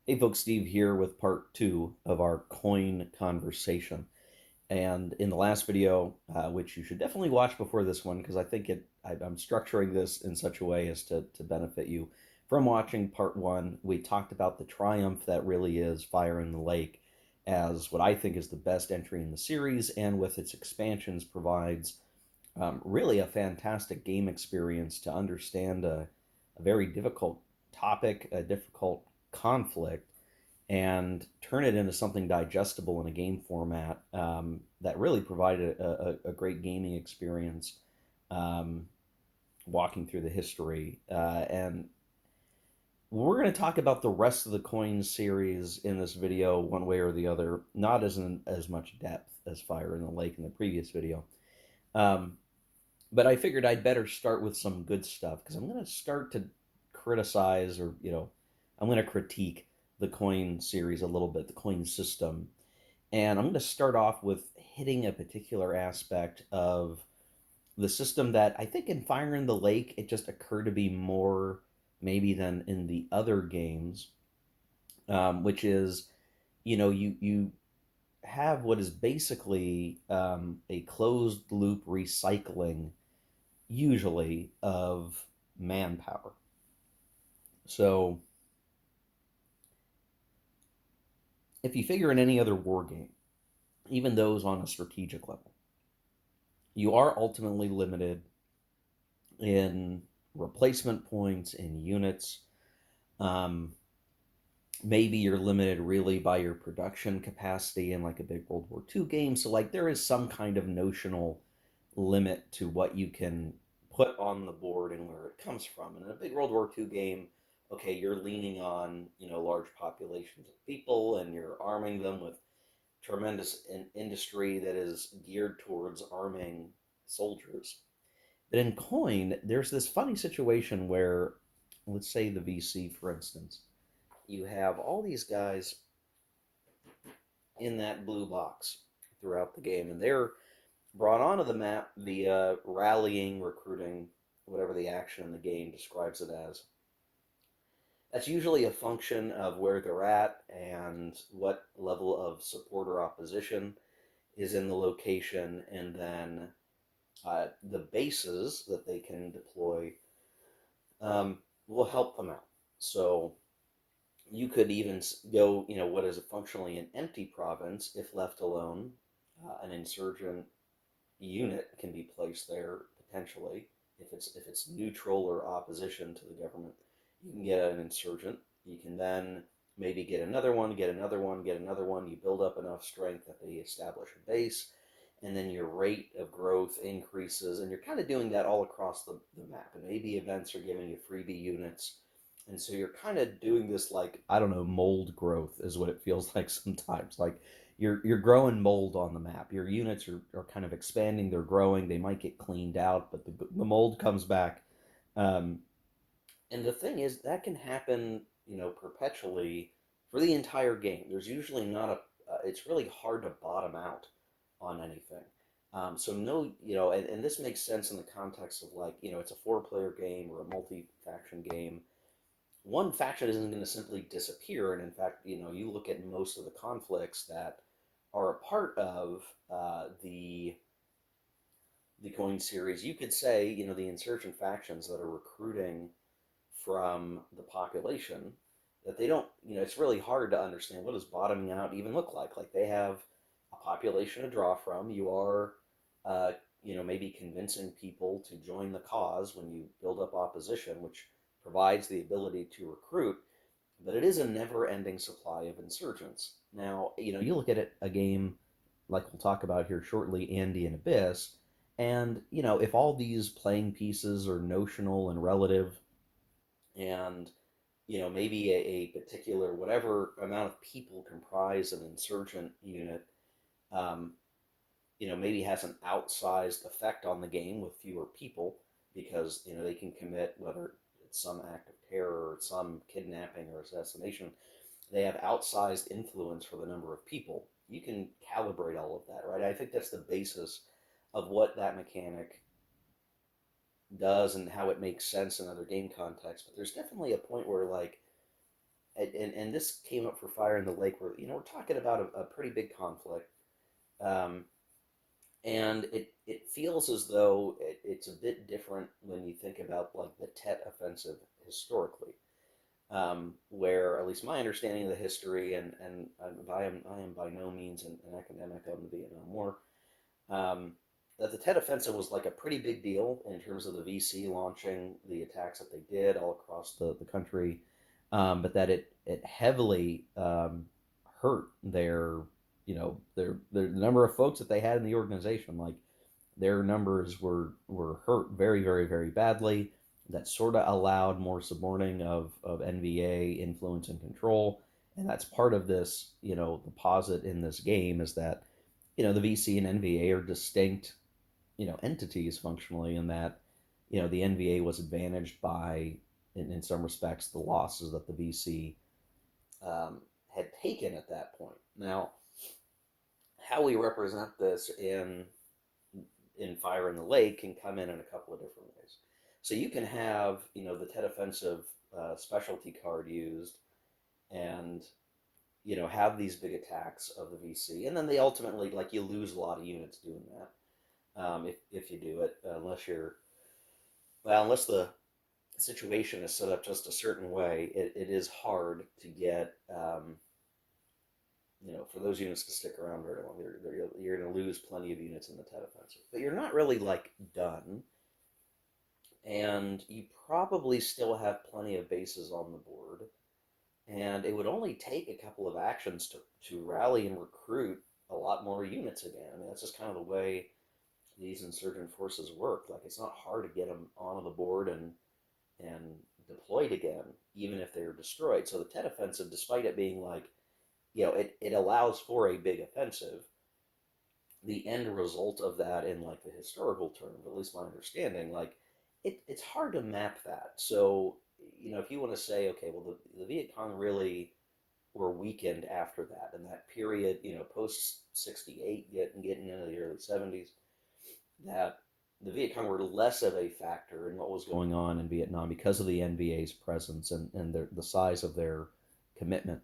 Hey folks, Steve here with part two of our coin conversation. And in the last video, which you should definitely watch before this one, because I think I'm structuring this in such a way as to benefit you from watching part one. We talked about the triumph that really is Fire in the Lake as what I think is the best entry in the series, and with its expansions provides really a fantastic game experience to understand a very difficult topic, a difficult conflict, and turn it into something digestible in a game format that really provided a great gaming experience, um, walking through the history. And we're going to talk about the rest of the coins series in this video, one way or the other, not as much depth as Fire in the Lake in the previous video. Um, but I figured I'd better start with some good stuff because I'm going to start to criticize, or I'm going to critique the coin series a little bit, the coin system. And I'm going to start off with hitting a particular aspect of the system that I think in Fire in the Lake, it just occurred to be more maybe than in the other games, which is, you have what is basically a closed loop recycling, usually, of manpower. So if you figure in any other war game, even those on a strategic level, you are ultimately limited in replacement points, in units. Um, Maybe you're limited really by your production capacity in like a big World War II game. So like there is some kind of notional limit to what you can put on the board and where it comes from. And in a big World War II game, okay, you're leaning on large populations of people, and you're arming them with tremendous industry that is geared towards arming soldiers. But in coin, there's this funny situation where, let's say the VC, for instance, you have all these guys in that blue box throughout the game, and they're brought onto the map via rallying, recruiting, whatever the action in the game describes it as. That's usually a function of where they're at and what level of support or opposition is in the location, and then the bases that they can deploy will help them out. So you could even go, what is functionally an empty province if left alone. An insurgent unit can be placed there potentially if it's neutral or opposition to the government. You can get an insurgent. You can then maybe get another one, get another one, get another one. You build up enough strength that they establish a base, and then your rate of growth increases, and you're kind of doing that all across the map. And maybe events are giving you freebie units, and so you're kind of doing this, like, I don't know, mold growth is what it feels like sometimes. Like you're growing mold on the map. Your units are kind of expanding, they're growing, they might get cleaned out, but the mold comes back. Um, and the thing is, that can happen, perpetually for the entire game. There's usually not it's really hard to bottom out on anything. So no, and this makes sense in the context of, like, it's a four-player game or a multi-faction game. One faction isn't going to simply disappear, and in fact, you look at most of the conflicts that are a part of the coin series. You could say, the insurgent factions that are recruiting from the population, that they don't, it's really hard to understand what does bottoming out even look like. Like, they have a population to draw from. You are, uh, maybe convincing people to join the cause when you build up opposition, which provides the ability to recruit, but it is a never-ending supply of insurgents. Now, you look at a game like we'll talk about here shortly, Andean Abyss, and if all these playing pieces are notional and relative, and maybe a particular whatever amount of people comprise an insurgent unit, um, maybe has an outsized effect on the game with fewer people, because they can commit, whether it's some act of terror or some kidnapping or assassination, they have outsized influence for the number of people. You can calibrate all of that, right? I think that's the basis of what that mechanic does and how it makes sense in other game contexts. But there's definitely a point where, like, and and this came up for Fire in the Lake, where we're talking about a pretty big conflict, um, and it feels as though it's a bit different when you think about like the Tet Offensive historically, where at least my understanding of the history, and I am by no means an academic on the Vietnam War, um, that the Tet Offensive was like a pretty big deal in terms of the VC launching the attacks that they did all across the country, but that it heavily hurt their their the number of folks that they had in the organization. Like their numbers were hurt very very very badly. That sort of allowed more subordinating of NVA influence and control, and that's part of this. The posit in this game is that the VC and NVA are distinct entities functionally, in that the NVA was advantaged by in some respects the losses that the VC had taken at that point. Now, how we represent this in Fire in the Lake can come in a couple of different ways. So you can have the Tet Offensive specialty card used, and have these big attacks of the VC, and then they ultimately, like, you lose a lot of units doing that, if you do it, unless the situation is set up just a certain way, it is hard to get for those units to stick around very long. You're going to lose plenty of units in the Tet Offensive, but you're not really like done, and you probably still have plenty of bases on the board, and it would only take a couple of actions to rally and recruit a lot more units again. I mean, that's just kind of the way these insurgent forces work. Like, it's not hard to get them onto the board and deployed again, even if they're destroyed. So the Tet Offensive, despite it being like, it allows for a big offensive, the end result of that in like the historical term, at least my understanding, like it's hard to map that. So, if you want to say, okay, well, the Viet Cong really were weakened after that, and that period, post 68, getting into the early 70s, that the Viet Cong were less of a factor in what was going on in Vietnam because of the NVA's presence and the size of their commitment.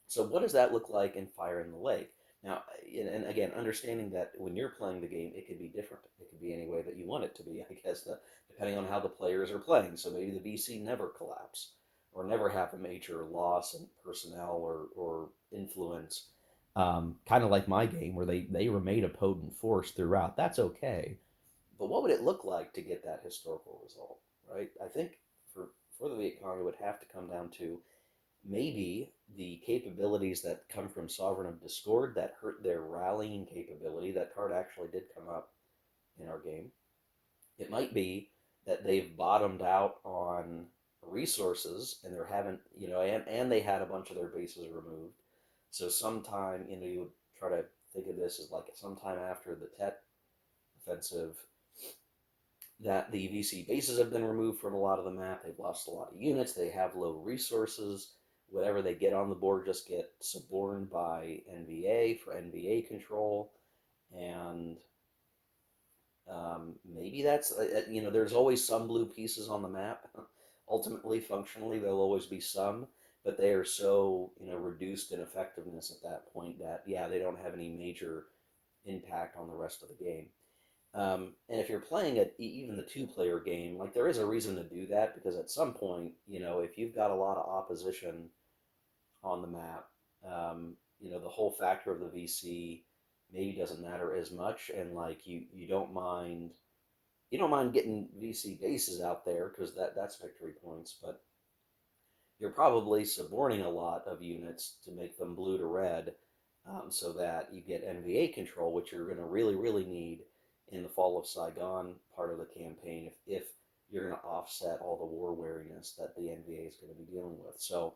So, what does that look like in Fire in the Lake? Now, and again, understanding that when you're playing the game, it could be different. It could be any way that you want it to be, I guess, depending on how the players are playing. So maybe the VC never collapse or never have a major loss in personnel or influence. Kind of like my game, where they remain a potent force throughout. That's okay. But what would it look like to get that historical result, right? I think for the Viet Cong, it would have to come down to maybe the capabilities that come from Sovereign of Discord that hurt their rallying capability. That card actually did come up in our game. It might be that they've bottomed out on resources, and they're having, and they had a bunch of their bases removed. So sometime, you would try to think of this as like sometime after the Tet Offensive, that the VC bases have been removed from a lot of the map. They've lost a lot of units. They have low resources. Whatever they get on the board just get suborned by NVA for NVA control, and maybe that's there's always some blue pieces on the map. Ultimately, functionally, there'll always be some, but they are so reduced in effectiveness at that point that they don't have any major impact on the rest of the game. And if you're playing even the two-player game, like, there is a reason to do that, because at some point, if you've got a lot of opposition on the map, the whole factor of the VC maybe doesn't matter as much, and like you don't mind getting VC bases out there, because that's victory points, but you're probably suborning a lot of units to make them blue to red, so that you get NVA control, which you're going to really really need in the fall of Saigon part of the campaign, if you're going to offset all the war weariness that the NVA is going to be dealing with. So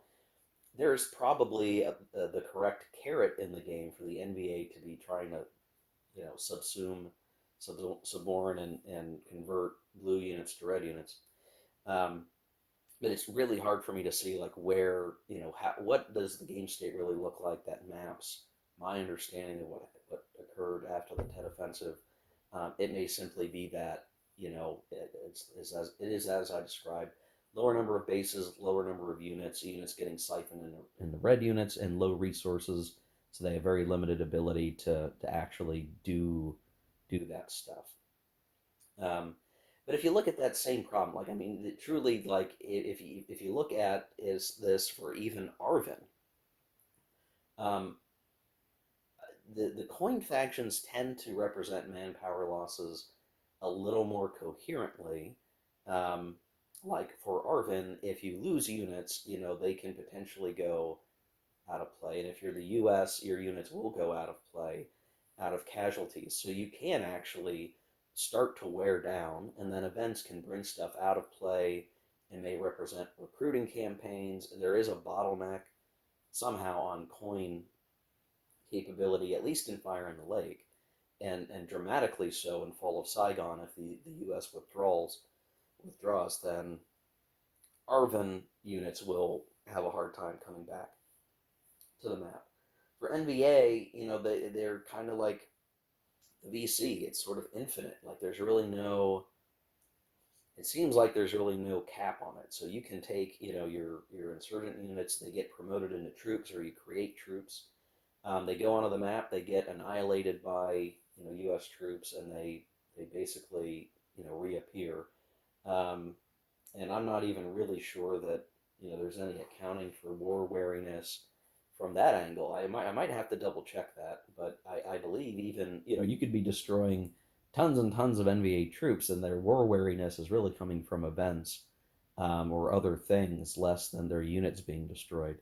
there's probably the correct carrot in the game for the NVA to be trying to, subsume, suborn, and convert blue units to red units. But it's really hard for me to see, like, where, what does the game state really look like that maps my understanding of what occurred after the Tet Offensive. It may simply be that, it is as I described, lower number of bases, lower number of units, units getting siphoned in the red units, and low resources, so they have very limited ability to actually do that stuff. Um, but if you look at that same problem, like I mean, truly, like if you look at is this for even Arvin, um, the coin factions tend to represent manpower losses a little more coherently. Um, like for Arvin, if you lose units, they can potentially go out of play, and if you're the U.S., your units will go out of play, out of casualties. So you can actually start to wear down, and then events can bring stuff out of play and may represent recruiting campaigns. There is a bottleneck somehow on coin capability, at least in Fire in the Lake, and dramatically so in Fall of Saigon. If the U.S. withdraws, then Arvin units will have a hard time coming back to the map. For NBA, they're kind of like the VC. It's sort of infinite. Like there's really no. It seems like there's really no cap on it. So you can take, your insurgent units. They get promoted into troops, or you create troops. They go onto the map. They get annihilated by U.S. troops, and they basically reappear. Um, and I'm not even really sure that there's any accounting for war wariness from that angle. I might have to double check that, but I believe even you could be destroying tons and tons of NVA troops, and their war wariness is really coming from events, or other things less than their units being destroyed.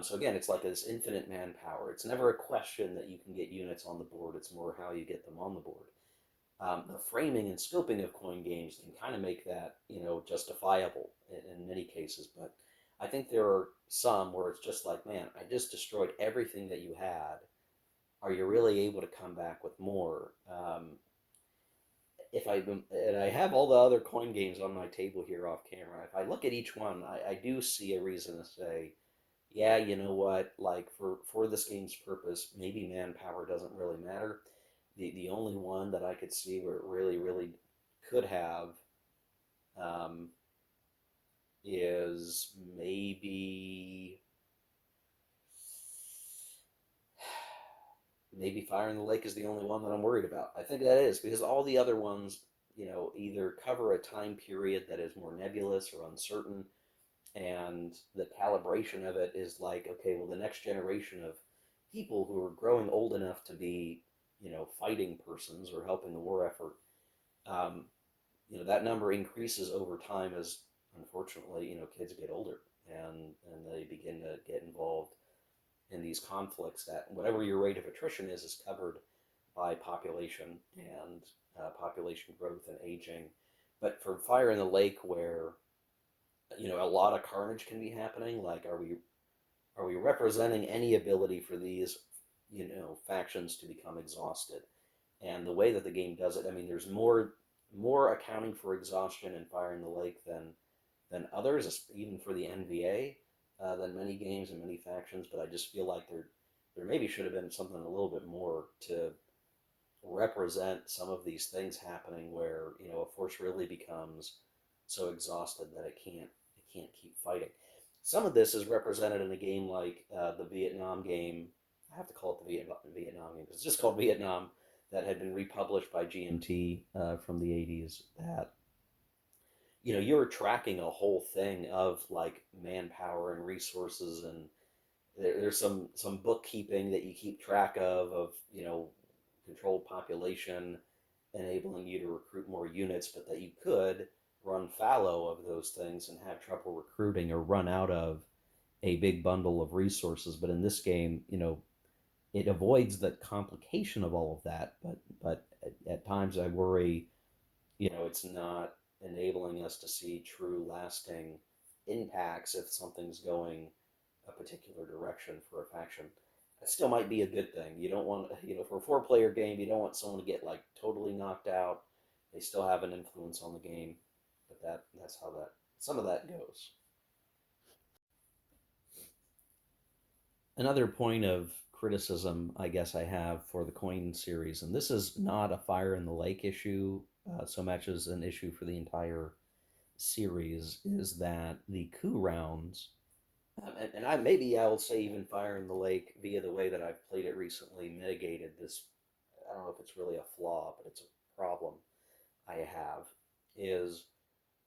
So again, it's like this infinite manpower. It's never a question that you can get units on the board. It's more how you get them on the board. The framing and scoping of coin games can kind of make that justifiable in many cases, but I think there are some where it's just like, man, I just destroyed everything that you had. Are you really able to come back with more? If I And I have all the other coin games on my table here off camera. If I look at each one, I do see a reason to say, yeah, you know what? Like for this game's purpose, maybe manpower doesn't really matter. The only one that I could see where it really could have, um, is maybe Fire in the Lake is the only one that I'm worried about. I think that is because all the other ones, either cover a time period that is more nebulous or uncertain, and the calibration of it is like, okay, well, the next generation of people who are growing old enough to be, fighting persons or helping the war effort, um, that number increases over time as, unfortunately, kids get older and they begin to get involved in these conflicts. That whatever your rate of attrition is covered by population and population growth and aging. But for Fire in the Lake, where a lot of carnage can be happening, like are we representing any ability for these factions to become exhausted? And the way that the game does it, I mean, there's more accounting for exhaustion in Fire in the Lake than others, even for the NVA, than many games and many factions. But I just feel like there maybe should have been something a little bit more to represent some of these things happening, where a force really becomes so exhausted that it can't keep fighting. Some of this is represented in a game like the Vietnam game. I have to call it the Vietnam game because it's just called Vietnam, that had been republished by GMT from the 80s. That you're tracking a whole thing of like manpower and resources, and there's some bookkeeping that you keep track of controlled population, enabling you to recruit more units, but that you could run fallow of those things and have trouble recruiting or run out of a big bundle of resources. But in this game, it avoids the complication of all of that. But at times I worry, it's not enabling us to see true lasting impacts if something's going a particular direction for a faction. It still might be a good thing. You don't want, for a four-player game, you don't want someone to get like totally knocked out. They still have an influence on the game, but that's how that some of that goes. Another point of criticism, I guess, I have for the coin series, and this is not a Fire in the Lake issue so much as an issue for the entire series is that the coup rounds, and I maybe I'll say even Fire in the Lake via the way that I've played it recently mitigated this. I don't know if it's really a flaw, but it's a problem I have is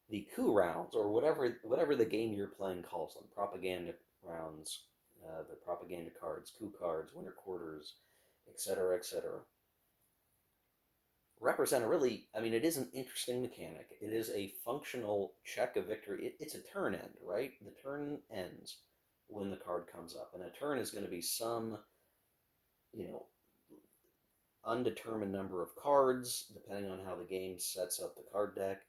the coup rounds or whatever the game you're playing calls them, propaganda rounds, the propaganda cards, coup cards, winter quarters, etc., etc. Represent a really, I mean, it is an interesting mechanic. It is a functional check of victory. It's a turn end, right? The turn ends when the card comes up, and a turn is going to be some, you know, undetermined number of cards, depending on how the game sets up the card deck.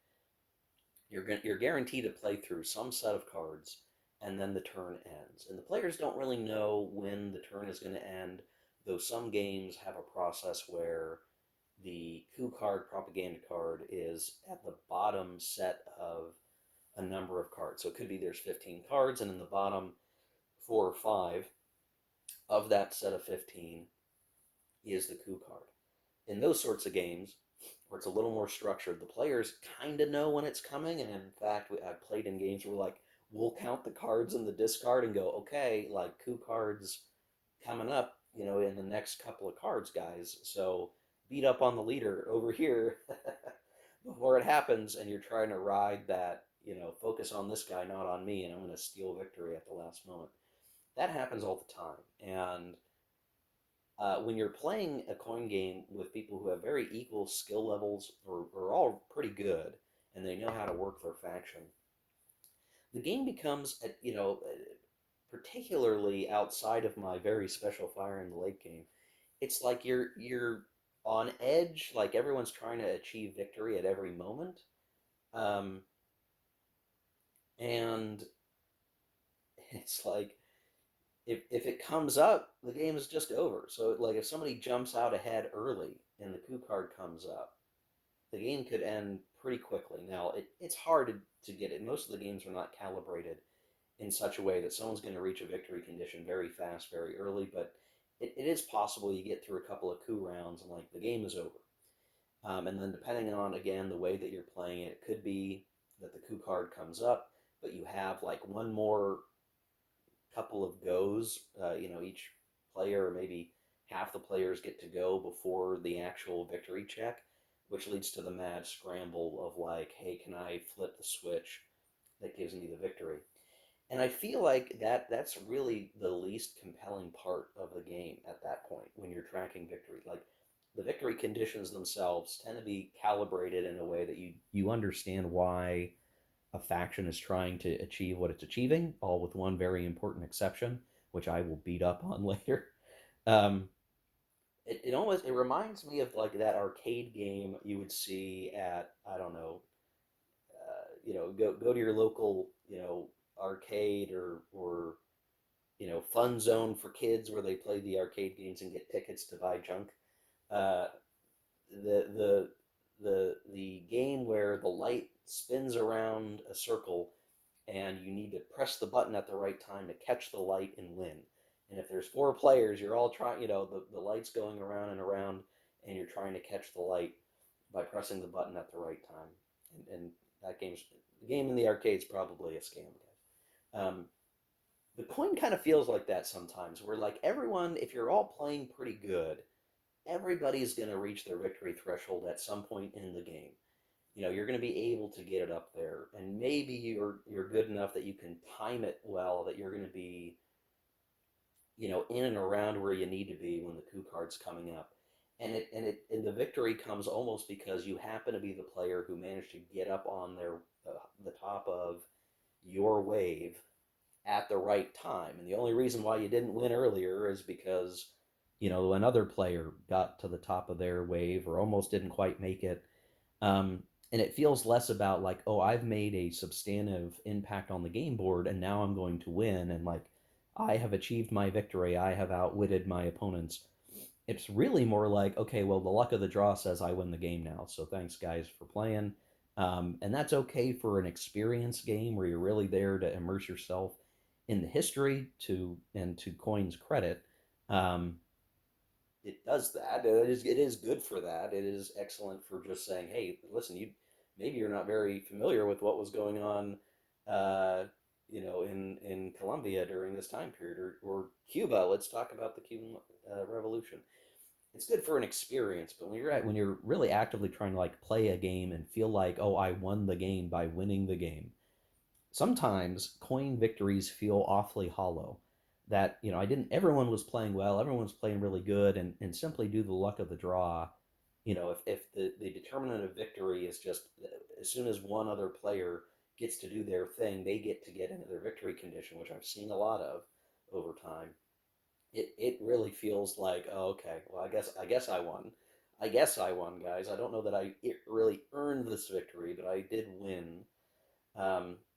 You're guaranteed to play through some set of cards, and then the turn ends. And the players don't really know when the turn is going to end, though some games have a process where the coup card, propaganda card, is at the bottom set of a number of cards. So it could be there's 15 cards, and in the bottom four or five of that set of 15 is the coup card. In those sorts of games, where it's a little more structured, the players kind of know when it's coming. And in fact, I've played in games where like we'll count the cards in the discard and go, okay, like coup cards coming up, in the next couple of cards, guys. So beat up on the leader over here before it happens, and you're trying to ride that, focus on this guy, not on me, and I'm going to steal victory at the last moment. That happens all the time. And when you're playing a coin game with people who have very equal skill levels or are all pretty good and they know how to work their faction, the game becomes, particularly outside of my very special Fire in the Lake game, it's like you're on edge, like everyone's trying to achieve victory at every moment, um, and it's like if it comes up, the game is just over. So like if somebody jumps out ahead early and the coup card comes up, the game could end pretty quickly. Now it's hard to get it. Most of the games are not calibrated in such a way that someone's going to reach a victory condition very fast, very early, but it is possible you get through a couple of coup rounds and like the game is over. And then depending on again the way that you're playing it, it could be that the coup card comes up, but you have like one more couple of goes. Each player, or maybe half the players, get to go before the actual victory check, which leads to the mad scramble of like, hey, can I flip the switch that gives me the victory? And I feel like that's really the least compelling part of the game at that point when you're tracking victory. Like the victory conditions themselves tend to be calibrated in a way that you understand why a faction is trying to achieve what it's achieving, all with one very important exception, which I will beat up on later. Um, it reminds me of like that arcade game you would see at, I don't know, go to your local arcade or fun zone for kids where they play the arcade games and get tickets to buy junk. Uh, the the the game where the light spins around a circle and you need to press the button at the right time to catch the light and win. And if there's four players, you're all trying, the light's going around and around, and you're trying to catch the light by pressing the button at the right time. And that game's the game in the arcade's probably a scam, guys. The coin kind of feels like that sometimes, where like everyone, if you're all playing pretty good, everybody's going to reach their victory threshold at some point in the game. You're going to be able to get it up there, and maybe you're good enough that you can time it well, that you're going to be in and around where you need to be when the coup card's coming up. And the victory comes almost because you happen to be the player who managed to get up on the top of your wave at the right time. And the only reason why you didn't win earlier is because another player got to the top of their wave or almost didn't quite make it. And it feels less about like, oh, I've made a substantive impact on the game board and now I'm going to win, and like I have achieved my victory, I have outwitted my opponents. It's really more like, okay, well, the luck of the draw says I win the game now, so thanks guys for playing. And that's okay for an experience game where you're really there to immerse yourself in the history, to Coin's credit. um, it does that. It is good for that. It is excellent for just saying, hey, listen, maybe you're not very familiar with what was going on, uh, in Colombia during this time period, or Cuba. Let's talk about the Cuban Revolution. It's good for an experience, but when you're really actively trying to like play a game and feel like, oh, I won the game by winning the game, sometimes coin victories feel awfully hollow. That, I didn't, everyone was playing well, everyone was playing really good, and simply due to the luck of the draw, if the determinant of victory is just as soon as one other player gets to do their thing, they get into their victory condition, which I've seen a lot of over time. It really feels like, oh, okay, well, I guess I won. I guess I won, guys. I don't know that it really earned this victory, but I did win.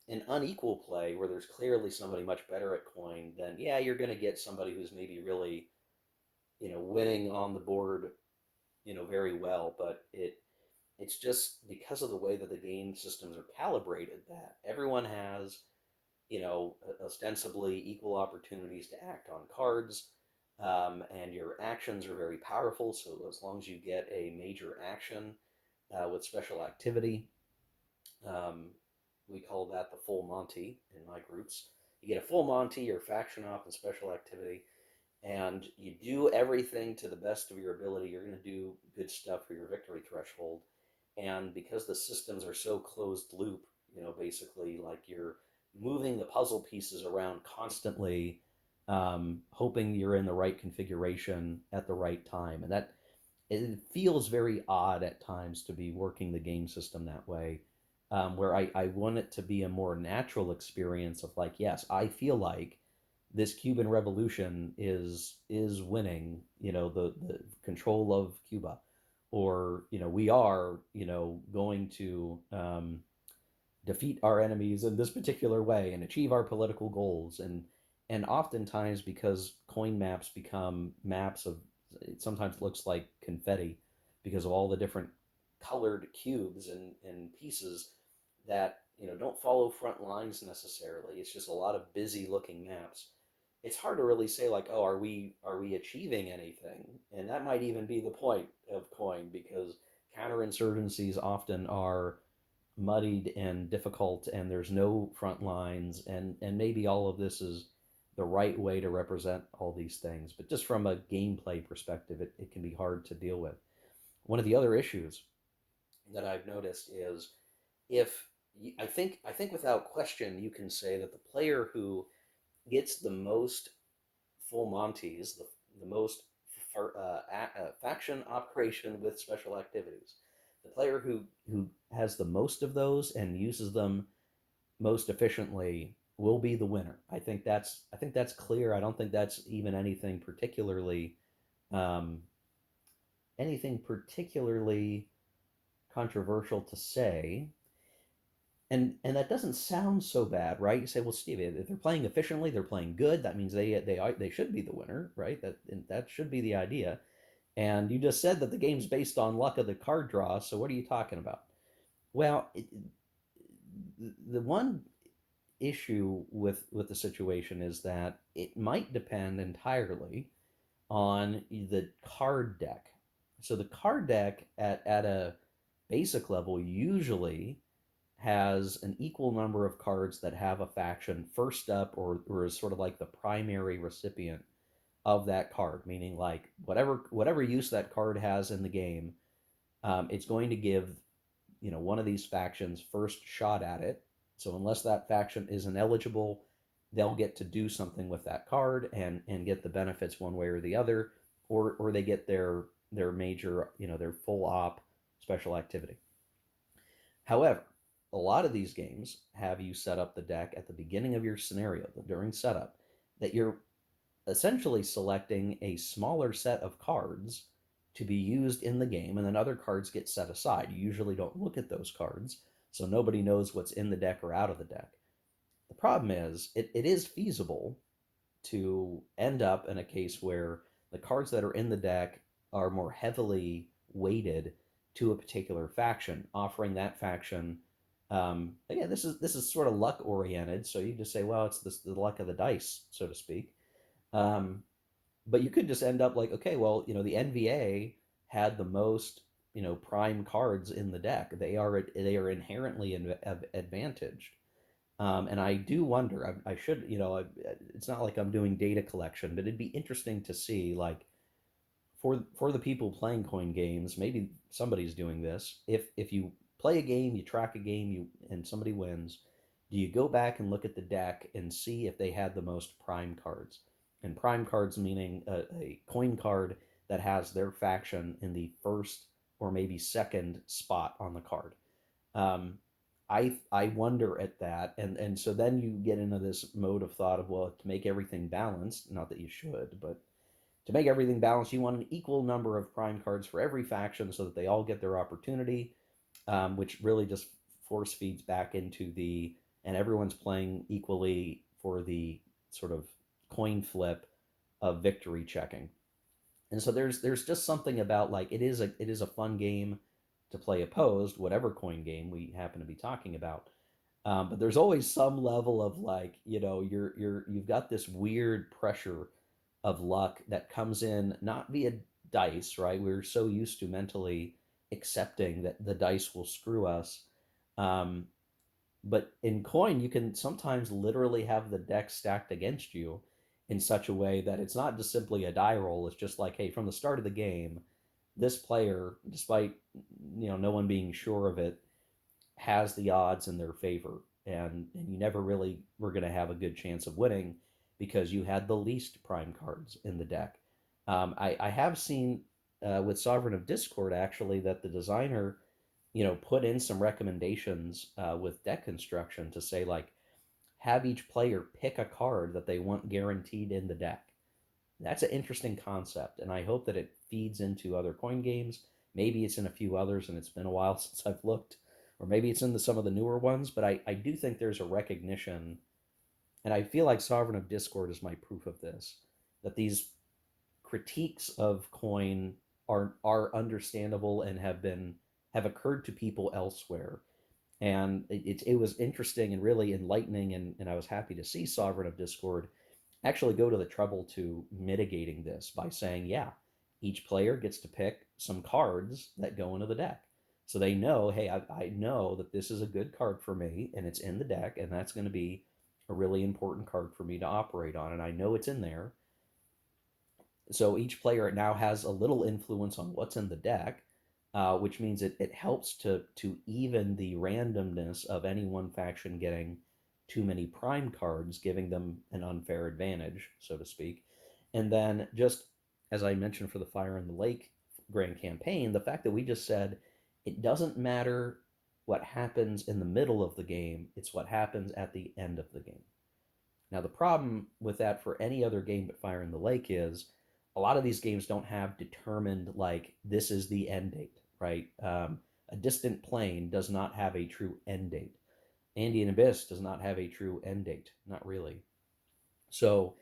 In unequal play, where there's clearly somebody much better at coin, then yeah, you're going to get somebody who's maybe really, winning on the board, very well. But it's just because of the way that the game systems are calibrated that everyone has, ostensibly equal opportunities to act on cards. And your actions are very powerful. So as long as you get a major action with special activity, um, we call that the full Monty in my groups. You get a full Monty or faction op and special activity, and you do everything to the best of your ability. You're going to do good stuff for your victory threshold. And because the systems are so closed loop, basically like you're moving the puzzle pieces around constantly, hoping you're in the right configuration at the right time. And that it feels very odd at times to be working the game system that way, where I want it to be a more natural experience of like, yes, I feel like this Cuban Revolution is winning, the control of Cuba, or we are, going to defeat our enemies in this particular way and achieve our political goals. And oftentimes, because coin maps become maps of, it sometimes looks like confetti because of all the different colored cubes and pieces that don't follow front lines necessarily. It's just a lot of busy looking maps. It's hard to really say like, oh, are we achieving anything? And that might even be the point of coin, because counterinsurgencies often are muddied and difficult, and there's no front lines, and maybe all of this is the right way to represent all these things, but just from a gameplay perspective, it can be hard to deal with. One of the other issues that I've noticed is, if I think without question you can say that the player who gets the most full monties, the most faction operation with special activities, the player who has the most of those and uses them most efficiently will be the winner. I think that's clear. I don't think that's even um, anything particularly controversial to say. And that doesn't sound so bad, right? You say, well, Steve, if they're playing efficiently, they're playing good. That means they should be the winner, right? That should be the idea. And you just said that the game's based on luck of the card draw. So what are you talking about? Well, the one issue with the situation is that it might depend entirely on the card deck. So the card deck at a basic level usually has an equal number of cards that have a faction first up, or is sort of like the primary recipient of that card, meaning like whatever use that card has in the game, it's going to give one of these factions first shot at it. So unless that faction is ineligible, they'll get to do something with that card and get the benefits one way or the other, or they get their major, their full op special activity. However, a lot of these games have you set up the deck at the beginning of your scenario during setup, that you're essentially selecting a smaller set of cards to be used in the game, and then other cards get set aside. You usually don't look at those cards, so nobody knows what's in the deck or out of the deck. The problem is, it is feasible to end up in a case where the cards that are in the deck are more heavily weighted to a particular faction, offering that faction. Again, this is sort of luck oriented, so you just say, well, it's the luck of the dice, so to speak. Um, but you could just end up like, okay, well, the NVA had the most, prime cards in the deck. They are inherently advantaged. And I do wonder. I should, it's not like I'm doing data collection, but it'd be interesting to see, like, for the people playing coin games, maybe somebody's doing this. If you play a game, you track a game, and somebody wins, do you go back and look at the deck and see if they had the most prime cards? And prime cards meaning a coin card that has their faction in the first or maybe second spot on the card. Um, I wonder at that, and so then you get into this mode of thought of, well, to make everything balanced, not that you should, but to make everything balanced, you want an equal number of prime cards for every faction so that they all get their opportunity, which really just force feeds back into and everyone's playing equally for the sort of coin flip of victory checking. And so there's just something about, like, it is a fun game to play opposed, whatever coin game we happen to be talking about. But there's always some level of, like, you've got this weird pressure of luck that comes in not via dice, right? We're so used to mentally accepting that the dice will screw us. Um, but in coin, you can sometimes literally have the deck stacked against you in such a way that it's not just simply a die roll. It's just like, hey, from the start of the game, this player, despite no one being sure of it, has the odds in their favor, and you never really were going to have a good chance of winning because you had the least prime cards in the deck. I have seen with Sovereign of Discord, actually, that the designer put in some recommendations with deck construction to say, like, have each player pick a card that they want guaranteed in the deck. That's an interesting concept, and I hope that it feeds into other coin games. Maybe it's in a few others, and it's been a while since I've looked, or maybe it's in some of the newer ones. But I do think there's a recognition, and I feel like Sovereign of Discord is my proof of this, that these critiques of coin are understandable and have occurred to people elsewhere. And it was interesting and really enlightening, and I was happy to see Sovereign of Discord actually go to the trouble to mitigating this by saying, yeah, each player gets to pick some cards that go into the deck. So they know, hey, I know that this is a good card for me and it's in the deck, and that's going to be a really important card for me to operate on. And I know it's in there. So each player now has a little influence on what's in the deck, which means it helps to even the randomness of any one faction getting too many prime cards, giving them an unfair advantage, so to speak. And then, just as I mentioned for the Fire in the Lake Grand Campaign, the fact that we just said it doesn't matter what happens in the middle of the game, it's what happens at the end of the game. Now, the problem with that for any other game but Fire in the Lake is a lot of these games don't have determined, like, this is the end date, right? A Distant Plane does not have a true end date. Andean Abyss does not have a true end date, not really. So,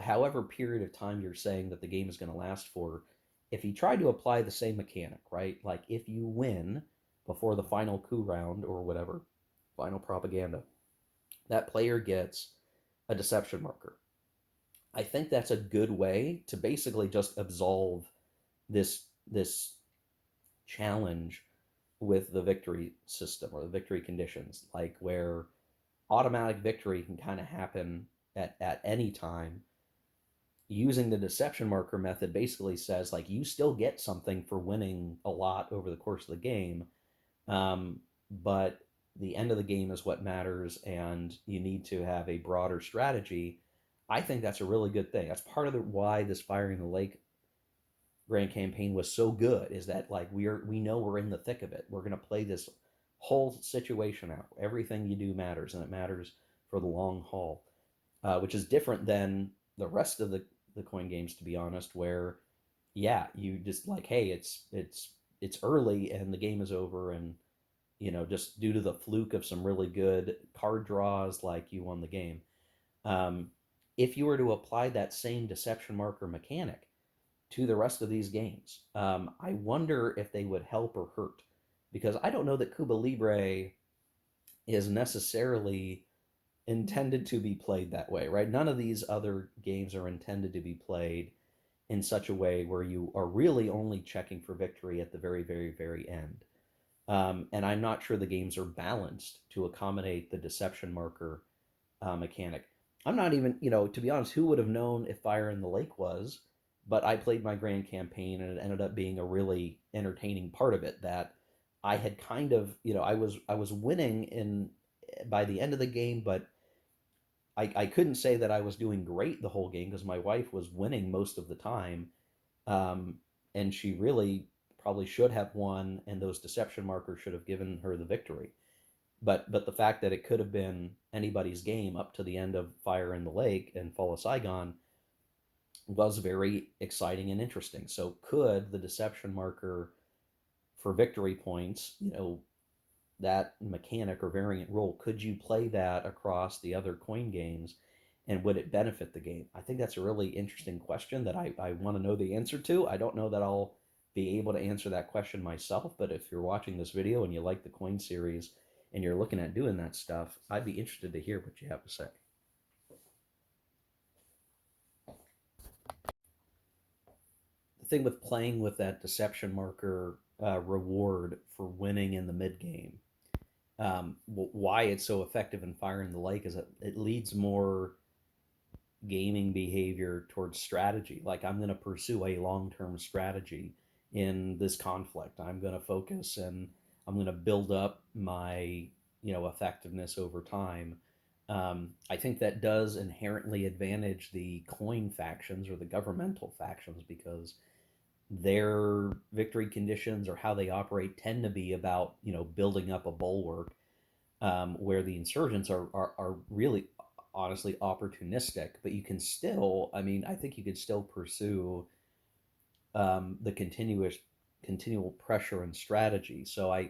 however period of time you're saying that the game is going to last for, if you try to apply the same mechanic, right? Like, if you win before the final coup round or whatever, final propaganda, that player gets a deception marker. I think that's a good way to basically just absolve this challenge with the victory system or the victory conditions, like where automatic victory can kind of happen at any time. Using the deception marker method basically says, like, you still get something for winning a lot over the course of the game, but the end of the game is what matters, and you need to have a broader strategy. I think that's a really good thing. That's part of why this Fire in the Lake Grand Campaign was so good, is that, like, we know we're in the thick of it. We're going to play this whole situation out. Everything you do matters, and it matters for the long haul, which is different than the rest of the coin games, to be honest, where, yeah, you just, like, hey, it's early and the game is over, and just due to the fluke of some really good card draws, like, you won the game. Um, if you were to apply that same deception marker mechanic to the rest of these games, I wonder if they would help or hurt, because I don't know that Cuba Libre is necessarily intended to be played that way, right? None of these other games are intended to be played in such a way where you are really only checking for victory at the very, very, very end. And I'm not sure the games are balanced to accommodate the deception marker mechanic. I'm not even, to be honest, who would have known if Fire in the Lake was? But I played my grand campaign, and it ended up being a really entertaining part of it. That I had kind of, I was winning in by the end of the game, but I couldn't say that I was doing great the whole game because my wife was winning most of the time, um, and she really probably should have won, and those deception markers should have given her the victory. But the fact that it could have been anybody's game up to the end of Fire in the Lake and Fall of Saigon was very exciting and interesting. So could the deception marker for victory points, that mechanic or variant role, could you play that across the other coin games, and would it benefit the game? I think that's a really interesting question that I want to know the answer to. I don't know that I'll be able to answer that question myself, but if you're watching this video and you like the coin series and you're looking at doing that stuff, I'd be interested to hear what you have to say. The thing with playing with that deception marker reward for winning in the mid game, why it's so effective in Fire in the Lake is that it leads more gaming behavior towards strategy. Like, I'm going to pursue a long term strategy in this conflict. I'm going to focus and I'm going to build up my effectiveness over time. I think that does inherently advantage the coin factions or the governmental factions because their victory conditions or how they operate tend to be about building up a bulwark, where the insurgents are really honestly opportunistic, but you can still, I mean, I think you could still pursue the continual pressure and strategy. So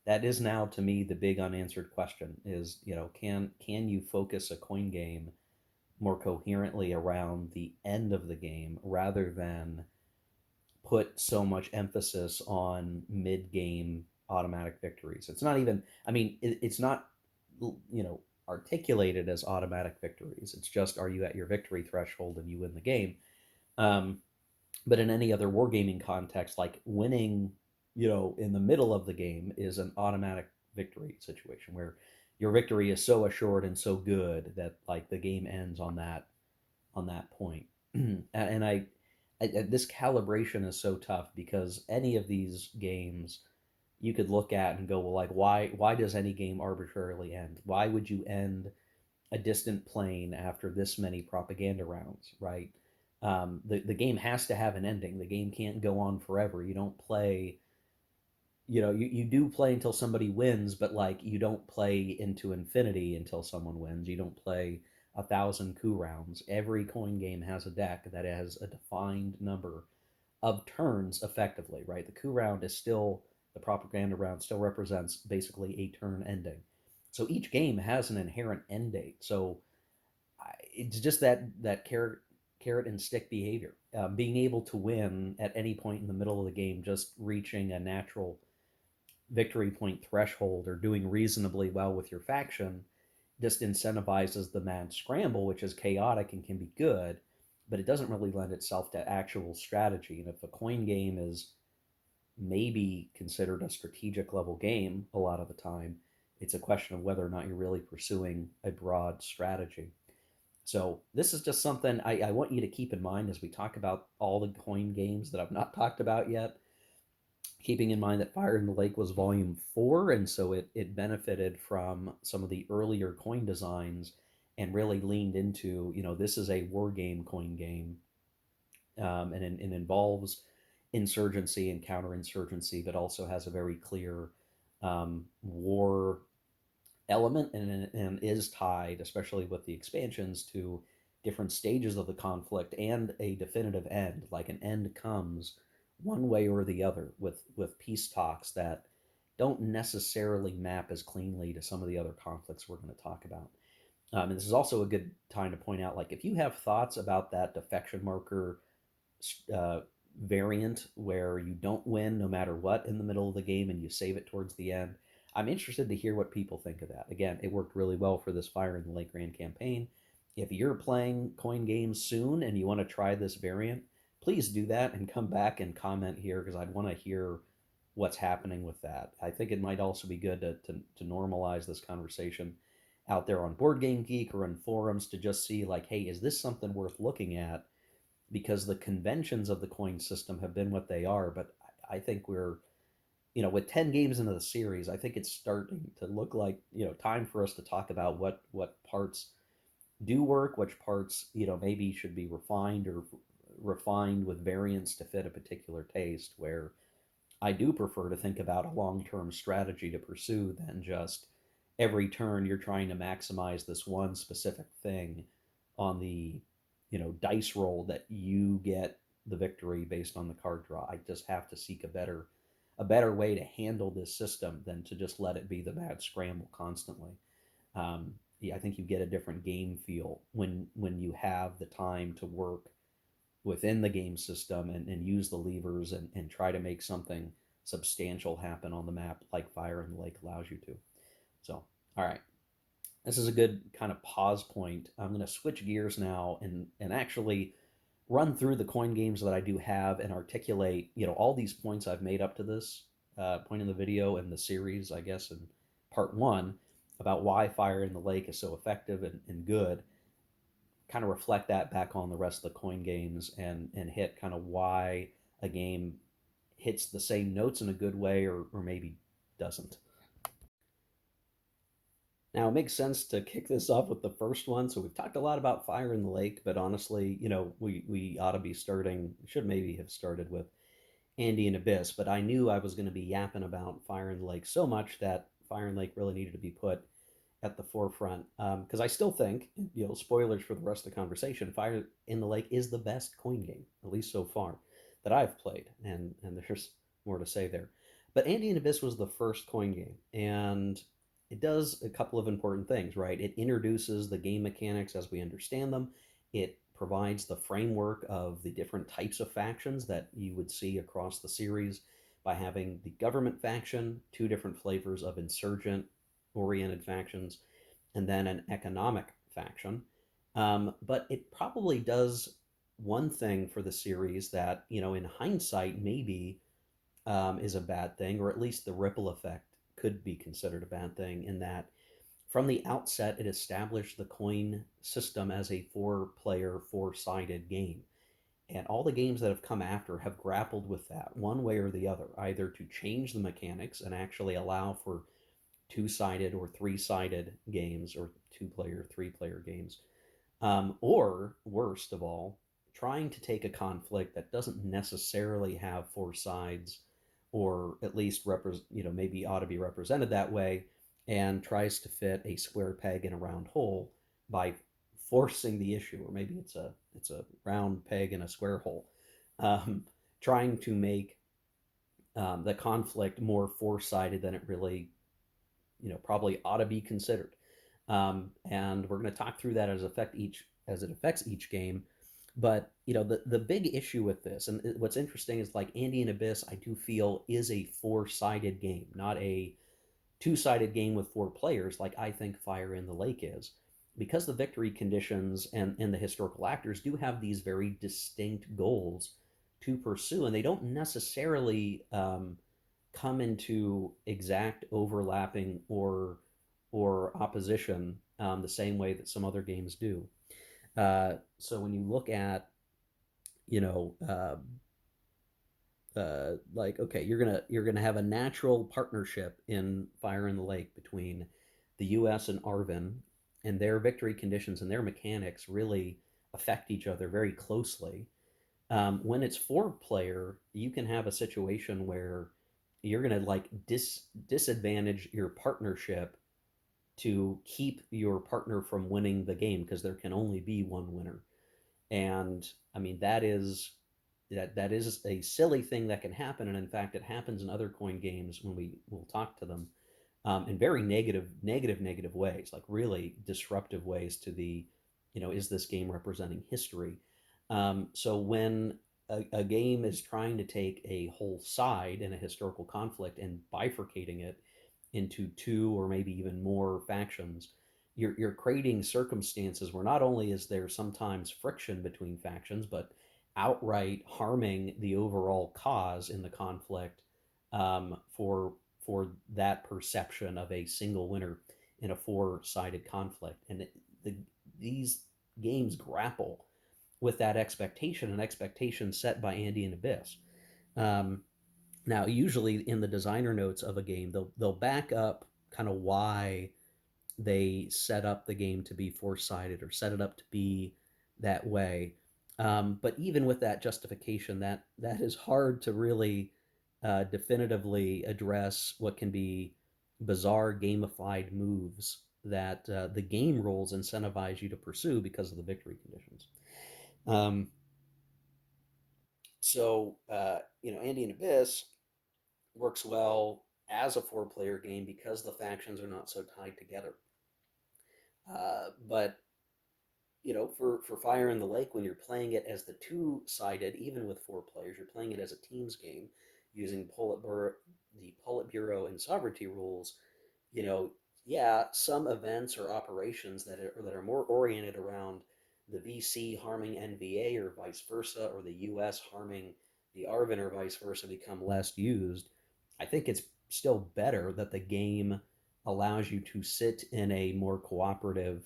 that is now to me the big unanswered question is, can you focus a coin game more coherently around the end of the game rather than put so much emphasis on mid game automatic victories? It's not even, I mean, it's not, articulated as automatic victories. It's just, are you at your victory threshold and you win the game? Um, but in any other wargaming context, like winning, in the middle of the game is an automatic victory situation where your victory is so assured and so good that like the game ends on that point. And this calibration is so tough because any of these games you could look at and go, well, like, why does any game arbitrarily end? Why would you end a distant plane after this many propaganda rounds, right? The game has to have an ending. The game can't go on forever. You don't play, you do play until somebody wins, but like you don't play into infinity until someone wins. You don't play 1,000 coup rounds. Every coin game has a deck that has a defined number of turns effectively, right? The coup round is still, the propaganda round still represents basically a turn ending. So each game has an inherent end date. So it's just that carrot and stick behavior. Being able to win at any point in the middle of the game, just reaching a natural victory point threshold or doing reasonably well with your faction, just incentivizes the mad scramble, which is chaotic and can be good, but it doesn't really lend itself to actual strategy. And if a coin game is maybe considered a strategic level game a lot of the time, it's a question of whether or not you're really pursuing a broad strategy. So this is just something I want you to keep in mind as we talk about all the coin games that I've not talked about yet. Keeping in mind that Fire in the Lake was volume 4, and so it benefited from some of the earlier coin designs and really leaned into, this is a war game coin game, and it involves insurgency and counterinsurgency, but also has a very clear war element, and is tied, especially with the expansions, to different stages of the conflict and a definitive end. Like an end comes one way or the other with peace talks that don't necessarily map as cleanly to some of the other conflicts we're going to talk about. And this is also a good time to point out, like, if you have thoughts about that defection marker uh, variant where you don't win no matter what in the middle of the game and you save it towards the end, I'm interested to hear what people think of that. Again, it worked really well for this Fire in the Lake Grand campaign. If you're playing coin games soon and you want to try this variant, please do that and come back and comment here because I'd want to hear what's happening with that. I think it might also be good to normalize this conversation out there on Board Game Geek or in forums to just see like, hey, is this something worth looking at? Because the conventions of the coin system have been what they are, but I think we're, with 10 games into the series, I think it's starting to look like, time for us to talk about what parts do work, which parts, maybe should be refined or refined with variants to fit a particular taste, where I do prefer to think about a long-term strategy to pursue than just every turn you're trying to maximize this one specific thing on the, dice roll that you get the victory based on the card draw. I just have to seek a better way to handle this system than to just let it be the bad scramble constantly. Yeah, I think you get a different game feel when you have the time to work within the game system and use the levers and try to make something substantial happen on the map like Fire in the Lake allows you to. So, all right. This is a good kind of pause point. I'm going to switch gears now and actually run through the coin games that I do have and articulate, all these points I've made up to this point in the video and the series, I guess, in part one about why Fire in the Lake is so effective and good. Kind of reflect that back on the rest of the coin games and hit kind of why a game hits the same notes in a good way or maybe doesn't. Now, it makes sense to kick this off with the first one. So we've talked a lot about Fire in the Lake, but honestly, we ought to be starting, should maybe have started with Andean Abyss, but I knew I was going to be yapping about Fire in the Lake so much that Fire in the Lake really needed to be put at the forefront. Because I still think, spoilers for the rest of the conversation, Fire in the Lake is the best coin game, at least so far, that I've played, and there's more to say there. But Andean Abyss was the first coin game, and it does a couple of important things, right? It introduces the game mechanics as we understand them. It provides the framework of the different types of factions that you would see across the series by having the government faction, two different flavors of insurgent oriented factions, and then an economic faction. But it probably does one thing for the series that, in hindsight, maybe is a bad thing, or at least the ripple effect could be considered a bad thing, in that from the outset it established the coin system as a four-player, four-sided game. And all the games that have come after have grappled with that one way or the other, either to change the mechanics and actually allow for two-sided or three-sided games, or two-player, three-player games, or worst of all, trying to take a conflict that doesn't necessarily have four sides, or at least maybe ought to be represented that way, and tries to fit a square peg in a round hole by forcing the issue, or maybe it's a round peg in a square hole, um, trying to make the conflict more four-sided than it really, probably ought to be considered. And we're going to talk through that as it affects each game. But the big issue with this, and what's interesting is, like, Andean Abyss, I do feel is a four-sided game, not a two-sided game with four players like I think Fire in the Lake is, because the victory conditions and the historical actors do have these very distinct goals to pursue, and they don't necessarily come into exact overlapping or opposition the same way that some other games do. So when you look at, you know, like, okay, you're gonna have a natural partnership in Fire in the Lake between the U.S. and Arvin, and their victory conditions and their mechanics really affect each other very closely. When it's four player, you can have a situation where you're gonna like disadvantage your partnership to keep your partner from winning the game because there can only be one winner. And I mean that is a silly thing that can happen, and in fact it happens in other coin games when we will talk to them, in very negative ways, like really disruptive ways to the, is this game representing history? So when a game is trying to take a whole side in a historical conflict and bifurcating it into two or maybe even more factions, you're creating circumstances where not only is there sometimes friction between factions, but outright harming the overall cause in the conflict, for that perception of a single winner in a four-sided conflict. And the, these games grapple with that expectation, an expectation set by Andean Abyss. Um, Now, usually in the designer notes of a game, they'll back up kind of why they set up the game to be four-sided or set it up to be that way. But even with that justification, that is hard to really definitively address what can be bizarre gamified moves that the game rules incentivize you to pursue because of the victory conditions. Um, Andean Abyss works well as a four-player game because the factions are not so tied together. But for Fire in the Lake, when you're playing it as the two-sided, even with four players, you're playing it as a teams game using the Politburo and sovereignty rules. You know, yeah, some events or operations that are more oriented around the VC harming NVA or vice versa, or the US harming the Arvin or vice versa become less used. I think it's still better that the game allows you to sit in a more cooperative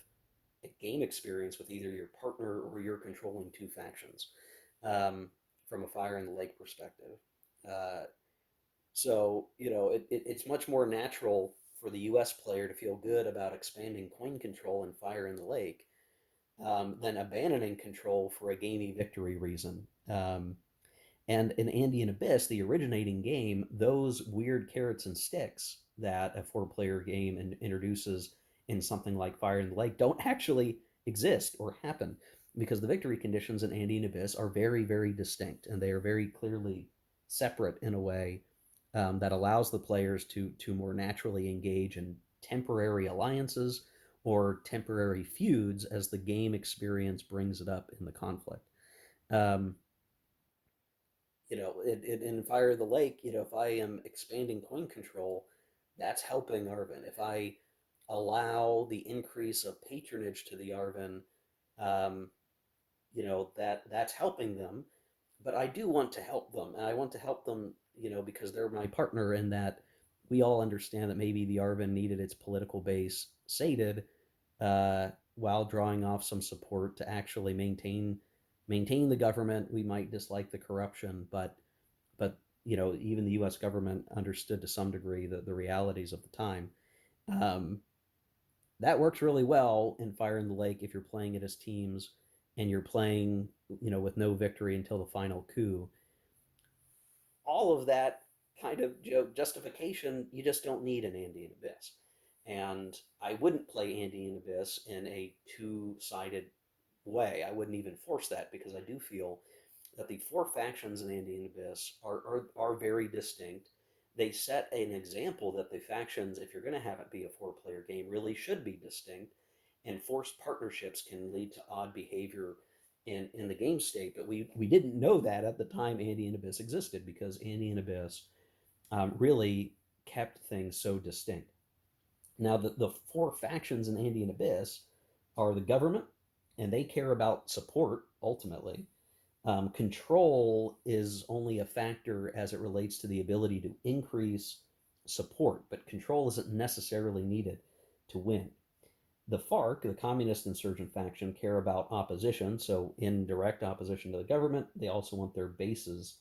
game experience with either your partner or you're controlling two factions, um, from a Fire in the Lake perspective. Uh, it's much more natural for the U.S. player to feel good about expanding coin control and Fire in the Lake, than abandoning control for a gamey victory reason. And in Andean Abyss, the originating game, those weird carrots and sticks that a four-player game introduces in something like Fire in the Lake don't actually exist or happen, because the victory conditions in Andean Abyss are very, very distinct, and they are very clearly separate in a way that allows the players to more naturally engage in temporary alliances or temporary feuds as the game experience brings it up in the conflict. Um, in Fire of the Lake, if I am expanding coin control, that's helping Arvin. If I allow the increase of patronage to the Arvin, um, that's helping them. But I do want to help them, and I want to help them, because they're my partner, in that we all understand that maybe the Arvin needed its political base sated, uh, while drawing off some support to actually maintain the government. We might dislike the corruption, but even the U.S. government understood to some degree the realities of the time. Um, that works really well in Fire in the Lake if you're playing it as teams and you're playing, with no victory until the final coup. All of that kind of justification you just don't need in Andean Abyss. And I wouldn't play Andean Abyss in a two-sided way. I wouldn't even force that, because I do feel that the four factions in Andean Abyss are very distinct. They set an example that the factions, if you're going to have it be a four-player game, really should be distinct, and forced partnerships can lead to odd behavior in the game state. But we didn't know that at the time Andean Abyss existed, because Andean Abyss really kept things so distinct. Now, the four factions in Andean Abyss are the government, and they care about support ultimately. Control is only a factor as it relates to the ability to increase support, but control isn't necessarily needed to win. The FARC, the communist insurgent faction, care about opposition, so in direct opposition to the government. They also want their bases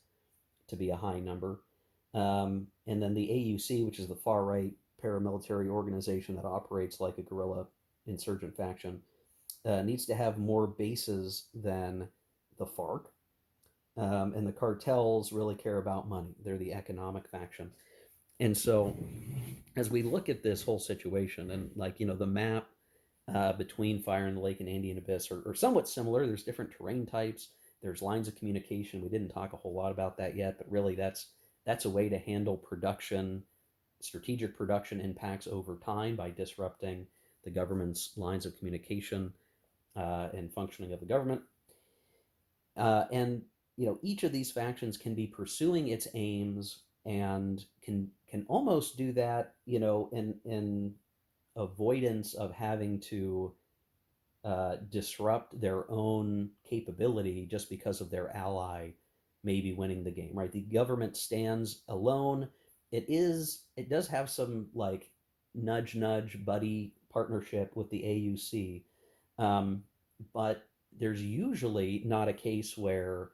to be a high number. And then the AUC, which is the far right paramilitary organization that operates like a guerrilla insurgent faction, needs to have more bases than the FARC. And the cartels really care about money. They're the economic faction. And so, as we look at this whole situation, and like, the map between Fire in the Lake and Andean Abyss are somewhat similar. There's different terrain types. There's lines of communication. We didn't talk a whole lot about that yet, but really that's a way to handle production, strategic production impacts over time by disrupting the government's lines of communication, and functioning of the government. And each of these factions can be pursuing its aims, and can almost do that, in avoidance of having to disrupt their own capability just because of their ally maybe winning the game, right? The government stands alone. It does have some like nudge nudge buddy partnership with the AUC, um, but there's usually not a case where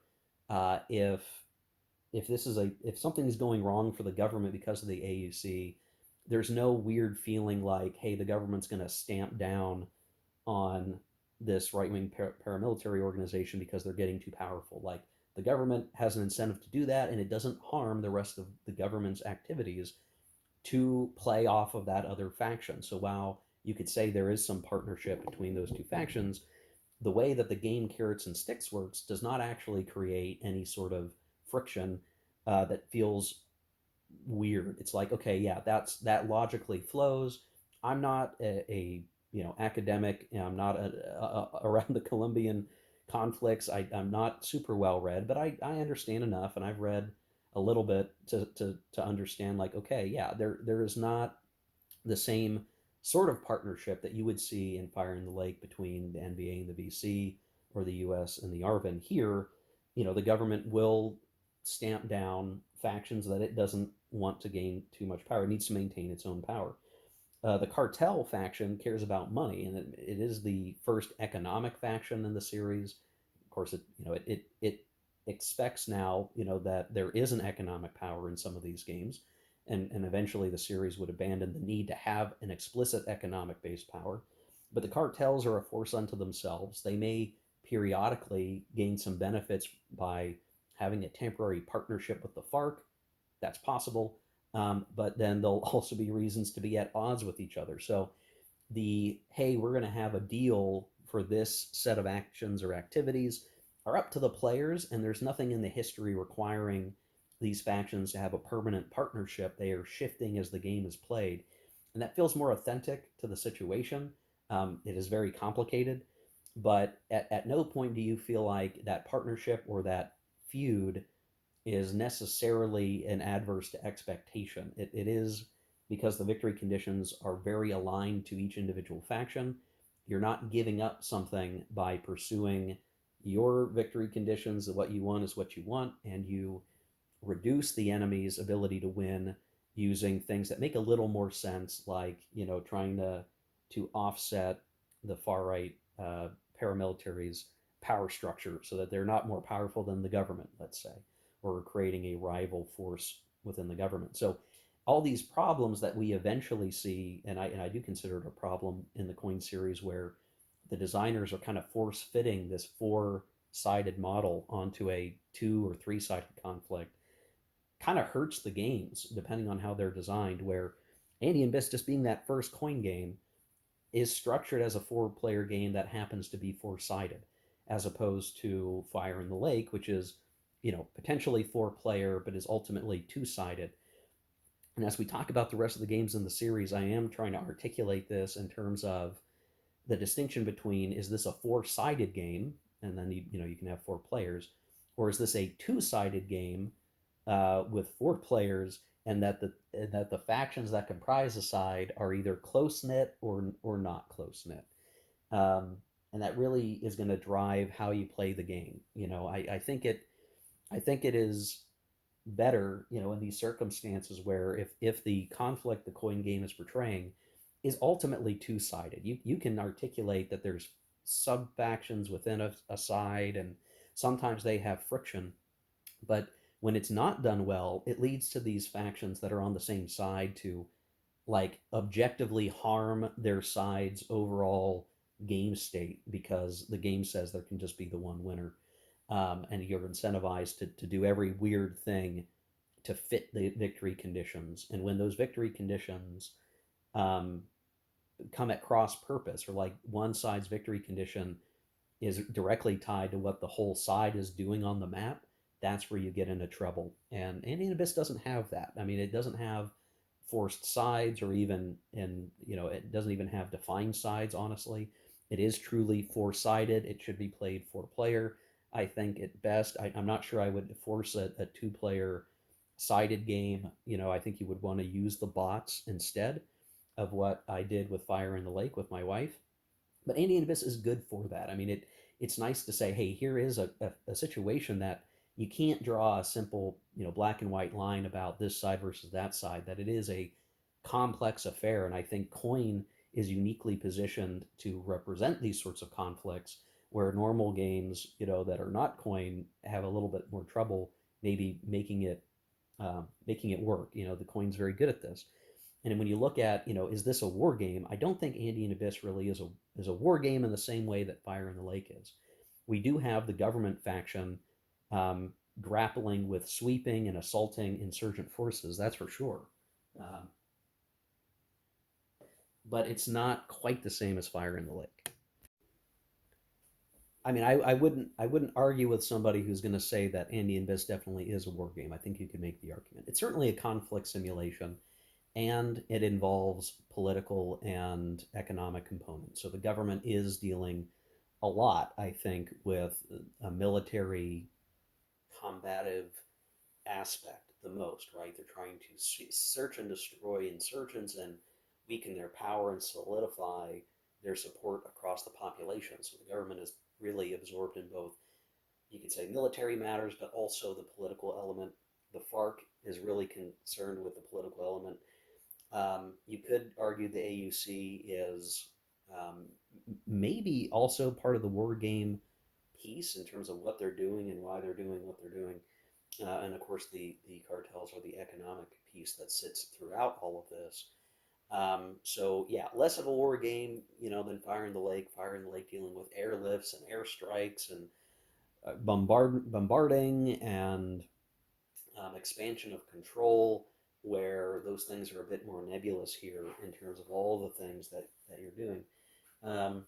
if this is a if something is going wrong for the government because of the AUC, there's no weird feeling like, hey, the government's going to stamp down on this right wing paramilitary organization because they're getting too powerful. Like the government has an incentive to do that, and it doesn't harm the rest of the government's activities to play off of that other faction. So while you could say there is some partnership between those two factions, the way that the game carrots and sticks works does not actually create any sort of friction that feels weird. It's like, okay, yeah, that logically flows. I'm not academic. I'm not around the Colombian conflicts. I'm not super well read, but I understand enough, and I've read a little bit to understand. Like, okay, yeah, there is not the same sort of partnership that you would see in Fire in the Lake between the NBA and the VC, or the US and the Arvin. Here, the government will stamp down factions that it doesn't want to gain too much power. It needs to maintain its own power. The cartel faction cares about money, and it is the first economic faction in the series. Of course, it expects now that there is an economic power in some of these games, and eventually the series would abandon the need to have an explicit economic based power. But the cartels are a force unto themselves. They may periodically gain some benefits by having a temporary partnership with the FARC. That's possible. But then there'll also be reasons to be at odds with each other. So the, hey, we're going to have a deal for this set of actions or activities are up to the players, and there's nothing in the history requiring these factions to have a permanent partnership. They are shifting as the game is played, and that feels more authentic to the situation. It is very complicated, but at no point do you feel like that partnership or that feud is necessarily an adverse to expectation. It is because the victory conditions are very aligned to each individual faction. You're not giving up something by pursuing your victory conditions. What you want is what you want, and you reduce the enemy's ability to win using things that make a little more sense, like trying to offset the far right paramilitaries' power structure so that they're not more powerful than the government, let's say, or creating a rival force within the government. So all these problems that we eventually see, and I do consider it a problem in the coin series, where the designers are kind of force fitting this four-sided model onto a two or three-sided conflict, kind of hurts the games depending on how they're designed. Where Andean Abyss, just being that first coin game, is structured as a four-player game that happens to be four-sided, as opposed to Fire in the Lake, which is potentially four-player but is ultimately two-sided. And as we talk about the rest of the games in the series, I am trying to articulate this in terms of the distinction between, is this a four-sided game, and then you can have four players, or is this a two-sided game with four players, and that the factions that comprise the side are either close knit or not close knit. Um, and that really is going to drive how you play the game. I think it is better, in these circumstances where if the conflict the coin game is portraying is ultimately two sided, you can articulate that there's sub factions within a side, and sometimes they have friction. But when it's not done well, it leads to these factions that are on the same side to like objectively harm their side's overall game state, because the game says there can just be the one winner. And you're incentivized to do every weird thing to fit the victory conditions. And when those victory conditions um, come at cross purpose, or like one side's victory condition is directly tied to what the whole side is doing on the map, that's where you get into trouble. And Andean Abyss doesn't have that. I mean, it doesn't have forced sides, or even, and it doesn't even have defined sides, honestly. It is truly four-sided. It should be played four-player, I think, at best. I'm not sure I would force a two-player sided game. I think you would want to use the bots instead of what I did with Fire in the Lake with my wife. But Andean Abyss is good for that. I mean, it's nice to say, hey, here is a situation that you can't draw a simple, black and white line about this side versus that side, that it is a complex affair. And I think Coin is uniquely positioned to represent these sorts of conflicts where normal games, that are not Coin have a little bit more trouble maybe making it work. The Coin's very good at this. And when you look at, is this a war game? I don't think Andean Abyss really is a war game in the same way that Fire in the Lake is. We do have the government faction um, grappling with sweeping and assaulting insurgent forces. That's for sure. Um, but it's not quite the same as Fire in the Lake. I mean, I wouldn't argue with somebody who's going to say that Andean Abyss definitely is a war game. I think you could make the argument. It's certainly a conflict simulation, and it involves political and economic components. So the government is dealing a lot, I think, with a military combative aspect the most, right? They're trying to search and destroy insurgents and weaken their power and solidify their support across the population. So the government is really absorbed in both, you could say, military matters, but also the political element. The FARC is really concerned with the political element. You could argue the AUC is maybe also part of the war game piece in terms of what they're doing and why they're doing what they're doing. And of course, the cartels are the economic piece that sits throughout all of this. So yeah, less of a war game, than Fire in the Lake. Fire in the Lake dealing with airlifts and airstrikes and bombarding and expansion of control, where those things are a bit more nebulous here in terms of all the things that you're doing. Um,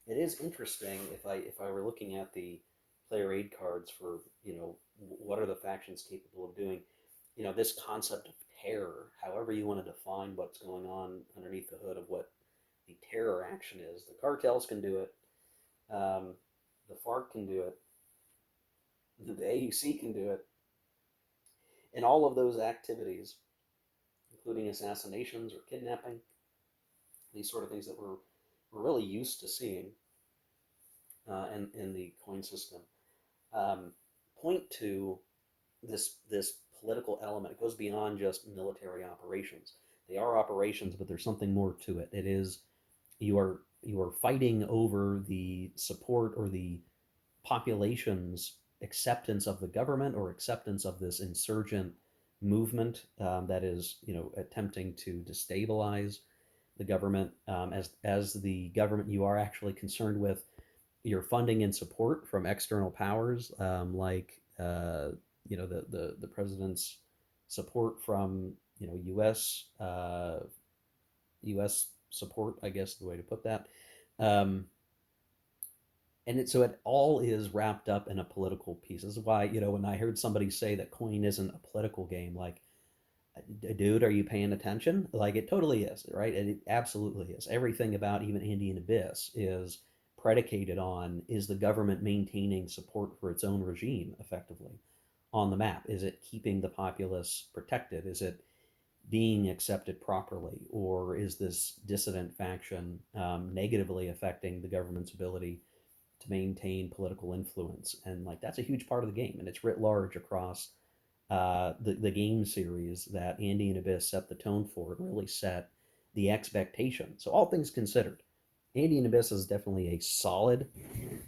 it is interesting if I were looking at the player aid cards for what are the factions capable of doing. This concept of terror, however you want to define what's going on underneath the hood of what the terror action is. The cartels can do it. Um, the FARC can do it. The AUC can do it. And all of those activities, including assassinations or kidnapping, these sort of things that we're really used to seeing in the coin system, um, point to this political element. It goes beyond just military operations. They are operations, but there's something more to it. It is you are fighting over the support or the population's acceptance of the government or acceptance of this insurgent movement that is attempting to destabilize the government. As the government, you are actually concerned with your funding and support from external powers, like the president's support from U.S. U.S. support, I guess the way to put that. Um, so it all is wrapped up in a political piece. This is why when I heard somebody say that Coin isn't a political game, like, dude, are you paying attention? Like, it totally is, right? And it absolutely is. Everything about even Andean Abyss is predicated on, is the government maintaining support for its own regime effectively on the map? Is it keeping the populace protected? Is it being accepted properly? Or is this dissident faction negatively affecting the government's ability to maintain political influence? And like, that's a huge part of the game, and it's writ large across the game series that Andean Abyss set the tone for and really set the expectation. So all things considered, Andean Abyss is definitely a solid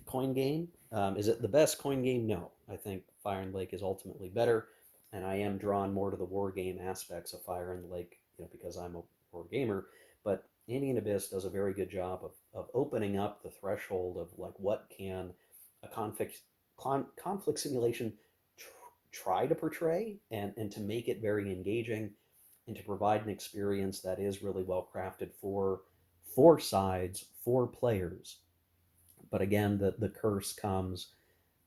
coin game. Is it the best coin game? No. I think Fire and Lake is ultimately better, and I am drawn more to the war game aspects of Fire and Lake, because I'm a war gamer. But Andean Abyss does a very good job of opening up the threshold of like, what can a conflict simulation try to portray, and to make it very engaging and to provide an experience that is really well crafted for four sides, four players. But again, the curse comes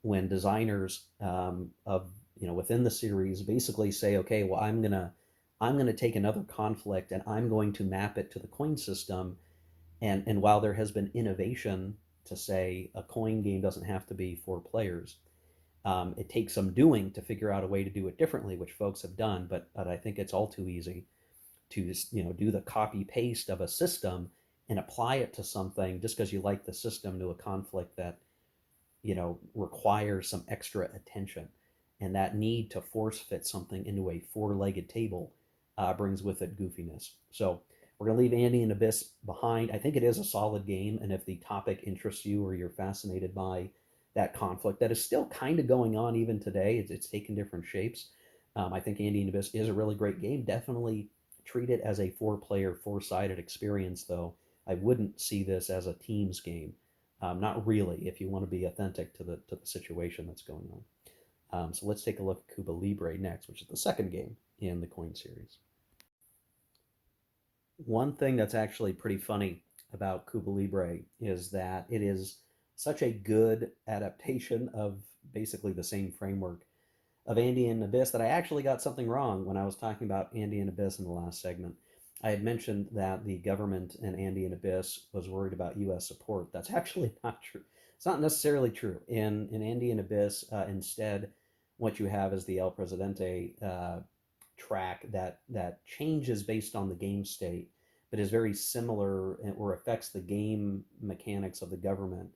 when designers of within the series basically say, okay, well, I'm gonna take another conflict and I'm going to map it to the coin system. And while there has been innovation to say a coin game doesn't have to be four players, it takes some doing to figure out a way to do it differently, which folks have done. But I think it's all too easy to just do the copy paste of a system and apply it to something just because you like the system to a conflict that requires some extra attention, and that need to force fit something into a four-legged table brings with it goofiness. So we're going to leave Andean Abyss behind. I think it is a solid game, and if the topic interests you or you're fascinated by that conflict that is still kind of going on even today, it's taken different shapes. I think Andean Abyss is a really great game. Definitely treat it as a four-player, four-sided experience, though. I wouldn't see this as a teams game. Not really, if you want to be authentic to the situation that's going on. So let's take a look at Cuba Libre next, which is the second game in the coin series. One thing that's actually pretty funny about Cuba Libre is that it is such a good adaptation of basically the same framework of Andean Abyss that I actually got something wrong when I was talking about Andean Abyss in the last segment. I had mentioned that the government in Andean Abyss was worried about U.S. support. That's actually not true. It's not necessarily true. In Andean Abyss, instead, what you have is the El Presidente track that changes based on the game state, but is very similar or affects the game mechanics of the government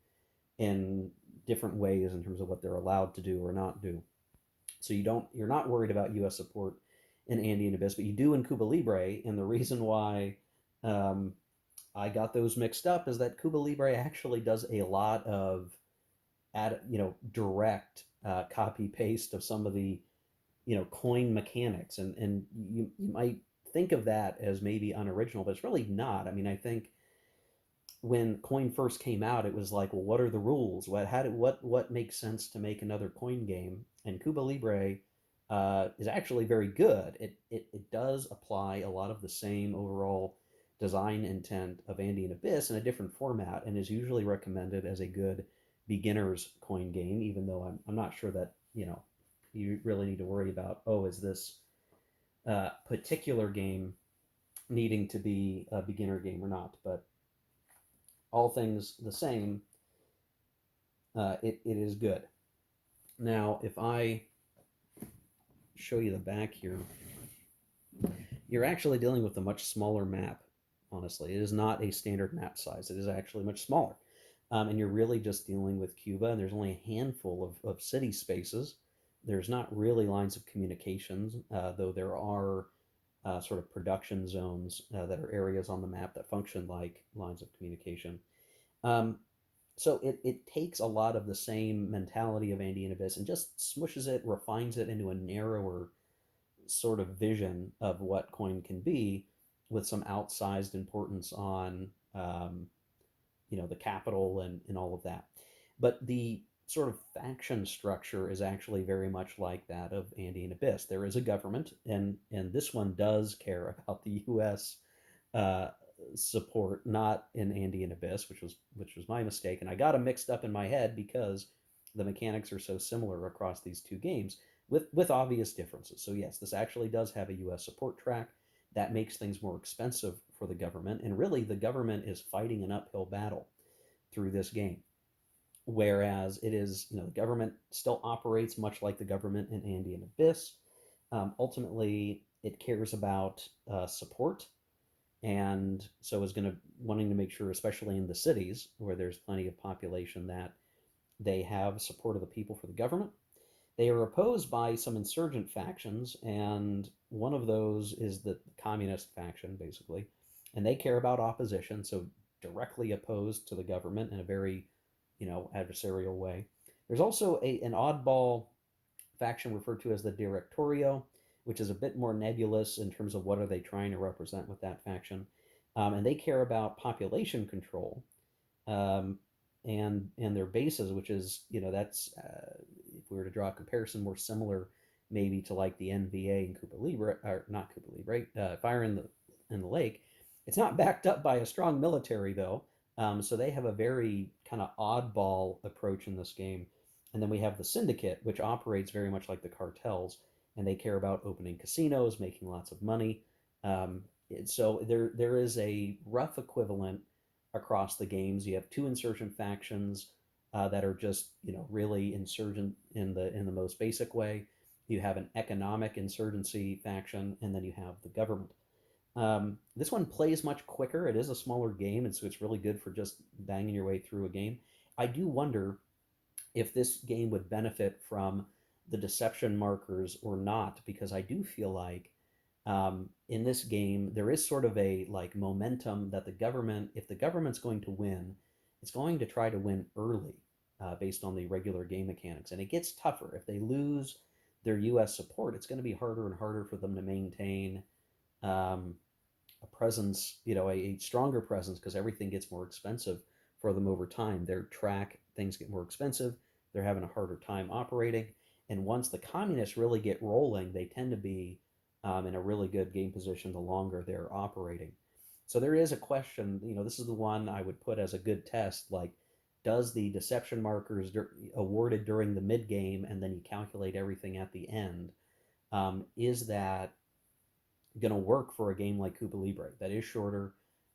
in different ways in terms of what they're allowed to do or not do. So you're not worried about U.S. support in Andean Abyss, but you do in Cuba Libre. And the reason why um, I got those mixed up is that Cuba Libre actually does a lot of direct copy paste of some of the coin mechanics, and you might think of that as maybe unoriginal, but it's really not. I mean, I think when coin first came out, it was like, well, what are the rules? What makes sense to make another coin game? And Cuba Libre is actually very good. It does apply a lot of the same overall design intent of Andean Abyss in a different format, and is usually recommended as a good beginner's coin game. Even though I'm not sure that you really need to worry about, oh, is this particular game needing to be a beginner game or not? But all things the same, it is good. Now, if I show you the back here, you're actually dealing with a much smaller map, honestly. It is not a standard map size, it is actually much smaller. And you're really just dealing with Cuba, and there's only a handful of city spaces. There's not really lines of communications, though there are sort of production zones that are areas on the map that function like lines of communication. Um, so it takes a lot of the same mentality of Andean Abyss and just smushes it, refines it into a narrower sort of vision of what coin can be, with some outsized importance on the capital and all of that. But the sort of faction structure is actually very much like that of Andean Abyss. There is a government, and this one does care about the U.S. Uh, support, not in Andean Abyss, which was my mistake, and I got them mixed up in my head because the mechanics are so similar across these two games, with obvious differences. So yes, this actually does have a U.S. support track. That makes things more expensive for the government, and really the government is fighting an uphill battle through this game. Whereas it is, the government still operates much like the government in Andean Abyss. Ultimately, it cares about support, and so is going to wanting to make sure, especially in the cities where there's plenty of population, that they have support of the people for the government. They are opposed by some insurgent factions, and one of those is the communist faction, basically, and they care about opposition, so directly opposed to the government in a very, adversarial way. There's also an oddball faction referred to as the Directorio, which is a bit more nebulous in terms of what are they trying to represent with that faction. And they care about population control, um, and their bases, which is that's if we were to draw a comparison, more similar maybe to like the NVA in Cuba Libre, or not Cuba Libre, Fire in the Lake. It's not backed up by a strong military though, so they have a very kind of oddball approach in this game. And then we have the Syndicate, which operates very much like the cartels, and they care about opening casinos, making lots of money. So there is a rough equivalent across the games. You have two insurgent factions that are just really insurgent in the most basic way. You have an economic insurgency faction, and then you have the government. This one plays much quicker. It is a smaller game, and so it's really good for just banging your way through a game. I do wonder if this game would benefit from the deception markers or not, because I do feel like in this game there is sort of a like momentum that the government, if the government's going to win, it's going to try to win early, based on the regular game mechanics, and it gets tougher if they lose their U.S. support. It's going to be harder and harder for them to maintain um, a presence, a stronger presence, because everything gets more expensive for them over time. Their track things get more expensive. They're having a harder time operating. And once the communists really get rolling, they tend to be in a really good game position the longer they're operating. So there is a question, this is the one I would put as a good test. Like, does the deception markers awarded during the mid game and then you calculate everything at the end, is that going to work for a game like Cuba Libre that is shorter,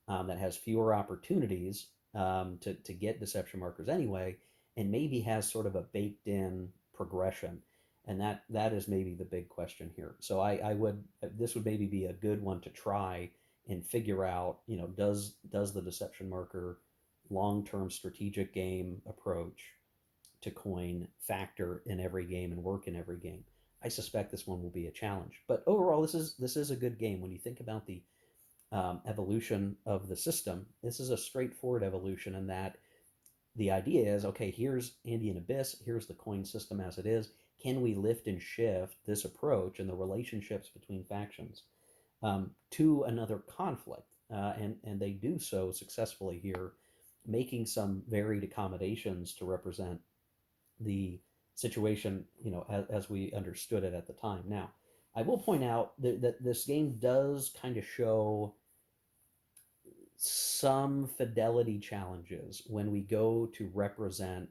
that has fewer opportunities to get deception markers anyway, and maybe has sort of a baked in progression. And that is maybe the big question here. So I would, this would maybe be a good one to try and figure out, does the deception marker long term strategic game approach to coin factor in every game and work in every game. I suspect this one will be a challenge, but overall, this is a good game. When you think about the evolution of the system, this is a straightforward evolution, in that the idea is, okay, here's Andean Abyss, here's the coin system as it is. Can we lift and shift this approach and the relationships between factions to another conflict? And they do so successfully here, making some varied accommodations to represent the situation, as we understood it at the time. Now, I will point out that this game does kind of show some fidelity challenges when we go to represent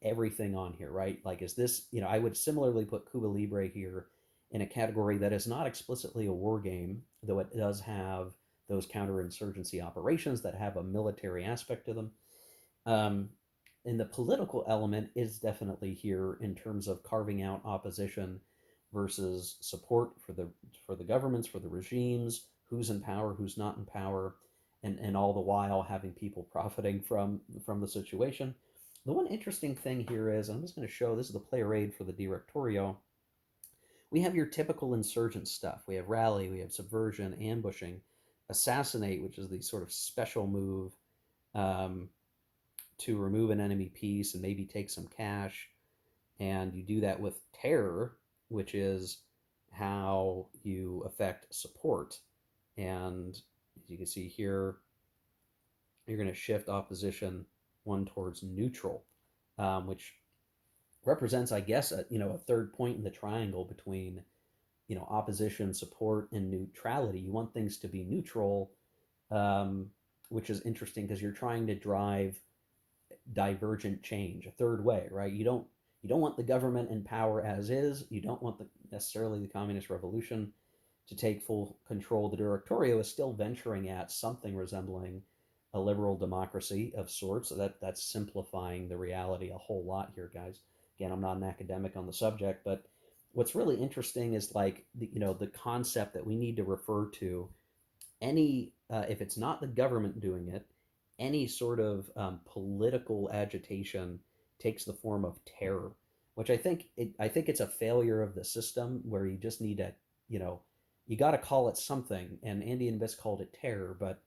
everything on here, right? Like, is this, I would similarly put Cuba Libre here in a category that is not explicitly a war game, though it does have those counterinsurgency operations that have a military aspect to them. Um, and the political element is definitely here in terms of carving out opposition versus support for the governments, for the regimes, who's in power, who's not in power, and all the while having people profiting from the situation. The one interesting thing here is, I'm just going to show, this is the player aid for the Directorio. We have your typical insurgent stuff. We have rally, we have subversion, ambushing, assassinate, which is the sort of special move um, to remove an enemy piece and maybe take some cash. And you do that with terror, which is how you affect support. And as you can see here, you're going to shift opposition one towards neutral, which represents, I guess, a third point in the triangle between, opposition, support, and neutrality. You want things to be neutral, um, which is interesting because you're trying to drive divergent change, a third way, right? You don't want the government in power as is. You don't want necessarily the communist revolution to take full control. The Directorio is still venturing at something resembling a liberal democracy of sorts. So that's simplifying the reality a whole lot here, guys. Again, I'm not an academic on the subject, but what's really interesting is like the concept that we need to refer to any, if it's not the government doing it, any sort of political agitation takes the form of terror, which I think it's a failure of the system, where you just need to, you know you got to call it something. And Andean Abyss called it terror, but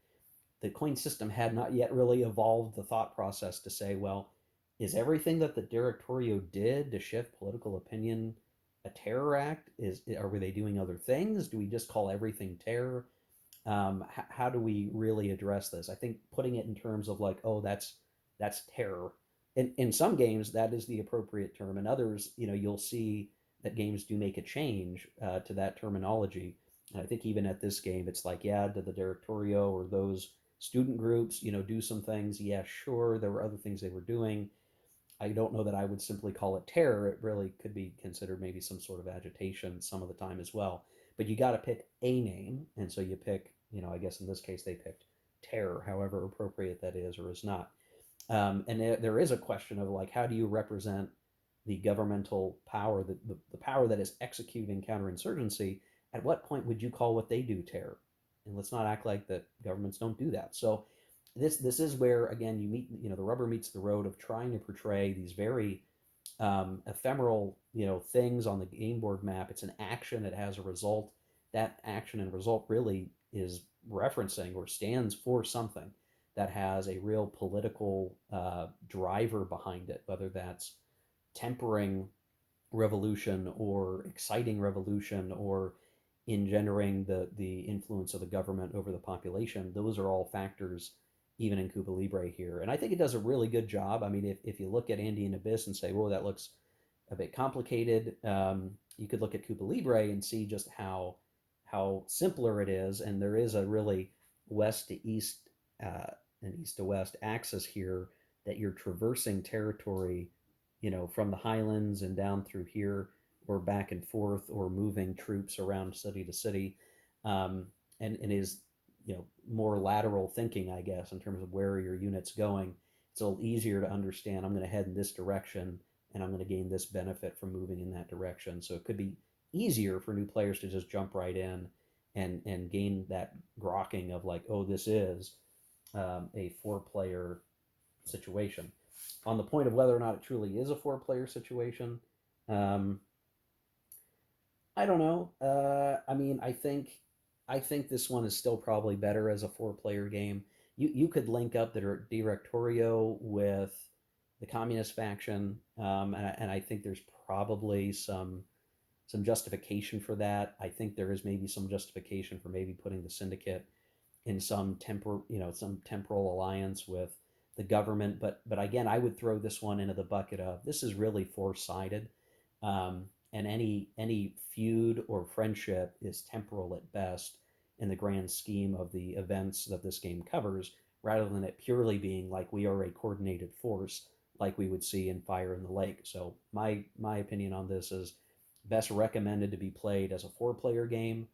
the coin system had not yet really evolved the thought process to say, well, is everything that the Directorio did to shift political opinion a terror act? Are they doing other things? Do we just call everything terror? How do we really address this? I think putting it in terms of like, oh, that's terror. In some games, that is the appropriate term. In others, you'll see that games do make a change to that terminology. And I think even at this game, it's like, yeah, did the Directorio or those student groups, do some things? Yeah, sure. There were other things they were doing. I don't know that I would simply call it terror. It really could be considered maybe some sort of agitation some of the time as well. But you got to pick a name, and so you pick, I guess in this case they picked terror, however appropriate that is or is not. And there is a question of like, how do you represent the governmental power, the power that is executing counterinsurgency? At what point would you call what they do terror? and let's not act like that governments don't do that. So this is where again you meet, the rubber meets the road of trying to portray these very ephemeral, things on the game board map. It's an action, it has a result. That action and result really is referencing or stands for something that has a real political driver behind it, whether that's tempering revolution or exciting revolution or engendering the influence of the government over the population. Those are all factors even in Cuba Libre here. And I think it does a really good job. I mean, if you look at Andean Abyss and say, whoa, that looks a bit complicated, you could look at Cuba Libre and see just how simpler it is. And there is a really west to east and east to west axis here that you're traversing territory, from the highlands and down through here, or back and forth, or moving troops around city to city, and is more lateral thinking, I guess, in terms of where your unit's going. It's a little easier to understand. I'm going to head in this direction, and I'm going to gain this benefit from moving in that direction. So it could be easier for new players to just jump right in and gain that grokking of like, oh, this is a four-player situation. On the point of whether or not it truly is a four-player situation, um, I don't know. I mean, I think this one is still probably better as a four-player game. You could link up the Directorio with the communist faction, and I think there's probably some justification for that. I think there is maybe some justification for maybe putting the syndicate in some temporal alliance with the government. But again, I would throw this one into the bucket of this is really four-sided, and any feud or friendship is temporal at best in the grand scheme of the events that this game covers, rather than it purely being like we are a coordinated force like we would see in Fire in the Lake. So my opinion on this is best recommended to be played as a four-player game,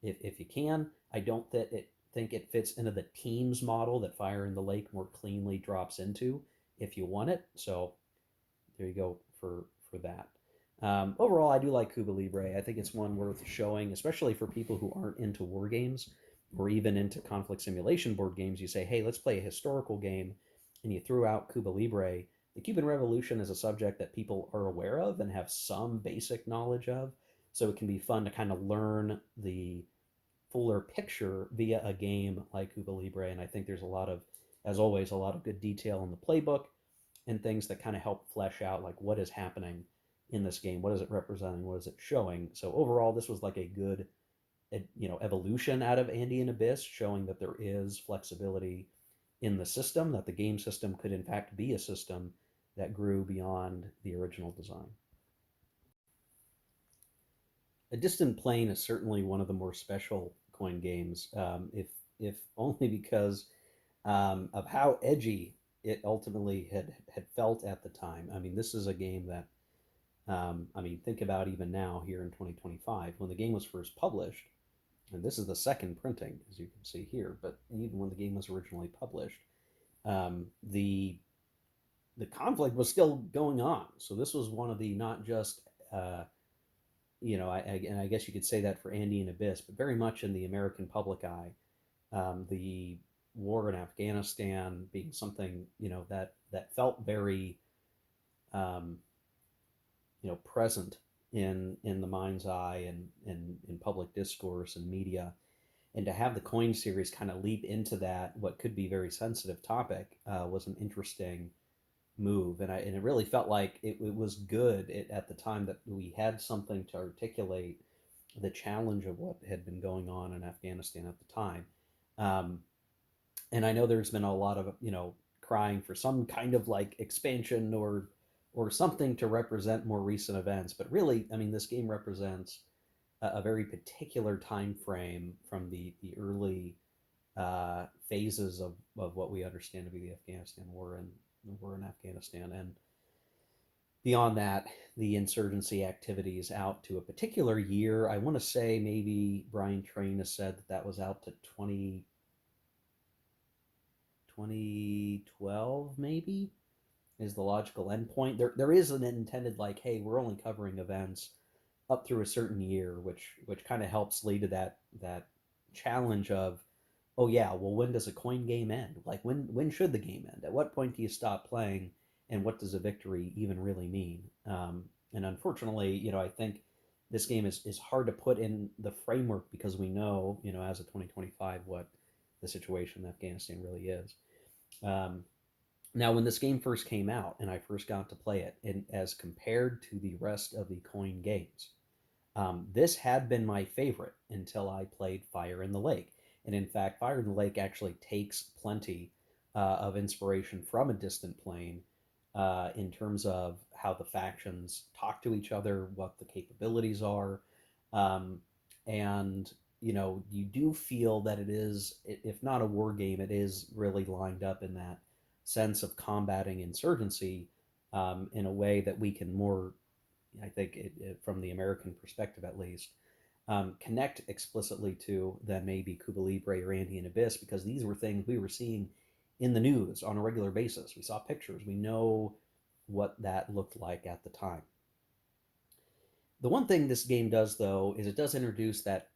if you can. I don't think it fits into the teams model that Fire in the Lake more cleanly drops into if you want it. So there you go for that. Overall, I do like Cuba Libre. I think it's one worth showing, especially for people who aren't into war games or even into conflict simulation board games. You say, hey, let's play a historical game, and you threw out Cuba Libre. The Cuban Revolution is a subject that people are aware of and have some basic knowledge of, so it can be fun to kind of learn the fuller picture via a game like Cuba Libre. And I think there's as always, a lot of good detail in the playbook and things that kind of help flesh out like what is happening in this game, what is it representing, what is it showing. So overall, this was like a good evolution out of Andean Abyss, showing that there is flexibility in the system, that the game system could in fact be a system that grew beyond the original design. A Distant Plane is certainly one of the more special coin games, if only because of how edgy it ultimately had felt at the time. I mean, this is a game that I mean, think about even now here in 2025 when the game was first published, and this is the second printing, as you can see here. But even when the game was originally published, the conflict was still going on. So this was one of the not just and I guess you could say that for Andean Abyss, but very much in the American public eye, the war in Afghanistan being something that felt very um, present in the mind's eye and in public discourse and media, and to have the coin series kind of leap into that what could be very sensitive topic was an interesting move, and it really felt like it was good at the time that we had something to articulate the challenge of what had been going on in Afghanistan at the time. Um, and I know there's been a lot of crying for some kind of like expansion or something to represent more recent events, but really, I mean, this game represents a very particular time frame from the early phases of what we understand to be the Afghanistan war and the war in Afghanistan, and beyond that, the insurgency activities out to a particular year. I want to say maybe Brian Train has said that was out to 2012, maybe is the logical endpoint. There is an intended like, hey, we're only covering events up through a certain year, which kind of helps lead to that challenge of, oh yeah, well, when does a coin game end? Like, when should the game end? At what point do you stop playing? And what does a victory even really mean? And unfortunately, I think this game is hard to put in the framework because we know, as of 2025, what the situation in Afghanistan really is. Um, Now, when this game first came out and I first got to play it, and as compared to the rest of the coin games, this had been my favorite until I played Fire in the Lake. And in fact, Fire in the Lake actually takes plenty of inspiration from A Distant Plane in terms of how the factions talk to each other, what the capabilities are. Um, and, you do feel that it is, if not a war game, it is really lined up in that sense of combating insurgency in a way that we can more, I think, from the American perspective at least, connect explicitly to than maybe Cuba Libre or Andean Abyss, because these were things we were seeing in the news on a regular basis. We saw pictures. We know what that looked like at the time. The one thing this game does, though, is it does introduce that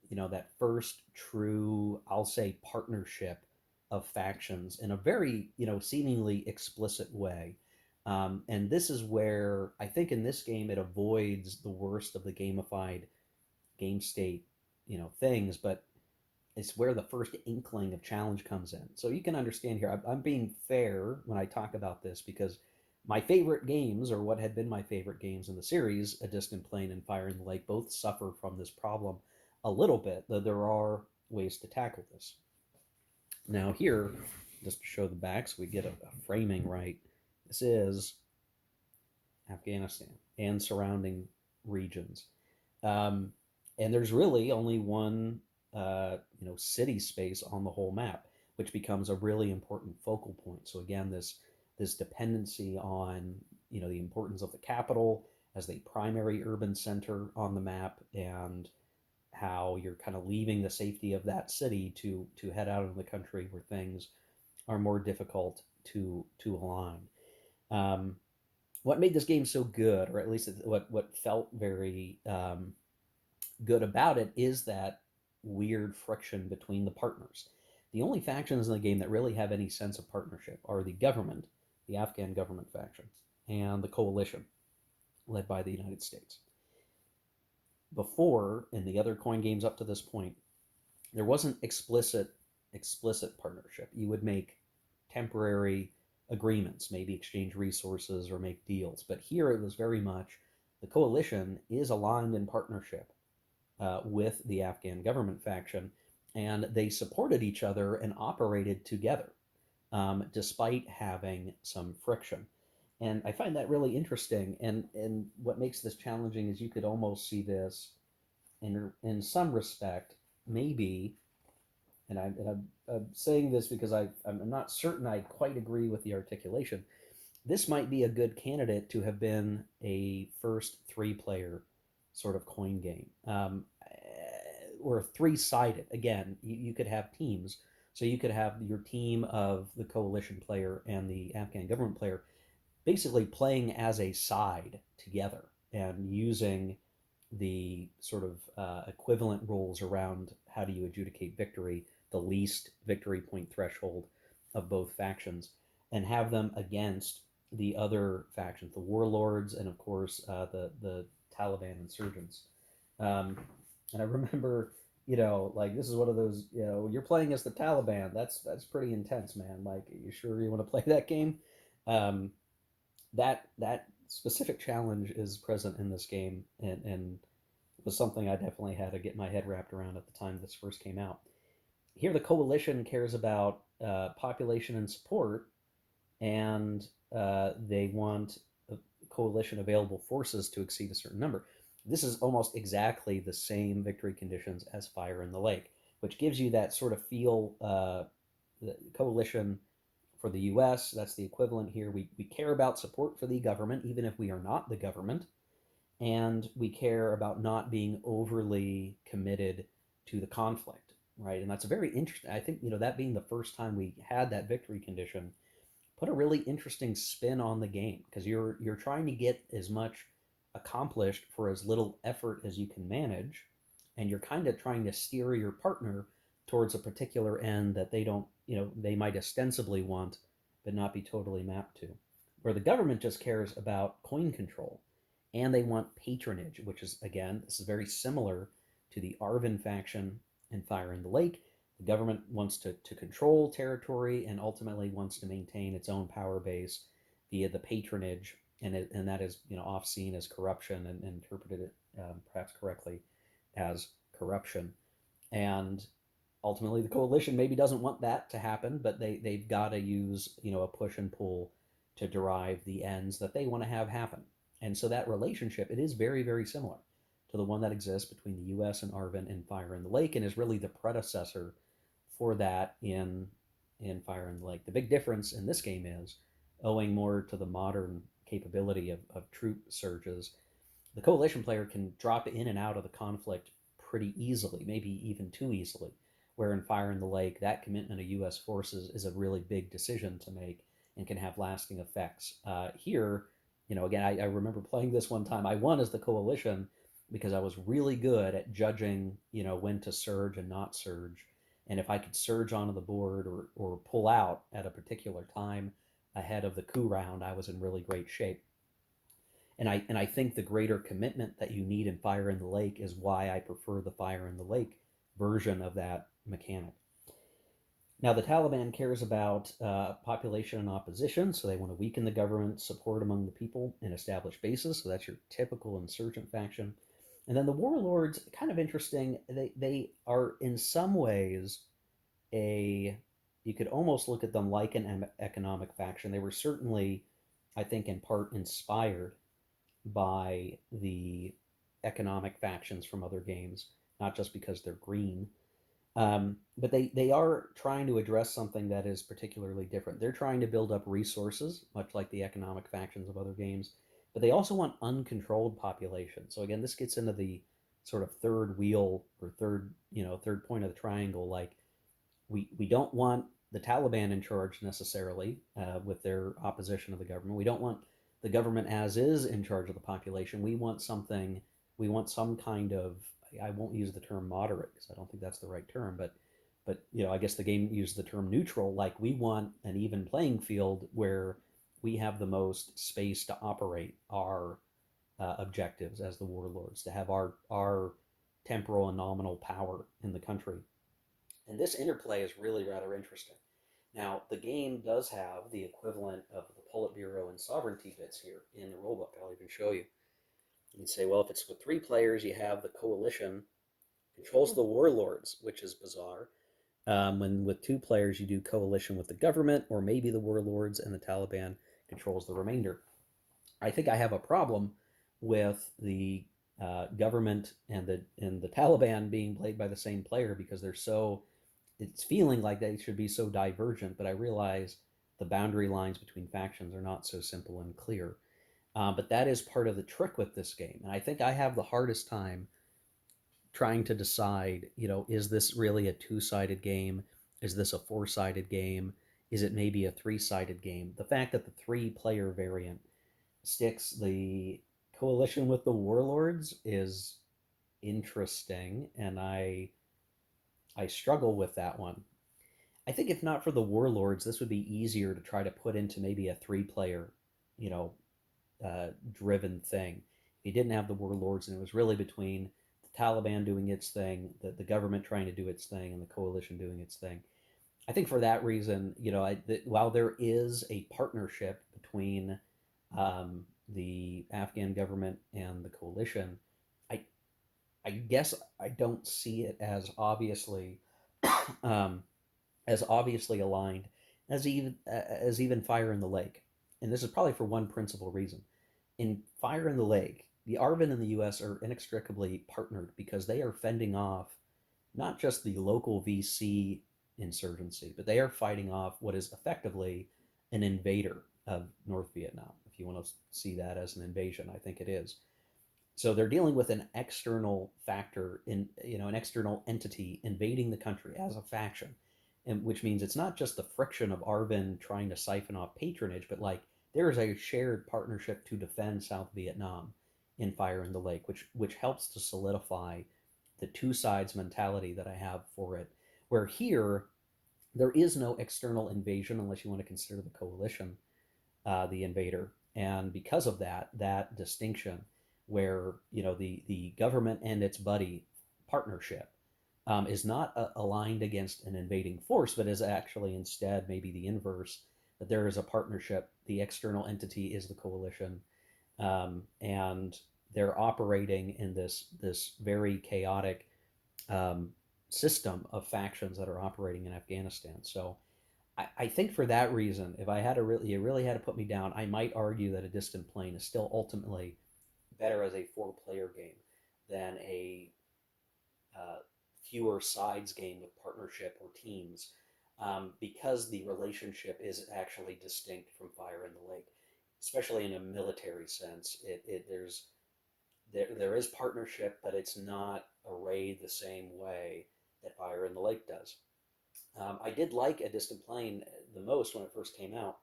first true, I'll say, partnership of factions in a very seemingly explicit way. And this is where I think in this game it avoids the worst of the gamified game state things, but it's where the first inkling of challenge comes in. So you can understand here, I'm being fair when I talk about this because my favorite games, or what had been my favorite games in the series, A Distant Plane and Fire in the Lake, both suffer from this problem a little bit, though there are ways to tackle this. Now, here, just to show the backs, we get a framing right. This is Afghanistan and surrounding regions. Um, and there's really only one, city space on the whole map, which becomes a really important focal point. So again, this dependency on the importance of the capital as the primary urban center on the map, and how you're kind of leaving the safety of that city to head out into the country where things are more difficult to align. Um, what made this game so good, or at least what felt very good about it, is that weird friction between the partners. The only factions in the game that really have any sense of partnership are the government, the Afghan government faction, and the coalition led by the United States. Before, in the other coin games up to this point, there wasn't explicit partnership. You would make temporary agreements, maybe exchange resources or make deals. But here it was very much the coalition is aligned in partnership with the Afghan government faction, and they supported each other and operated together despite having some friction. And I find that really interesting. And what makes this challenging is you could almost see this in some respect, maybe, and I'm saying this because I'm not certain I quite agree with the articulation. This might be a good candidate to have been a first three-player sort of coin game, or three-sided. Again, you could have teams, so you could have your team of the coalition player and the Afghan government player basically playing as a side together and using the sort of equivalent rules around how do you adjudicate victory, the least victory point threshold of both factions, and have them against the other factions, the warlords, and of course the Taliban insurgents. Um, and I remember, like this is one of those, you're playing as the Taliban. That's pretty intense, man. Like, are you sure you want to play that game? Um, that specific challenge is present in this game, and was something I definitely had to get my head wrapped around at the time this first came out. Here, the coalition cares about population and support, and they want a coalition available forces to exceed a certain number. This is almost exactly the same victory conditions as Fire in the Lake, which gives you that sort of feel. The coalition for the US, that's the equivalent here. We care about support for the government, even if we are not the government, and we care about not being overly committed to the conflict, right? And that's very interesting. I think, that being the first time we had that victory condition put a really interesting spin on the game, because you're trying to get as much accomplished for as little effort as you can manage, and you're kind of trying to steer your partner towards a particular end that they don't, they might ostensibly want, but not be totally mapped to. Where the government just cares about coin control, and they want patronage, which is, again, this is very similar to the Arvin faction in Fire in the Lake. The government wants to control territory and ultimately wants to maintain its own power base via the patronage, and that is, oft seen as corruption and interpreted, perhaps correctly, as corruption. And ultimately, the coalition maybe doesn't want that to happen, but they've got to use, a push and pull to derive the ends that they want to have happen. And so that relationship, it is very, very similar to the one that exists between the U.S. and Arvin in Fire in the Lake, and is really the predecessor for that in Fire in the Lake. The big difference in this game is, owing more to the modern capability of troop surges, the coalition player can drop in and out of the conflict pretty easily, maybe even too easily. Where in Fire in the Lake, that commitment of U.S. forces is a really big decision to make and can have lasting effects. Here, again, I remember playing this one time. I won as the coalition because I was really good at judging, when to surge and not surge. And if I could surge onto the board or pull out at a particular time ahead of the coup round, I was in really great shape. And I think the greater commitment that you need in Fire in the Lake is why I prefer the Fire in the Lake version of that mechanic. Now, the Taliban cares about population and opposition, so they want to weaken the government, support among the people, and establish bases. So that's your typical insurgent faction. And then the warlords, kind of interesting. They are in some ways a, you could almost look at them like an economic faction. They were certainly, I think, in part inspired by the economic factions from other games, not just because they're green. But they are trying to address something that is particularly different. They're trying to build up resources, much like the economic factions of other games, but they also want uncontrolled population. So again, this gets into the sort of third wheel or third point of the triangle. Like, we don't want the Taliban in charge necessarily, with their opposition of the government. We don't want the government as is in charge of the population. We want something. We want some kind of. I won't use the term moderate because I don't think that's the right term, but I guess the game used the term neutral. Like, we want an even playing field where we have the most space to operate our objectives as the warlords, to have our temporal and nominal power in the country. And this interplay is really rather interesting. Now, the game does have the equivalent of the Politburo and sovereignty bits here in the rulebook. I'll even show you. You can say, well, if it's with 3 players, you have the coalition controls the warlords, which is bizarre. When with 2 players, you do coalition with the government, or maybe the warlords, and the Taliban controls the remainder. I think I have a problem with the government and the Taliban being played by the same player, because they're so, it's feeling like they should be so divergent, but I realize the boundary lines between factions are not so simple and clear. But that is part of the trick with this game. And I think I have the hardest time trying to decide, is this really a 2-sided game? Is this a 4-sided game? Is it maybe a 3-sided game? The fact that the 3-player variant sticks the coalition with the warlords is interesting, and I struggle with that one. I think if not for the warlords, this would be easier to try to put into maybe a 3-player, you know, driven thing. If you didn't have the warlords and it was really between the Taliban doing its thing, the government trying to do its thing, and the coalition doing its thing. I think for that reason, while there is a partnership between the Afghan government and the coalition, I I guess I don't see it um, as obviously aligned as even Fire in the Lake, and this is probably for one principal reason. In Fire in the Lake, the Arvin and the U.S. are inextricably partnered because they are fending off not just the local VC insurgency, but they are fighting off what is effectively an invader of North Vietnam. If you want to see that as an invasion, I think it is. So they're dealing with an external factor an external entity invading the country as a faction, and which means it's not just the friction of Arvin trying to siphon off patronage, but like there is a shared partnership to defend South Vietnam in Fire in the Lake, which helps to solidify the two sides mentality that I have for it. Where here, there is no external invasion unless you want to consider the coalition the invader. And because of that, that distinction where, the government and its buddy partnership is not aligned against an invading force, but is actually instead maybe the inverse, that there is a partnership. The external entity is the coalition, and they're operating in this very chaotic um, system of factions that are operating in Afghanistan. So I think for that reason, if I had to really, you really had to put me down, I might argue that A Distant Plane is still ultimately better as a four-player game than a uh, fewer sides game with partnership or teams, because the relationship is actually distinct from Fire in the Lake, especially in a military sense. There is partnership, but it's not arrayed the same way that Fire in the Lake does. I did like A Distant Plane the most when it first came out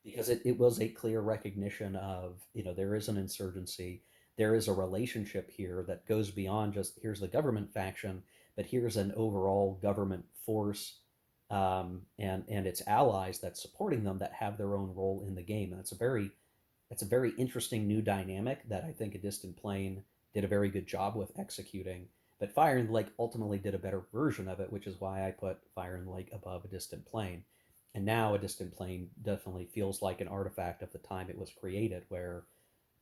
because it was a clear recognition of, there is an insurgency, there is a relationship here that goes beyond just here's the government faction, but here's an overall government force, and its allies that's supporting them that have their own role in the game, and that's a very interesting new dynamic that I think A Distant Plane did a very good job with executing. But Fire and the Lake ultimately did a better version of it, which is why I put Fire and the Lake above A Distant Plane. And now A Distant Plane definitely feels like an artifact of the time it was created, where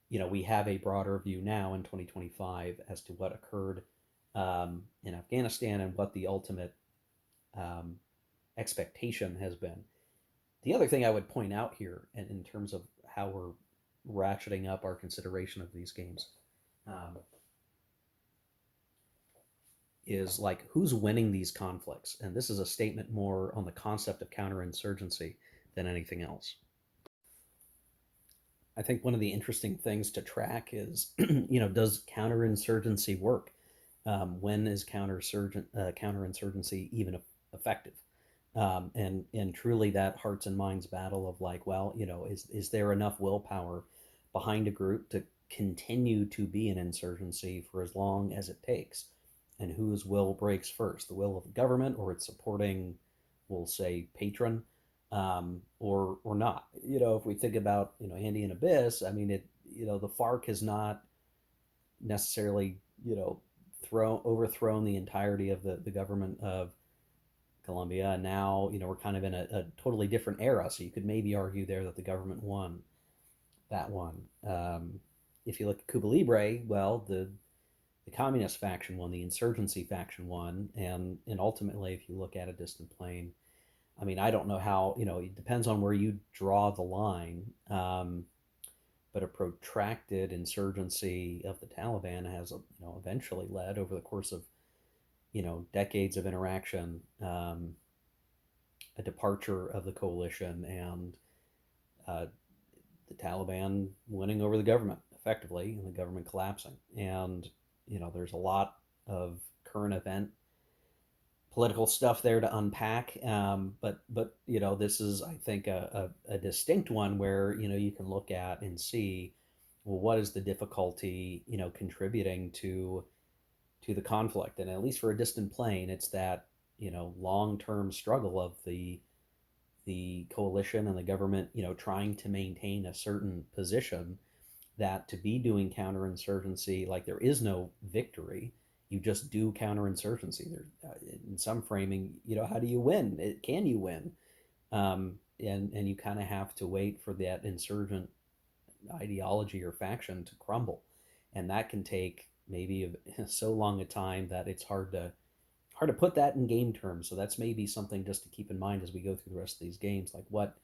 we have a broader view now in 2025 as to what occurred in Afghanistan and what the ultimate um, expectation has been. The other thing I would point out here, in terms of how we're ratcheting up our consideration of these games, um, is like who's winning these conflicts. And this is a statement more on the concept of counterinsurgency than anything else. I think one of the interesting things to track is, does counterinsurgency work? When is counterinsurgency even effective? And truly, that hearts and minds battle of like, well, is there enough willpower behind a group to continue to be an insurgency for as long as it takes? And whose will breaks first, the will of the government or its supporting, we'll say, patron, or not? If we think about Andean Abyss, I mean, the FARC has not necessarily thrown overthrown the entirety of the government of Colombia. And now, we're kind of in a totally different era. So you could maybe argue there that the government won that one. If you look at Cuba Libre, well, the communist faction won, the insurgency faction won, and ultimately, if you look at A Distant Plane, I mean, I don't know how, it depends on where you draw the line. But a protracted insurgency of the Taliban has, eventually led over the course of, decades of interaction, a departure of the coalition, and uh, the Taliban winning over the government effectively, and the government collapsing. And there's a lot of current event political stuff there to unpack. But this is, I think, a distinct one where you can look at and see, well, what is the difficulty contributing to the conflict? And at least for A Distant Plane, it's that long term struggle of the coalition and the government trying to maintain a certain position, that to be doing counterinsurgency, like, there is no victory. You just do counterinsurgency. There, in some framing, how do you win? Can you win? And you kind of have to wait for that insurgent ideology or faction to crumble, and that can take maybe so long a time that it's hard to put that in game terms. So that's maybe something just to keep in mind as we go through the rest of these games. Like, what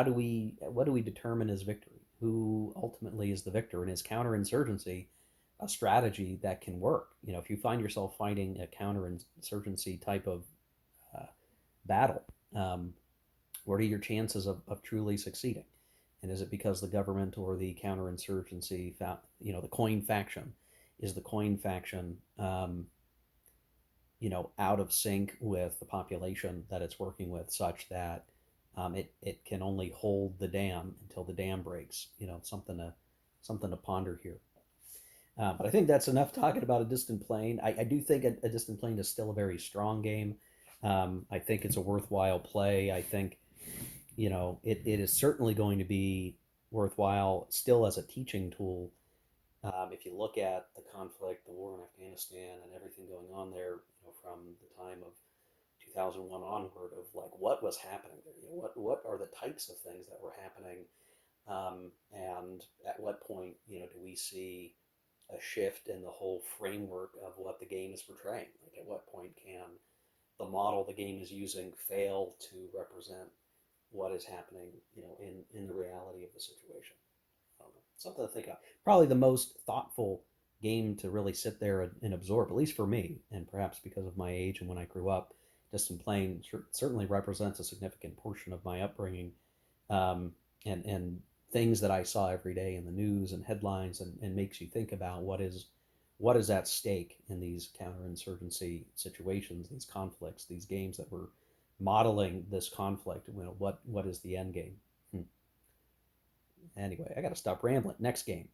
do we determine as victory? Who ultimately is the victor? And is counterinsurgency a strategy that can work? If you find yourself fighting a counterinsurgency type of uh, battle, what are your chances of truly succeeding? And is it because the government or the counterinsurgency, the coin faction, is the coin faction, out of sync with the population that it's working with, such that it can only hold the dam until the dam breaks? Something to ponder here. But I think that's enough talking about A Distant Plane. I do think a Distant Plane is still a very strong game. I think it's a worthwhile play. I think, it is certainly going to be worthwhile still as a teaching tool. If you look at the conflict, the war in Afghanistan, and everything going on there, from the time of 2001 onward, of like what was happening there, what are the types of things that were happening, and at what point, do we see a shift in the whole framework of what the game is portraying? Like, at what point can the model the game is using fail to represent what is happening, in the reality of the situation? I don't know. Something to think about. Probably the most thoughtful game to really sit there and absorb, at least for me, and perhaps because of my age and when I grew up, distant playing certainly represents a significant portion of my upbringing, and things that I saw every day in the news and headlines, and makes you think about what is at stake in these counterinsurgency situations, these conflicts, these games that were modeling this conflict. What is the end game? Anyway, I got to stop rambling. Next game,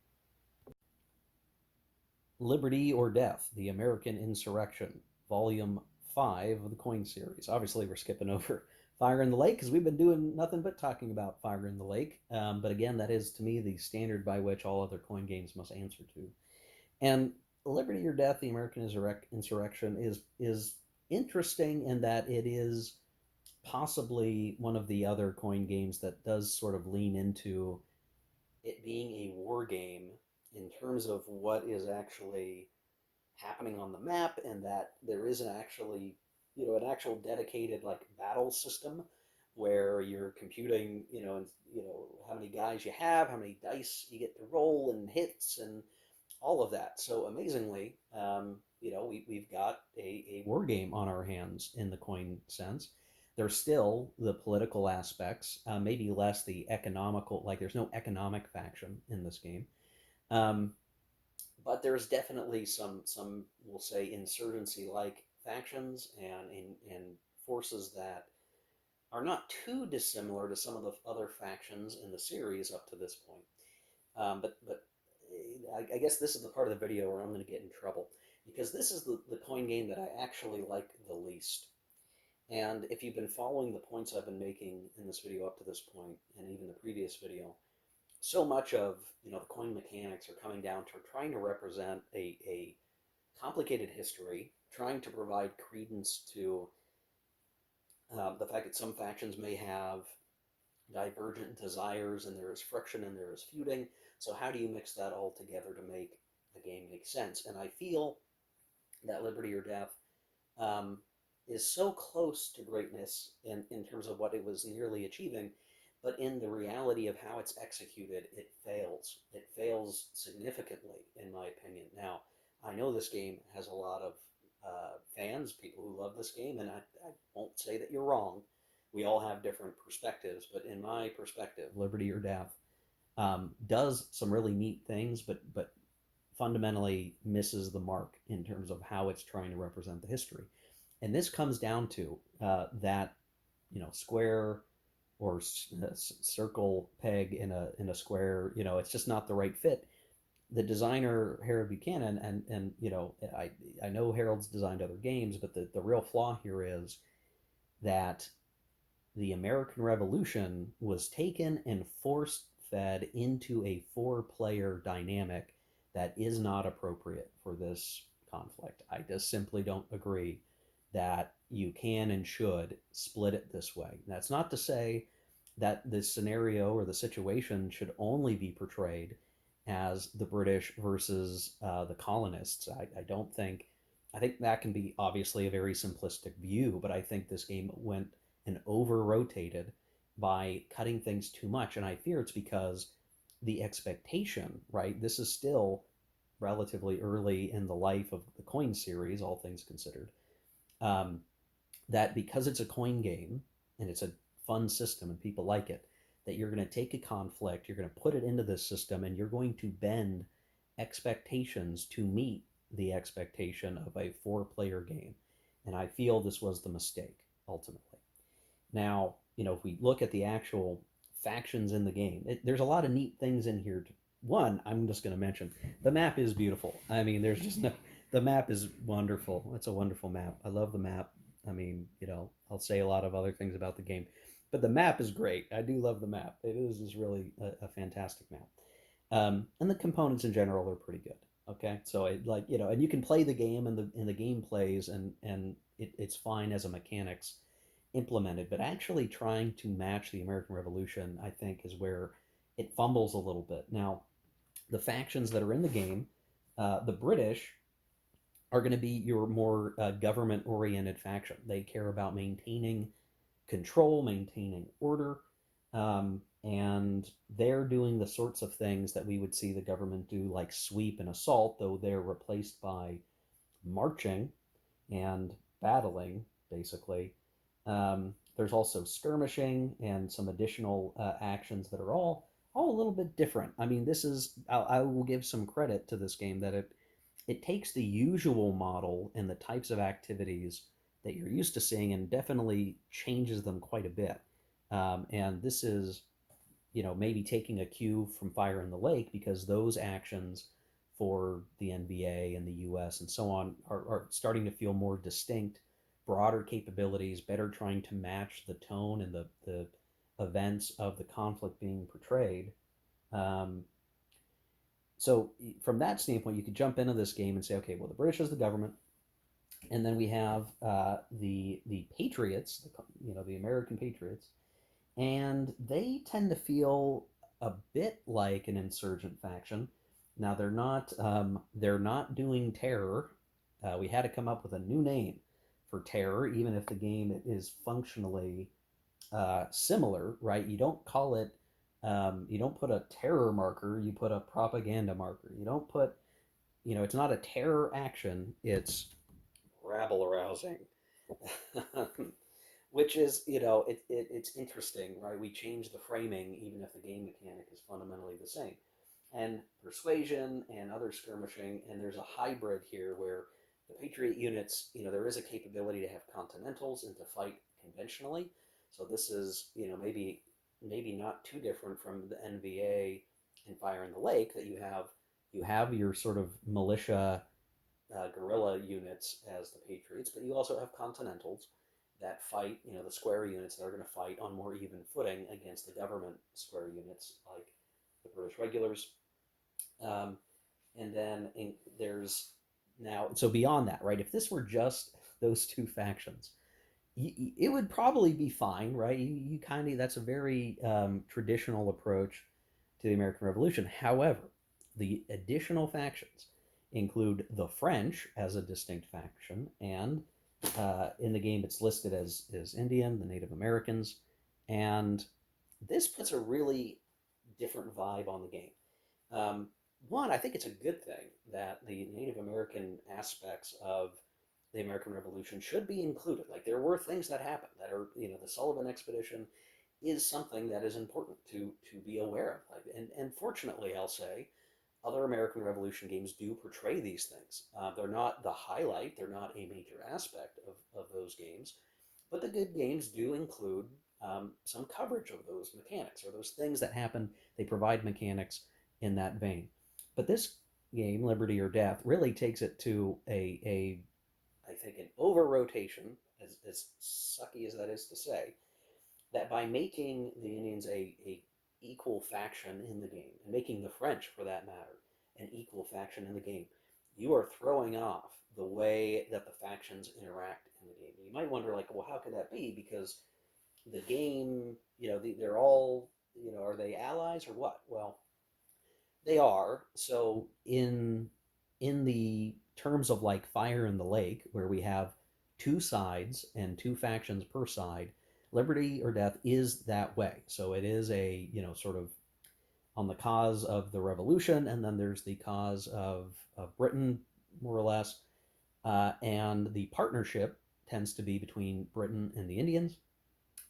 Liberty or Death: The American Insurrection, Volume 5 of the Coin Series. Obviously, we're skipping over Fire in the Lake because we've been doing nothing but talking about Fire in the Lake. But again, that is to me the standard by which all other coin games must answer to. And Liberty or Death: The American Insurrection is interesting in that it is possibly one of the other coin games that does sort of lean into it being a war game in terms of what is actually happening on the map, and that there isn't actually, an actual dedicated like battle system where you're computing, and how many guys you have, how many dice you get to roll, and hits, and all of that. So amazingly, we've got a war game on our hands in the coin sense. There's still the political aspects, maybe less the economical. Like, there's no economic faction in this game, um, but there's definitely some we'll say insurgency like factions, and forces that are not too dissimilar to some of the other factions in the series up to this point. But I guess this is the part of the video where I'm going to get in trouble, because this is the coin game that I actually like the least. And if you've been following the points I've been making in this video up to this point, and even the previous video, so much of the coin mechanics are coming down to trying to represent a complicated history, trying to provide credence to the fact that some factions may have divergent desires, and there is friction, and there is feuding. So how do you mix that all together to make a game make sense? And I feel that Liberty or Death um, is so close to greatness in terms of what it was nearly achieving, but in the reality of how it's executed, it fails. It fails significantly, in my opinion. Now, I know this game has a lot of fans, people who love this game, and I won't say that you're wrong. We all have different perspectives, but in my perspective, Liberty or Death does some really neat things, but fundamentally misses the mark in terms of how it's trying to represent the history. And this comes down to that square or circle peg in a square. It's just not the right fit. The designer Harold Buchanan, and I know Harold's designed other games, but the real flaw here is that the American Revolution was taken and force fed into a four-player dynamic that is not appropriate for this conflict. I just simply don't agree that you can and should split it this way. That's not to say that the scenario or the situation should only be portrayed as the British versus the colonists. I don't think. I think that can be obviously a very simplistic view, but I think this game went and over rotated by cutting things too much. And I fear it's because the expectation, right? This is still relatively early in the life of the coin series, all things considered. Um, that because it's a coin game and it's a fun system and people like it, that you're going to take a conflict, you're going to put it into this system, and you're going to bend expectations to meet the expectation of a four-player game. And I feel this was the mistake ultimately. Now, if we look at the actual factions in the game, there's a lot of neat things in here. One, I'm just going to mention the map is beautiful. I mean, there's just no, the map is wonderful. It's a wonderful map. I love the map. I mean, I'll say a lot of other things about the game, but the map is great. I do love the map. It is really a fantastic map. And the components in general are pretty good. Okay, so and you can play the game, and the game plays, and it's fine as a mechanics implemented. But actually trying to match the American Revolution, I think, is where it fumbles a little bit. Now, the factions that are in the game, the British are going to be your more government oriented faction. They care about maintaining control, maintaining order, and they're doing the sorts of things that we would see the government do, like sweep and assault, though they're replaced by marching and battling, basically. There's also skirmishing and some additional actions that are all a little bit different. I mean, I will give some credit to this game that it takes the usual model and the types of activities that you're used to seeing and definitely changes them quite a bit. And this is, maybe taking a cue from Fire in the Lake, because those actions for the NBA and the US and so on are starting to feel more distinct, broader capabilities, better trying to match the tone and the events of the conflict being portrayed. Um, so from that standpoint, you could jump into this game and say, okay, well, the British is the government, and then we have the Patriots, the American Patriots, and they tend to feel a bit like an insurgent faction. Now they're not doing terror. We had to come up with a new name for terror, even if the game is functionally similar, right? You don't call it. You don't put a terror marker. You put a propaganda marker. You don't put. It's not a terror action. It's rabble arousing. Which is, it's interesting, right? We change the framing even if the game mechanic is fundamentally the same. And persuasion and other skirmishing, and there's a hybrid here where the Patriot units, there is a capability to have continentals and to fight conventionally. So this is, maybe not too different from the NVA and Fire in the Lake, that you have your sort of militia guerrilla units as the Patriots, but you also have continentals that fight, the square units that are going to fight on more even footing against the government square units like the British regulars. Um, and then there's now, so beyond that, right? If this were just those two factions, it would probably be fine, right? You kind of, that's a very traditional approach to the American Revolution. However, the additional factions include the French as a distinct faction, and in the game it's listed as Indian, the Native Americans, and this puts a really different vibe on the game. Um, One, I think it's a good thing that the Native American aspects of the American Revolution should be included. Like, there were things that happened that are, the Sullivan expedition is something that is important to be aware of. Like, and fortunately, I'll say, other American Revolution games do portray these things. They're not the highlight, they're not a major aspect of those games, but the good games do include some coverage of those mechanics or those things that happen. They provide mechanics in that vein. But this game, Liberty or Death, really takes it to a I think, an over rotation, as sucky as that is to say, that by making the Indians a equal faction in the game, and making the French, for that matter, an equal faction in the game, you are throwing off the way that the factions interact in the game. You might wonder, like, well, how could that be? Because the game, they're all, are they allies or what? Well, they are. So in the terms of like Fire in the Lake, where we have two sides and two factions per side, Liberty or Death is that way. So it is a, sort of on the cause of the revolution, and then there's the cause of Britain, more or less. And the partnership tends to be between Britain and the Indians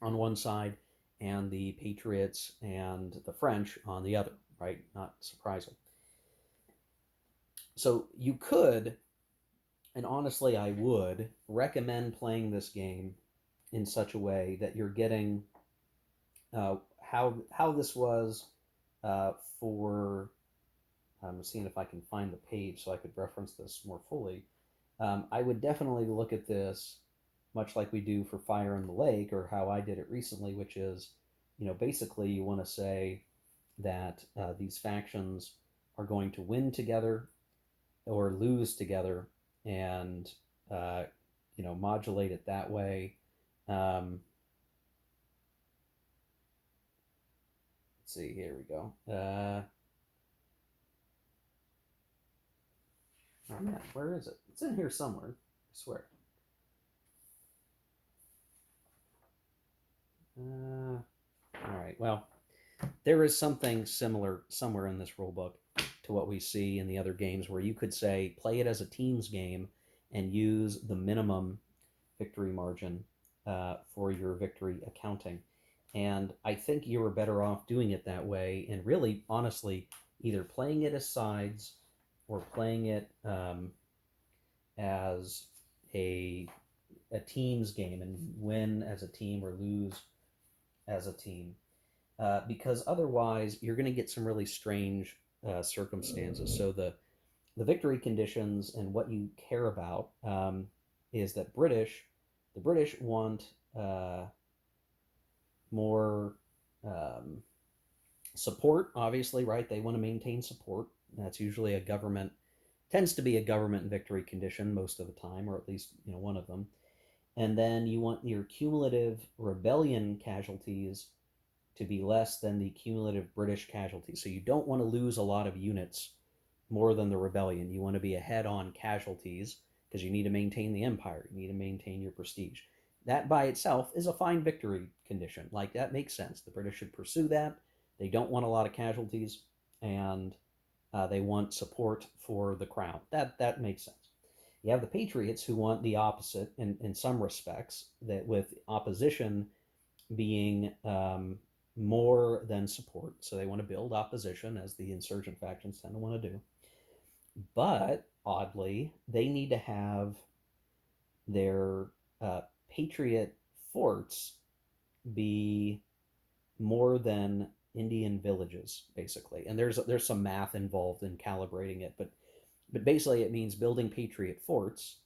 on one side, and the Patriots and the French on the other, right? Not surprising. So you could, and honestly, I would recommend playing this game in such a way that you're getting how this was for. I'm seeing if I can find the page so I could reference this more fully. I would definitely look at this much like we do for Fire in the Lake, or how I did it recently, which is, basically you want to say that these factions are going to win together or lose together, and uh, modulate it that way. Um, let's see, here we go. Oh man, where is it? It's in here somewhere. I swear. All right. Well, there is something similar somewhere in this rule book to what we see in the other games, where you could say play it as a teams game and use the minimum victory margin for your victory accounting. And I think you were better off doing it that way, and really, honestly, either playing it as sides or playing it as a a teams game and win as a team or lose as a team, because otherwise you're going to get some really strange circumstances. So the victory conditions and what you care about is that the British want more um, support. Obviously, right? They want to maintain support. That's usually a government tends to be a government victory condition most of the time, or at least one of them. And then you want your cumulative rebellion casualties to be less than the cumulative British casualties. So you don't want to lose a lot of units more than the rebellion. You want to be ahead on casualties because you need to maintain the empire. You need to maintain your prestige. That by itself is a fine victory condition. Like, that makes sense. The British should pursue that. They don't want a lot of casualties, and they want support for the crown. That makes sense. You have the Patriots, who want the opposite in some respects, that with opposition being more than support. So they want to build opposition, as the insurgent factions tend to want to do. But oddly, they need to have their patriot forts be more than Indian villages, basically. And there's some math involved in calibrating it, but basically it means building patriot forts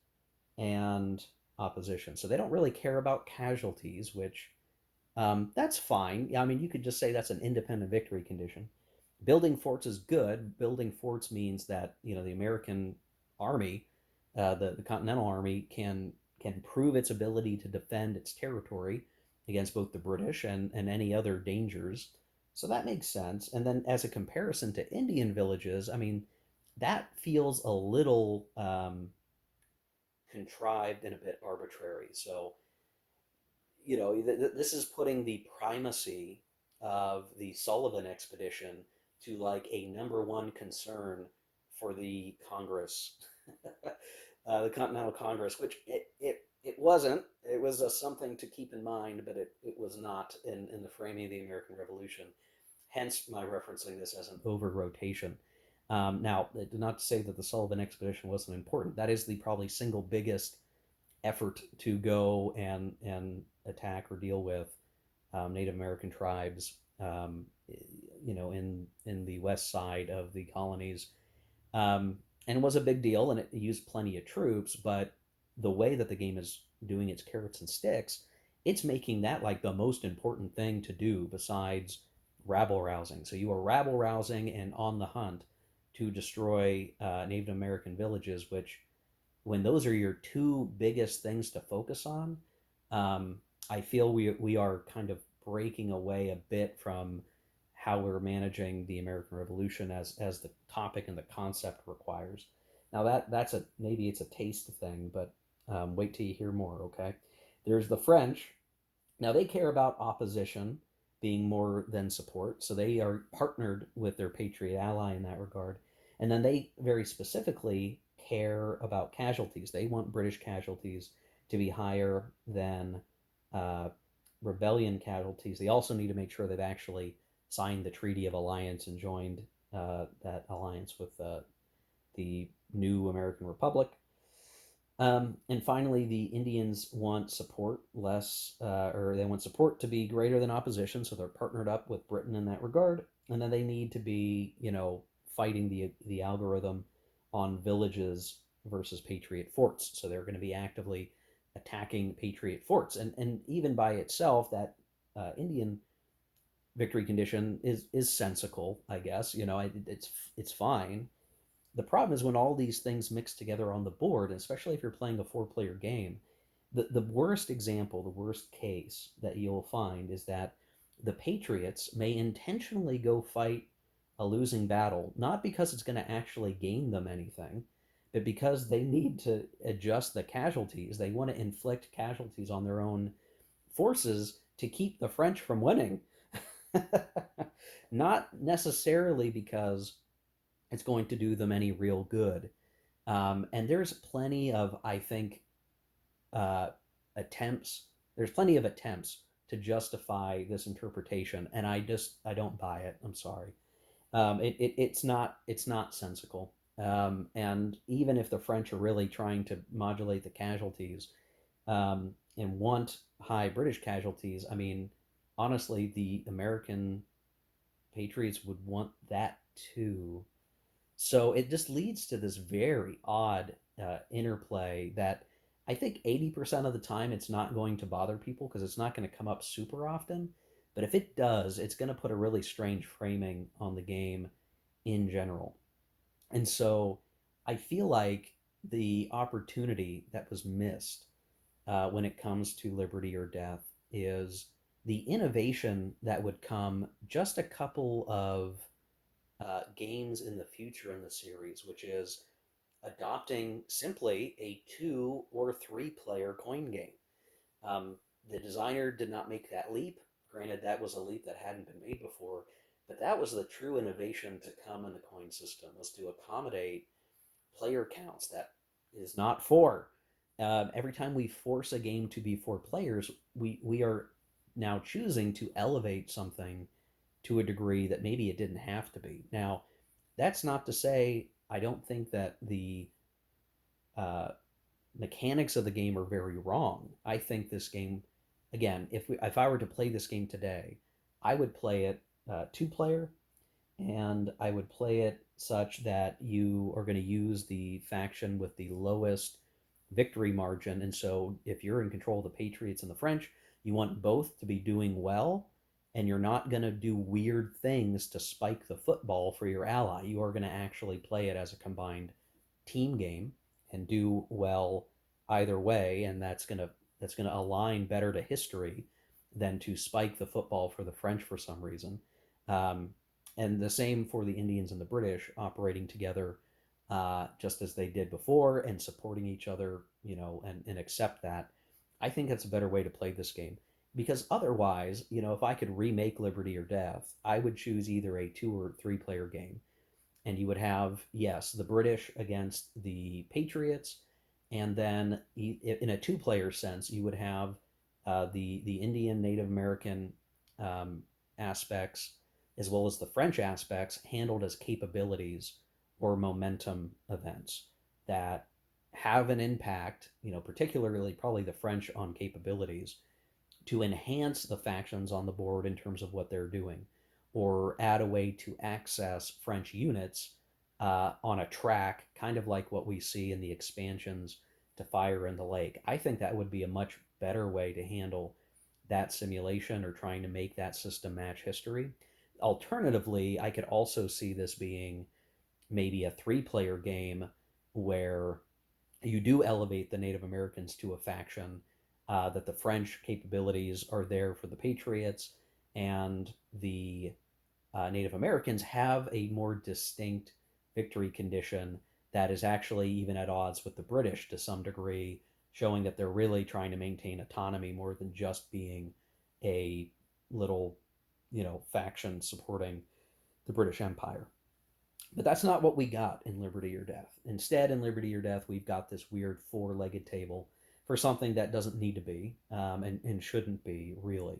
and opposition. So they don't really care about casualties, which that's fine. I mean, you could just say that's an independent victory condition. Building forts is good. Building forts means that the American army, the Continental Army, can prove its ability to defend its territory against both the British and any other dangers. So that makes sense. And then, as a comparison to Indian villages, I mean, that feels a little contrived and a bit arbitrary. So this is putting the primacy of the Sullivan expedition to like a number one concern for the Congress, the Continental Congress, which it wasn't. It was something to keep in mind, but it was not in the framing of the American Revolution. Hence my referencing this as an over rotation. Now, not to say that the Sullivan expedition wasn't important. That is the probably single biggest effort to go and attack or deal with Native American tribes, in the west side of the colonies, and it was a big deal, and it used plenty of troops. But the way that the game is doing its carrots and sticks, it's making that like the most important thing to do besides rabble rousing. So you are rabble rousing and on the hunt to destroy Native American villages, which, when those are your two biggest things to focus on, I feel we are kind of breaking away a bit from how we're managing the American Revolution as the topic and the concept requires. Now that's a maybe it's a taste thing, but wait till you hear more. Okay, there's the French. Now they care about opposition being more than support, so they are partnered with their patriot ally in that regard. And then they very specifically care about casualties. They want British casualties to be higher than uh, rebellion casualties. They also need to make sure they've actually signed the Treaty of Alliance and joined that alliance with the new American Republic. And finally, the Indians want support or they want support to be greater than opposition, so they're partnered up with Britain in that regard. And then they need to be, fighting the algorithm on villages versus patriot forts. So they're going to be actively attacking Patriot forts. And even by itself, that Indian victory condition is sensical, I guess. It's fine. The problem is when all these things mix together on the board, and especially if you're playing a four-player game. The worst example, the worst case that you'll find is that the Patriots may intentionally go fight a losing battle, not because it's going to actually gain them anything, but because they need to adjust the casualties. They want to inflict casualties on their own forces to keep the French from winning. Not necessarily because it's going to do them any real good. And there's plenty of, I think, uh, attempts. There's plenty of attempts to justify this interpretation, and I don't buy it. I'm sorry. It's not sensical. And even if the French are really trying to modulate the casualties and want high British casualties, I mean, honestly, the American Patriots would want that too. So it just leads to this very odd interplay that I think 80% of the time it's not going to bother people because it's not going to come up super often. But if it does, it's going to put a really strange framing on the game in general. And so I feel like the opportunity that was missed when it comes to liberty or death is the innovation that would come just a couple of games in the future in the series, which is adopting simply a two or three player coin game. Um, the designer did not make that leap. Granted, that was a leap that hadn't been made before, but that was the true innovation to come in the coin system, was to accommodate player counts that is not four. Every time we force a game to be four players, we are now choosing to elevate something to a degree that maybe it didn't have to be. Now, that's not to say I don't think that the uh, mechanics of the game are very wrong. I think this game, again, if I were to play this game today, I would play it two player, and I would play it such that you are going to use the faction with the lowest victory margin. And so if you're in control of the Patriots and the French, you want both to be doing well, and you're not going to do weird things to spike the football for your ally. You are going to actually play it as a combined team game and do well either way, and that's going to align better to history than to spike the football for the French for some reason. Um, and the same for the Indians and the British operating together just as they did before and supporting each other, and accept that. I think that's a better way to play this game because otherwise, if I could remake Liberty or Death, I would choose either a two or three player game, and you would have, yes, the British against the Patriots, and then in a two-player sense, you would have the Indian Native American um, aspects as well as the French aspects handled as capabilities or momentum events that have an impact, particularly probably the French on capabilities to enhance the factions on the board in terms of what they're doing, or add a way to access French units on a track, kind of like what we see in the expansions to Fire in the Lake. I think that would be a much better way to handle that simulation or trying to make that system match history. Alternatively, I could also see this being maybe a three-player game where you do elevate the Native Americans to a faction, that the French capabilities are there for the Patriots, and the Native Americans have a more distinct victory condition that is actually even at odds with the British to some degree, showing that they're really trying to maintain autonomy more than just being a little, faction supporting the British Empire. But that's not what we got in Liberty or Death. Instead, in Liberty or Death, we've got this weird four-legged table for something that doesn't need to be, and shouldn't be, really.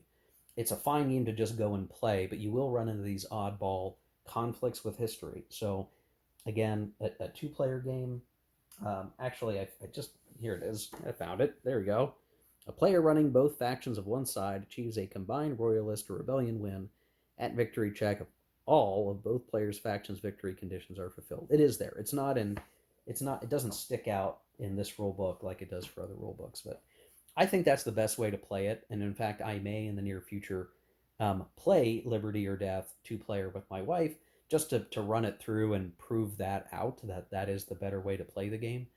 It's a fine game to just go and play, but you will run into these oddball conflicts with history. So, again, a two-player game. Actually, I just, here it is. I found it. There we go. A player running both factions of one side achieves a combined royalist or rebellion win at victory check if all of both players' factions' victory conditions are fulfilled. It is there. It's not. It doesn't stick out in this rule book like it does for other rule books, but I think that's the best way to play it. And in fact, I may in the near future play Liberty or Death two player with my wife just to run it through and prove that out, that that is the better way to play the game.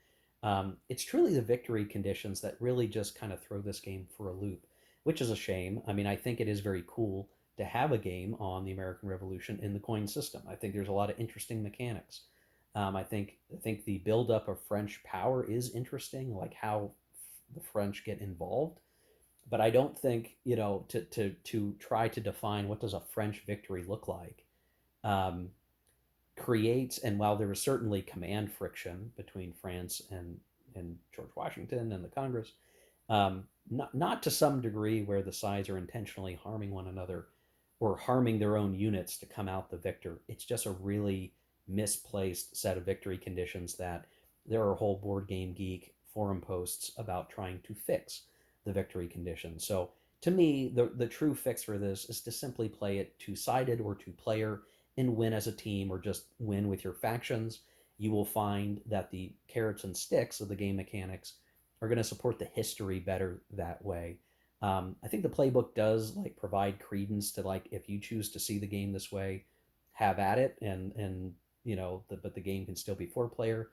It's truly the victory conditions that really just kind of throw this game for a loop, which is a shame. I mean, I think it is very cool to have a game on the American Revolution in the coin system. I think there's a lot of interesting mechanics. I think the buildup of French power is interesting, like how the French get involved. But I don't think to try to define what does a French victory look like um, creates. And while there was certainly command friction between France and George Washington and the Congress, not to some degree where the sides are intentionally harming one another or harming their own units to come out the victor. It's just a really misplaced set of victory conditions that there are whole board game geek forum posts about trying to fix the victory conditions. So to me, the true fix for this is to simply play it two sided or two player and win as a team or just win with your factions. You will find that the carrots and sticks of the game mechanics are going to support the history better that way. I think the playbook does like provide credence to like if you choose to see the game this way, have at it, and but the game can still be four player.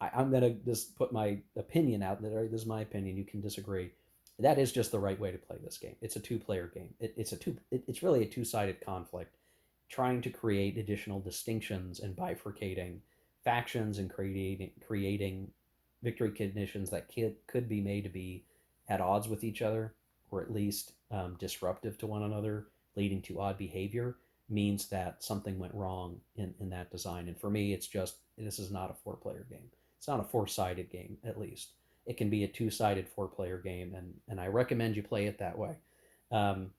I'm gonna just put my opinion out there. This is my opinion. You can disagree. That is just the right way to play this game. It's a two player game. It's really a two sided conflict, trying to create additional distinctions and bifurcating factions and creating victory conditions that could be made to be at odds with each other or at least disruptive to one another, leading to odd behavior, means that something went wrong in that design. And for me, it's just this is not a four player game. It's not a four sided game, at least. It can be a two sided four player game, and I recommend you play it that way. Um,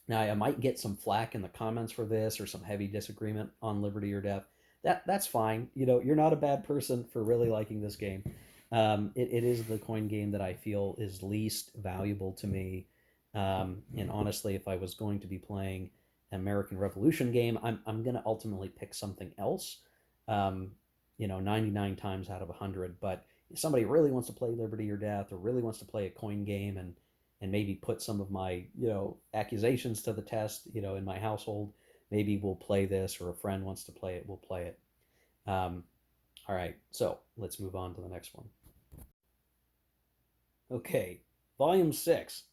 Now, I might get some flack in the comments for this or some heavy disagreement on Liberty or Death. That's fine. You're not a bad person for really liking this game. It is the coin game that I feel is least valuable to me. And honestly, if I was going to be playing an American Revolution game, I'm going to ultimately pick something else. 99 times out of 100. But if somebody really wants to play Liberty or Death or really wants to play a coin game and maybe put some of my accusations to the test in my household, maybe we'll play this, or a friend wants to play it, we'll play it. All right, so let's move on to the next one. Okay, volume 6,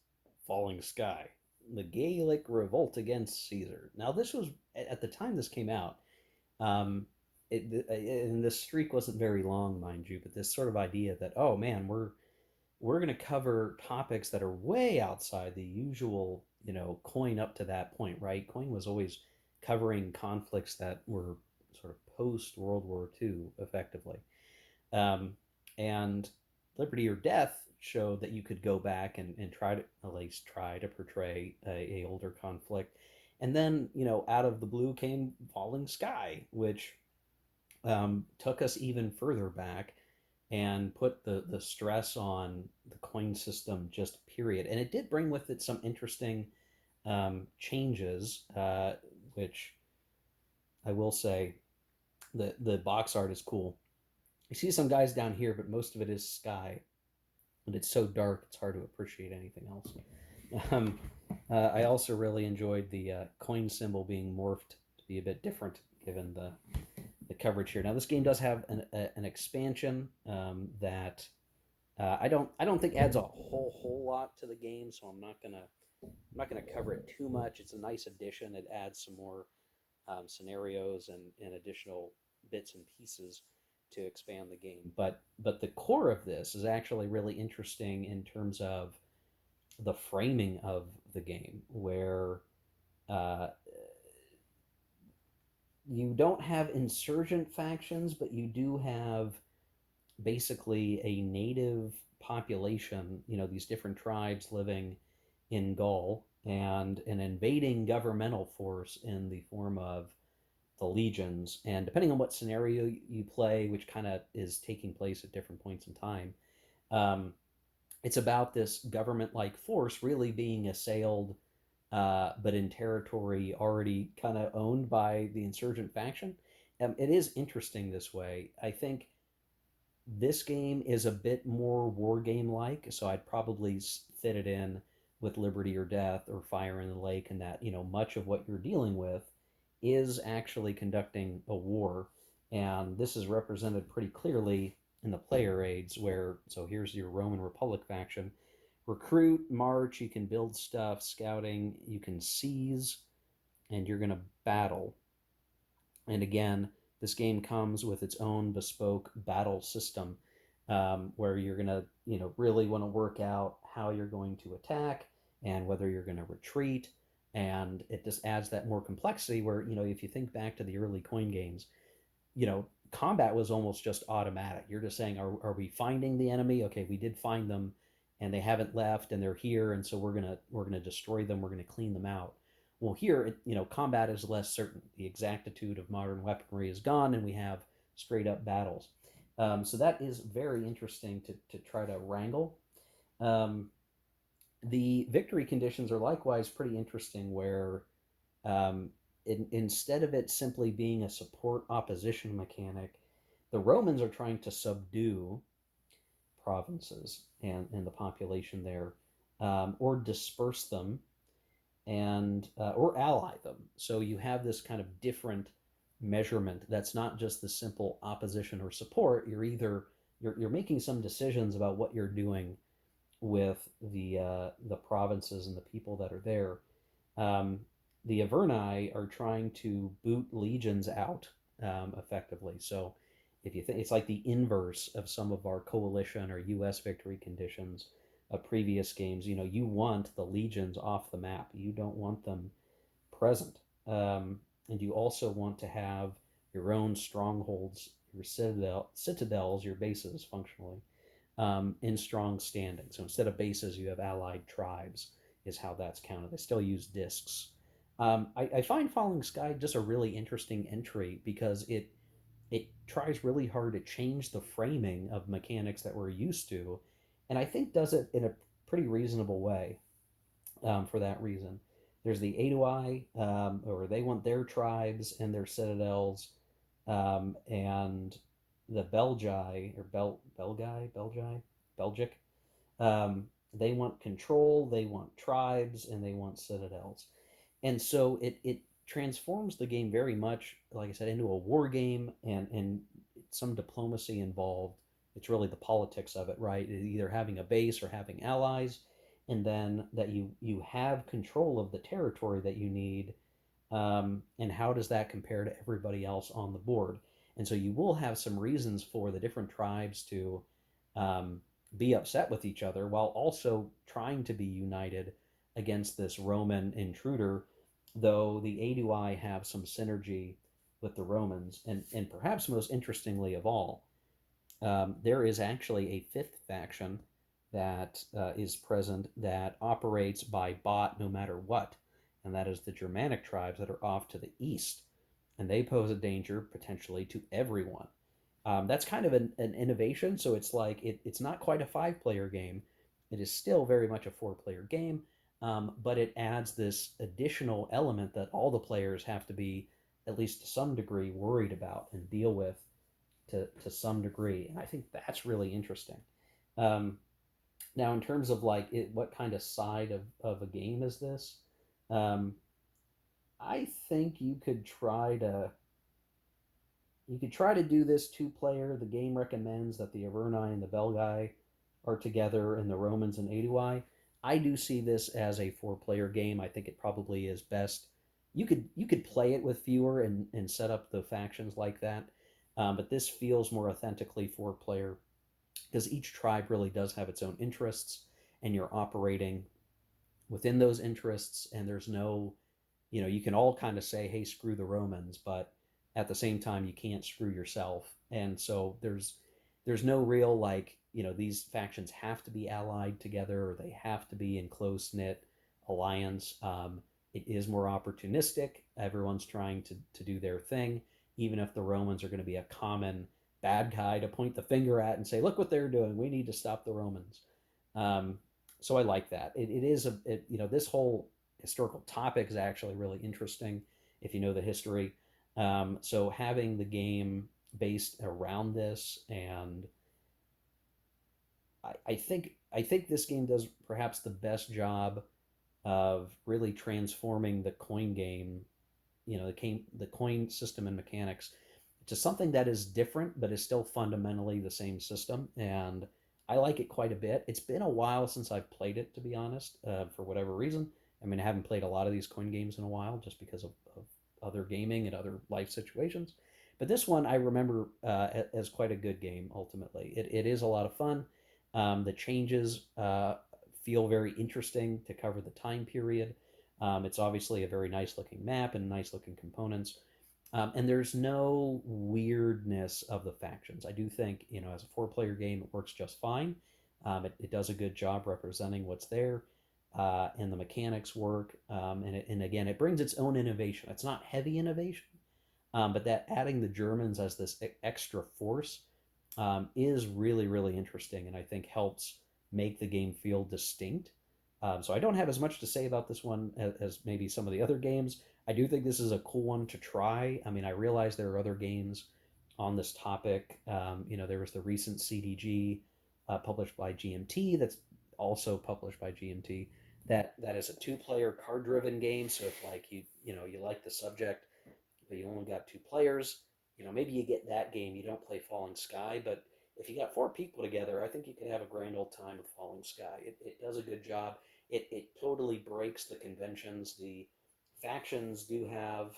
Falling Sky, the Gaelic Revolt Against Caesar. Now this was at the time this came out, and this streak wasn't very long, mind you, but this sort of idea that, oh man, we're going to cover topics that are way outside the usual, coin up to that point, right? Coin was always covering conflicts that were sort of post World War II, effectively. Um, and Liberty or Death showed that you could go back and try to at least try to portray a older conflict. And then, out of the blue came Falling Sky, which took us even further back and put the stress on the coin system, just period. And it did bring with it some interesting changes, which I will say the box art is cool. You see some guys down here, but most of it is sky, and it's so dark it's hard to appreciate anything else. Um, I also really enjoyed the coin symbol being morphed to be a bit different given the coverage here. Now, this game does have an expansion that I don't think adds a whole lot to the game, so I'm not gonna cover it too much. It's a nice addition. It adds some more scenarios and additional bits and pieces to expand the game. But the core of this is actually really interesting in terms of the framing of the game, where uh, you don't have insurgent factions, but you do have basically a native population, these different tribes living in Gaul, and an invading governmental force in the form of the legions. And depending on what scenario you play, which kind of is taking place at different points in time, um, it's about this government like force really being assailed, but in territory already kind of owned by the insurgent faction. It is interesting this way. I think this game is a bit more war game like, so I'd probably fit it in with liberty or death or fire in the lake, and that much of what you're dealing with is actually conducting a war. And this is represented pretty clearly in the player aids, where so here's your Roman Republic faction: recruit, march, you can build stuff, scouting, you can seize, and you're going to battle. And again, this game comes with its own bespoke battle system, where you're going to, really want to work out how you're going to attack and whether you're going to retreat. And it just adds that more complexity where, if you think back to the early coin games, combat was almost just automatic. You're just saying, are we finding the enemy? Okay, we did find them and they haven't left and they're here. And so we're gonna destroy them. We're going to clean them out. Well, here, combat is less certain. The exactitude of modern weaponry is gone, and we have straight up battles. So that is very interesting to try to wrangle. Um, the victory conditions are likewise pretty interesting, where instead of it simply being a support opposition mechanic, the Romans are trying to subdue provinces and the population there, or disperse them and or ally them. So you have this kind of different measurement that's not just the simple opposition or support. You're making some decisions about what you're doing with the provinces and the people that are there. Um, the Averni are trying to boot legions out, effectively. So if you think it's like the inverse of some of our coalition or U.S. victory conditions of previous games, you want the legions off the map. You don't want them present, and you also want to have your own strongholds, your citadels, your bases, functionally, in strong standing. So instead of bases, you have allied tribes, is how that's counted. They still use discs. I find Falling Sky just a really interesting entry because it tries really hard to change the framing of mechanics that we're used to, and I think does it in a pretty reasonable way, for that reason. There's the Aedui, or they want their tribes and their citadels, and the Belgi, or Belgic. They want control, they want tribes, and they want citadels. And so it transforms the game very much, like I said, into a war game, and some diplomacy involved. It's really the politics of it, right? Either having a base or having allies, and then that you have control of the territory that you need, and how does that compare to everybody else on the board? And so you will have some reasons for the different tribes to, be upset with each other while also trying to be united against this Roman intruder, though the Aedui have some synergy with the Romans. And perhaps most interestingly of all, there is actually a fifth faction that is present that operates by bot no matter what, and that is the Germanic tribes that are off to the east, and they pose a danger potentially to everyone. That's kind of an innovation. So it's like it's not quite a 5-player game. It is still very much a 4-player game, but it adds this additional element that all the players have to be, at least to some degree, worried about and deal with to some degree. And I think that's really interesting. Um, Now, in terms of like what kind of side of a game is this? Um, I think you could try to do this 2-player. The game recommends that the Averni and the Belgae are together, and the Romans and Aedui. I do see this as a 4-player game. I think it probably is best. You could play it with fewer and set up the factions like that, but this feels more authentically 4-player because each tribe really does have its own interests, and you're operating within those interests. And there's no, you can all kind of say, hey, screw the Romans, but at the same time, you can't screw yourself. And so there's no real, like, these factions have to be allied together or they have to be in close knit alliance. It is more opportunistic. Everyone's trying to do their thing, even if the Romans are going to be a common bad guy to point the finger at and say, look what they're doing. We need to stop the Romans. Um, so I like that. It is this whole historical topic is actually really interesting if you know the history. So having the game based around this, and I think this game does perhaps the best job of really transforming the coin game, the coin system and mechanics to something that is different but is still fundamentally the same system. And I like it quite a bit. It's been a while since I've played it, to be honest, for whatever reason. I mean, I haven't played a lot of these coin games in a while just because of other gaming and other life situations. But this one I remember as quite a good game. Ultimately, it is a lot of fun. The changes feel very interesting to cover the time period. It's obviously a very nice looking map and nice looking components. And there's no weirdness of the factions. I do think, as a four-player game, it works just fine. It does a good job representing what's there, and the mechanics work. And again, it brings its own innovation. It's not heavy innovation, but that adding the Germans as this extra force is really, really interesting, and I think helps make the game feel distinct. So I don't have as much to say about this one as maybe some of the other games. I do think this is a cool one to try. I mean, I realize there are other games on this topic. There was the recent CDG published by GMT that's also published by GMT. That is a two-player card-driven game. So if like you like the subject, but you only got two players, maybe you get that game. You don't play Falling Sky, but if you got four people together, I think you could have a grand old time with Falling Sky. It does a good job. It totally breaks the conventions. The factions do have,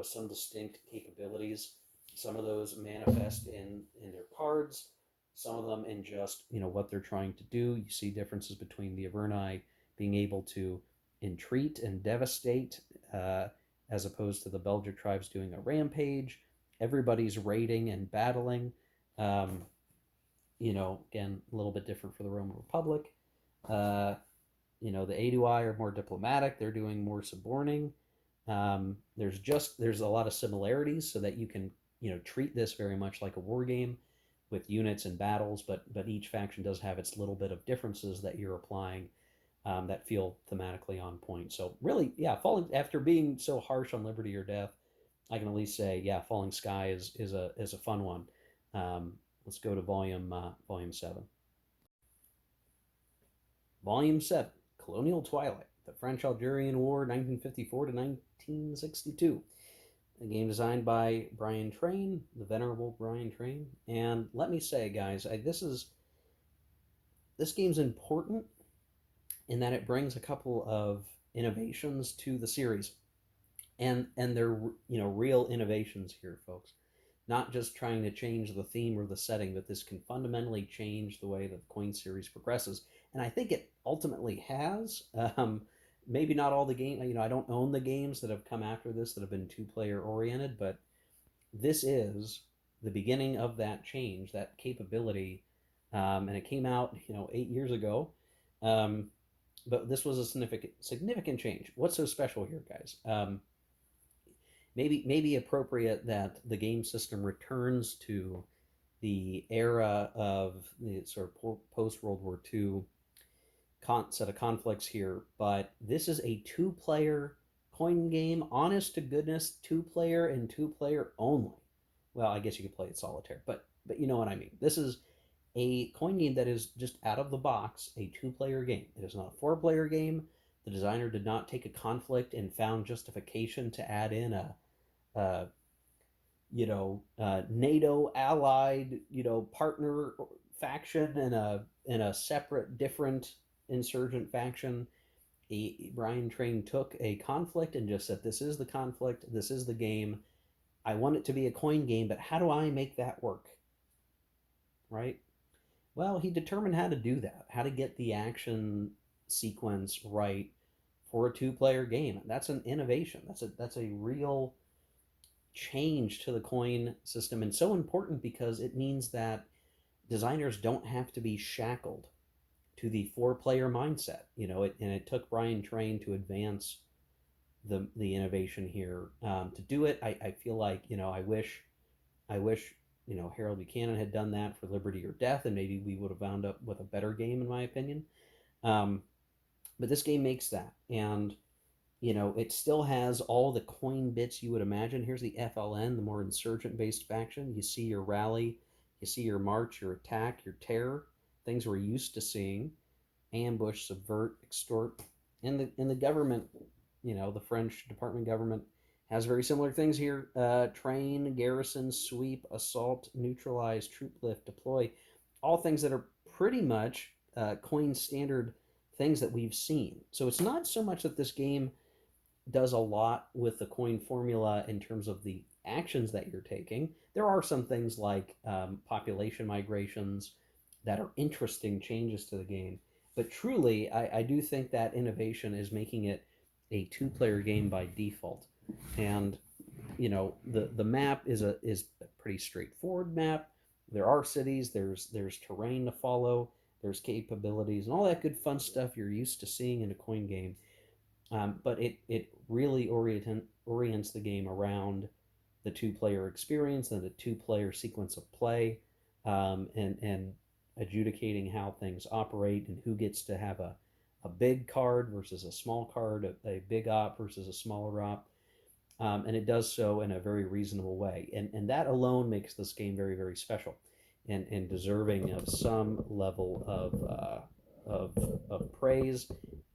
some distinct capabilities. Some of those manifest in their cards. Some of them in just, what they're trying to do. You see differences between the Averni being able to entreat and devastate, as opposed to the Belgic tribes doing a rampage. Everybody's raiding and battling. Um, Again, a little bit different for the Roman Republic. Uh, the Aedui are more diplomatic. They're doing more suborning. There's a lot of similarities, so that you can treat this very much like a war game with units and battles, but each faction does have its little bit of differences that you're applying, that feel thematically on point. So really, yeah, falling after being so harsh on Liberty or Death, I can at least say, yeah, Falling Sky is a fun one. Let's go to volume 7. Volume 7, Colonial Twilight, The French Algerian War, 1954 to 1962. A game designed by Brian Train, the venerable Brian Train. And let me say, guys, this game's important in that it brings a couple of innovations to the series, and they're real innovations here, folks. Not just trying to change the theme or the setting, but this can fundamentally change the way that the Coin series progresses. And I think it ultimately has. Maybe not all the game. I don't own the games that have come after this that have been two-player oriented, but this is the beginning of that change, that capability. And it came out, 8 years ago. But this was a significant change. What's so special here, guys? Maybe appropriate that the game system returns to the era of the sort of post World War II set of conflicts here, but this is a two-player coin game, honest to goodness, two-player and two-player only. Well, I guess you could play it solitaire, but you know what I mean. This is a coin game that is just out of the box a two-player game. It is not a four-player game. The designer did not take a conflict and found justification to add in a NATO allied, partner faction and a separate, different insurgent faction. Brian Train took a conflict and just said, "This is the conflict. This is the game. I want it to be a coin game, but how do I make that work?" Right? Well, he determined how to do that, how to get the action sequence right for a two-player game. That's an innovation. That's a real change to the coin system, and so important because it means that designers don't have to be shackled to the four-player mindset. And it took Brian Train to advance the innovation here. To do it, I feel like I wish Harold Buchanan had done that for Liberty or Death, and maybe we would have wound up with a better game, in my opinion. Um, but this game makes that, and it still has all the coin bits you would imagine. Here's the FLN, the more insurgent based faction. You see your rally, you see your march, your attack, your terror. things we're used to seeing: ambush, subvert, extort. In the government, the French department government has very similar things here: train, garrison, sweep, assault, neutralize, troop lift, deploy. All things that are pretty much coin standard things that we've seen. So it's not so much that this game does a lot with the coin formula in terms of the actions that you're taking. There are some things like population migrations that are interesting changes to the game. But truly, I do think that innovation is making it a two-player game by default. And the map is a pretty straightforward map. There are cities, there's terrain to follow, there's capabilities, and all that good fun stuff you're used to seeing in a coin game. But it really orients the game around the two-player experience and the two-player sequence of play, and adjudicating how things operate and who gets to have a big card versus a small card, a big op versus a smaller op. And it does so in a very reasonable way. And that alone makes this game very, very special and deserving of some level of praise.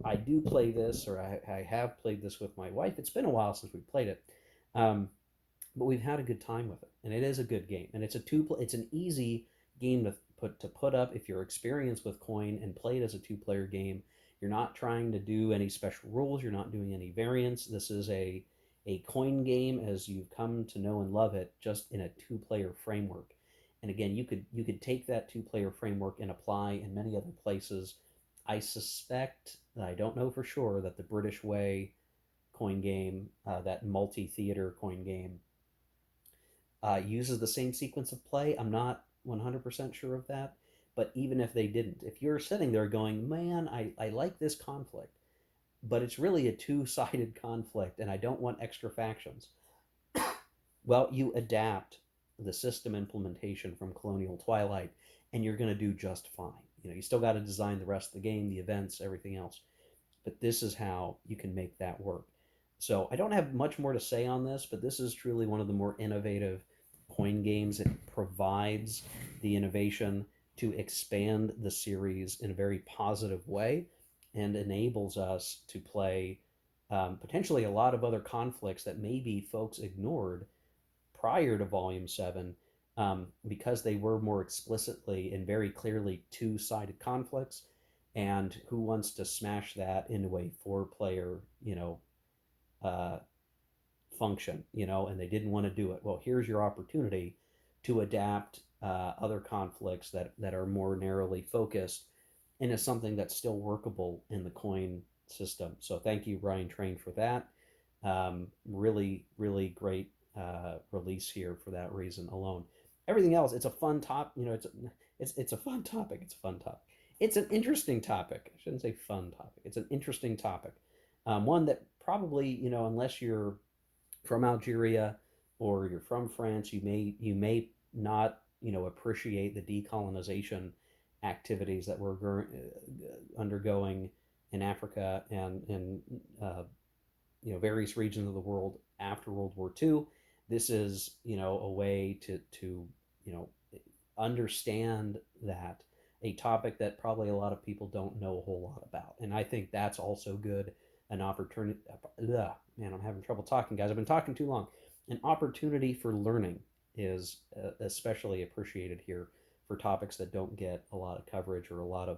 I do play this, or I have played this with my wife. It's been a while since we played it, um, but we've had a good time with it, and it is a good game. And it's an easy game to put up if you're experienced with coin and play it as a two-player game. You're not trying to do any special rules. You're not doing any variants. This is a coin game as you've come to know and love it, just in a two-player framework. And again, you could take that two-player framework and apply in many other places. I suspect, I don't know for sure, that the British Way coin game, that multi-theater coin game, uses the same sequence of play. I'm not 100% sure of that. But even if they didn't, if you're sitting there going, man, I like this conflict, but it's really a two-sided conflict and I don't want extra factions, well, you adapt the system implementation from Colonial Twilight and you're going to do just fine. You still got to design the rest of the game, the events, everything else, but this is how you can make that work. So I don't have much more to say on this, but this is truly one of the more innovative coin games. It provides the innovation to expand the series in a very positive way and enables us to play potentially a lot of other conflicts that maybe folks ignored prior to Volume 7, because they were more explicitly and very clearly two-sided conflicts. And who wants to smash that into a four-player, uh, function, and they didn't want to do it. Well, here's your opportunity to adapt other conflicts that are more narrowly focused into something that's still workable in the coin system. So thank you, Ryan Train, for that. Really, really great release here for that reason alone. Everything else, it's a fun top. It's a fun topic. It's a fun topic. It's an interesting topic. I shouldn't say fun topic. It's an interesting topic. One that probably, unless you're from Algeria or you're from France, you may not appreciate the decolonization activities that were undergoing in Africa and in various regions of the world after World War II. This is a way to understand that, a topic that probably a lot of people don't know a whole lot about, and I think that's also good. An opportunity. Man, I'm having trouble talking, guys. I've been talking too long. An opportunity for learning is especially appreciated here for topics that don't get a lot of coverage or a lot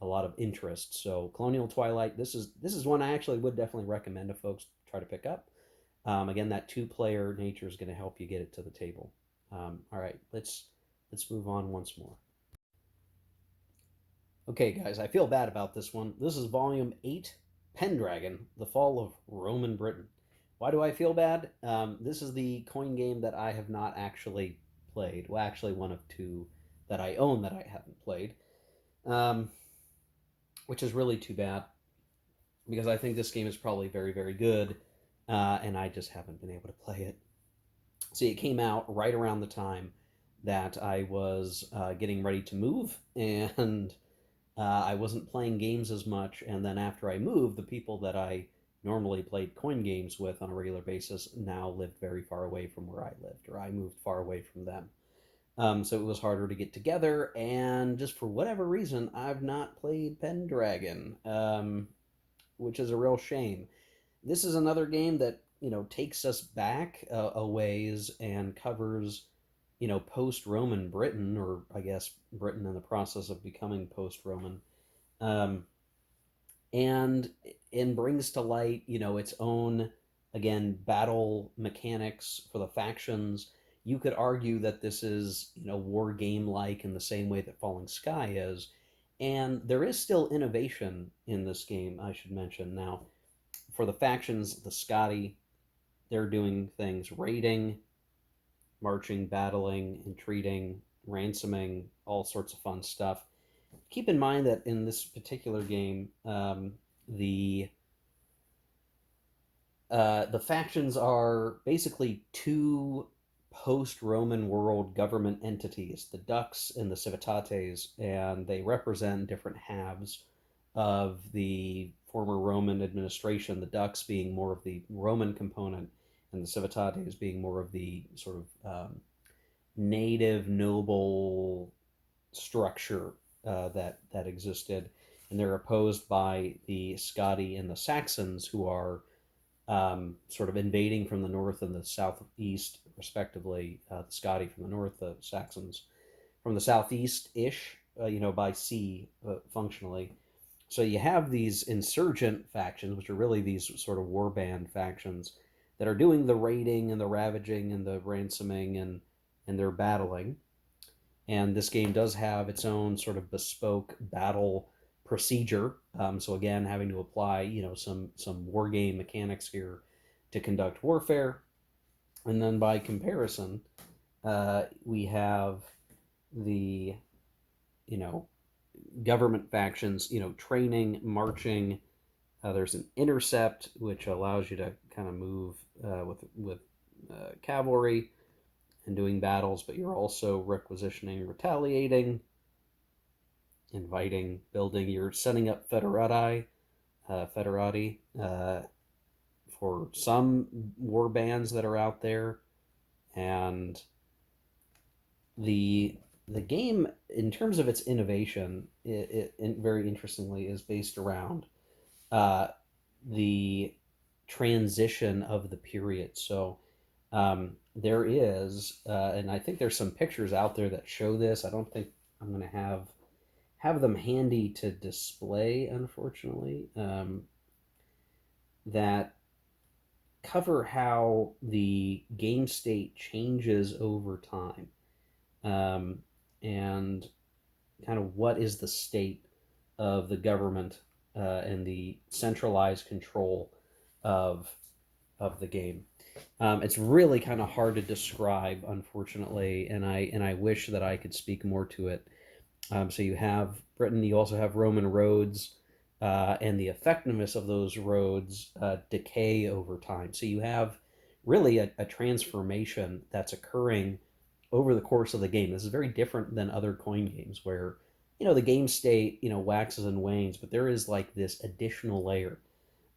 of interest. So, Colonial Twilight. This is one I actually would definitely recommend to folks try to pick up. Again, that two-player nature is going to help you get it to the table. All right, let's move on once more. Okay, guys, I feel bad about this one. This is Volume 8, Pendragon, The Fall of Roman Britain. Why do I feel bad? This is the coin game that I have not actually played. Well, actually, one of two that I own that I haven't played, um, which is really too bad because I think this game is probably very, very good, and I just haven't been able to play it. See, it came out right around the time that I was getting ready to move, and I wasn't playing games as much. And then after I moved, the people that I normally played coin games with on a regular basis now lived very far away from where I lived, or I moved far away from them. So it was harder to get together, and just for whatever reason, I've not played Pendragon, which is a real shame. This is another game that takes us back a ways and covers post-Roman Britain, or I guess Britain in the process of becoming post-Roman, um, and brings to light its own, again, battle mechanics for the factions. You could argue that this is war game like in the same way that Falling Sky is, and there is still innovation in this game. I should mention now, for the factions, the Scotty, they're doing things: raiding, marching, battling, entreating, ransoming, all sorts of fun stuff. Keep in mind that in this particular game, the factions are basically two post-Roman world government entities, the Ducks and the Civitates, and they represent different halves of the former Roman administration, the Ducks being more of the Roman component, and the Civitates being more of the sort of native noble structure that existed. And they're opposed by the Scoti and the Saxons, who are sort of invading from the north and the southeast, respectively. The Scotty from the north, the Saxons from the southeast ish, by sea, functionally. So you have these insurgent factions, which are really these sort of warband factions that are doing the raiding and the ravaging and the ransoming and they're battling. And this game does have its own sort of bespoke battle procedure. So again, having to apply some war game mechanics here to conduct warfare. And then by comparison, we have the you know government factions, training, marching. There's an intercept, which allows you to kind of move with cavalry and doing battles, but you're also requisitioning, retaliating, inviting, building. You're setting up federati for some war bands that are out there, and the the game, in terms of its innovation, it very interestingly is based around uh, the transition of the period. So there is, and I think there's some pictures out there that show this. I don't think I'm going to have them handy to display, unfortunately, that cover how the game state changes over time, um, and kind of what is the state of the government and the centralized control of the game. It's really kind of hard to describe, unfortunately, and I wish that I could speak more to it. So you have Britain, you also have Roman roads, and the effectiveness of those roads decay over time. So you have really a transformation that's occurring over the course of the game. This is very different than other coin games where the game state waxes and wanes, but there is like this additional layer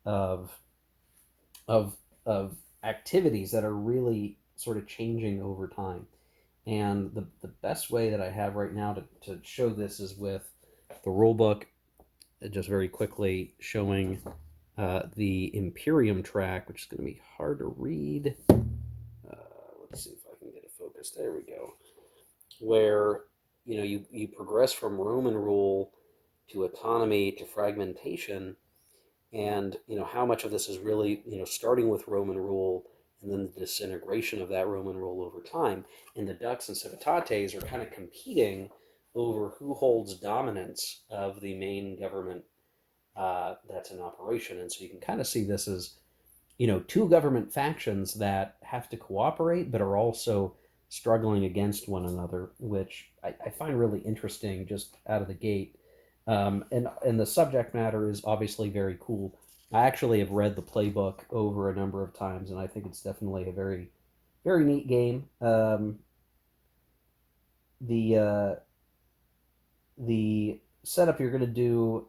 of of of activities that are really sort of changing over time. And the best way that I have right now to show this is with the rule book, just very quickly showing the Imperium track, which is going to be hard to read. Let's see if I can get it focused. There we go. Where you progress from Roman rule to autonomy to fragmentation, and how much of this is really starting with Roman rule and then the disintegration of that Roman rule over time. And the Ducks and Civitates are kind of competing over who holds dominance of the main government that's in operation. And so you can kind of see this as two government factions that have to cooperate but are also struggling against one another, which I find really interesting just out of the gate. And the subject matter is obviously very cool. I actually have read the playbook over a number of times, and I think it's definitely a very, very neat game. The the setup, you're going to do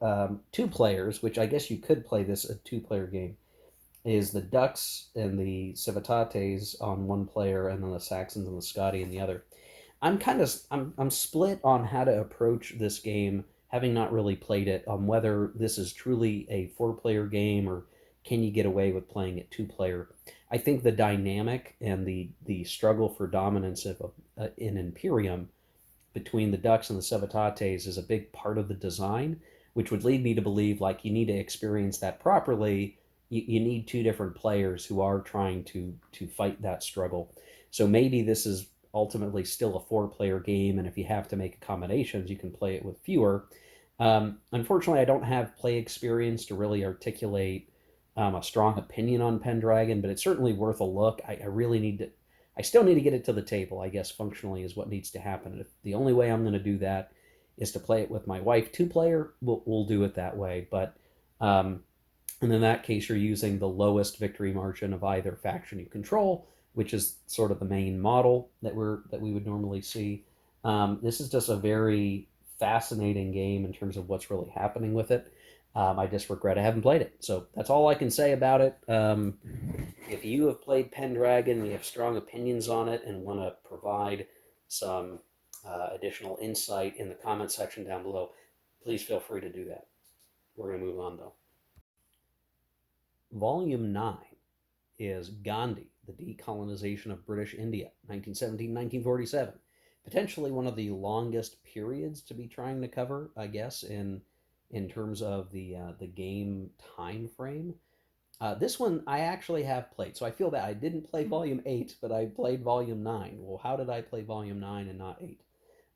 two players, which I guess you could play this a two-player game. Is the Ducks and the Civitates on one player, and then the Saxons and the Scotty on the other. I'm split on how to approach this game, having not really played it, on whether this is truly a four-player game or can you get away with playing it two-player. I think the dynamic and the struggle for dominance of in Imperium between the ducks and the Civitates is a big part of the design, which would lead me to believe like you need to experience that properly. You need two different players who are trying to fight that struggle. So maybe this is ultimately still a four-player game, and if you have to make accommodations, you can play it with fewer. Unfortunately, I don't have play experience to really articulate a strong opinion on Pendragon, but it's certainly worth a look. I really need to. I still need to get it to the table, I guess, functionally is what needs to happen. If the only way I'm going to do that is to play it with my wife, two-player, we'll do it that way. But and in that case, you're using the lowest victory margin of either faction you control, which is sort of the main model that we would normally see. This is just a very fascinating game in terms of what's really happening with it. I just regret I haven't played it. So that's all I can say about it. If you have played Pendragon and you have strong opinions on it and want to provide some additional insight in the comment section down below, please feel free to do that. We're going to move on though. Volume 9 is Gandhi, the Decolonization of British India, 1917-1947. Potentially one of the longest periods to be trying to cover, I guess, in terms of the game time frame. This one I actually have played, so I feel bad. I didn't play Volume 8, but I played Volume 9. Well, how did I play Volume 9 and not 8?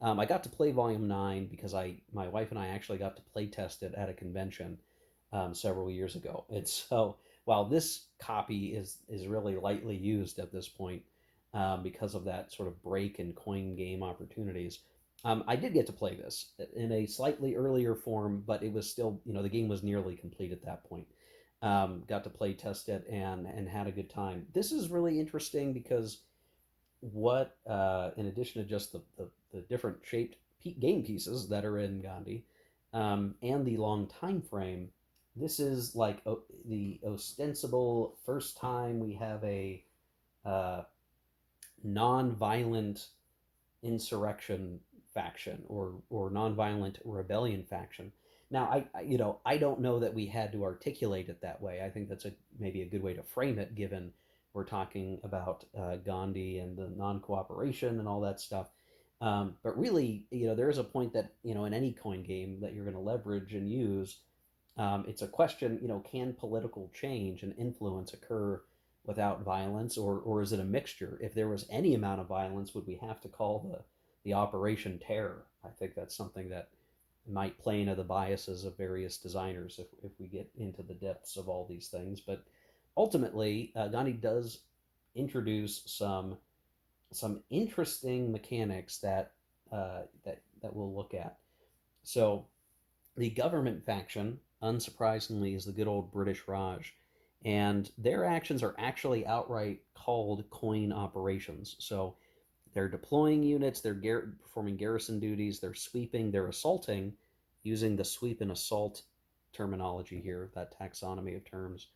I got to play Volume 9 because my wife and I actually got to play test it at a convention several years ago. And so while this copy is really lightly used at this point because of that sort of break in coin game opportunities, I did get to play this in a slightly earlier form, but it was still, the game was nearly complete at that point. Got to play test it and had a good time. This is really interesting because what in addition to just the different shaped game pieces that are in Gandhi and the long time frame, this is like the ostensible first time we have a uh, non-violent insurrection faction or nonviolent rebellion faction. Now, I don't know that we had to articulate it that way. I think that's maybe a good way to frame it, given we're talking about Gandhi and the non-cooperation and all that stuff. But really, there is a point that in any coin game that you're going to leverage and use. It's a question, can political change and influence occur without violence, or is it a mixture? If there was any amount of violence, would we have to call the Operation Terror? I think that's something that might play into the biases of various designers if we get into the depths of all these things. But ultimately, Gandhi does introduce some interesting mechanics that we'll look at. So the government faction, unsurprisingly, is the good old British Raj, and their actions are actually outright called coin operations. So they're deploying units, they're performing garrison duties, they're sweeping, they're assaulting, using the sweep and assault terminology here, that taxonomy of terms.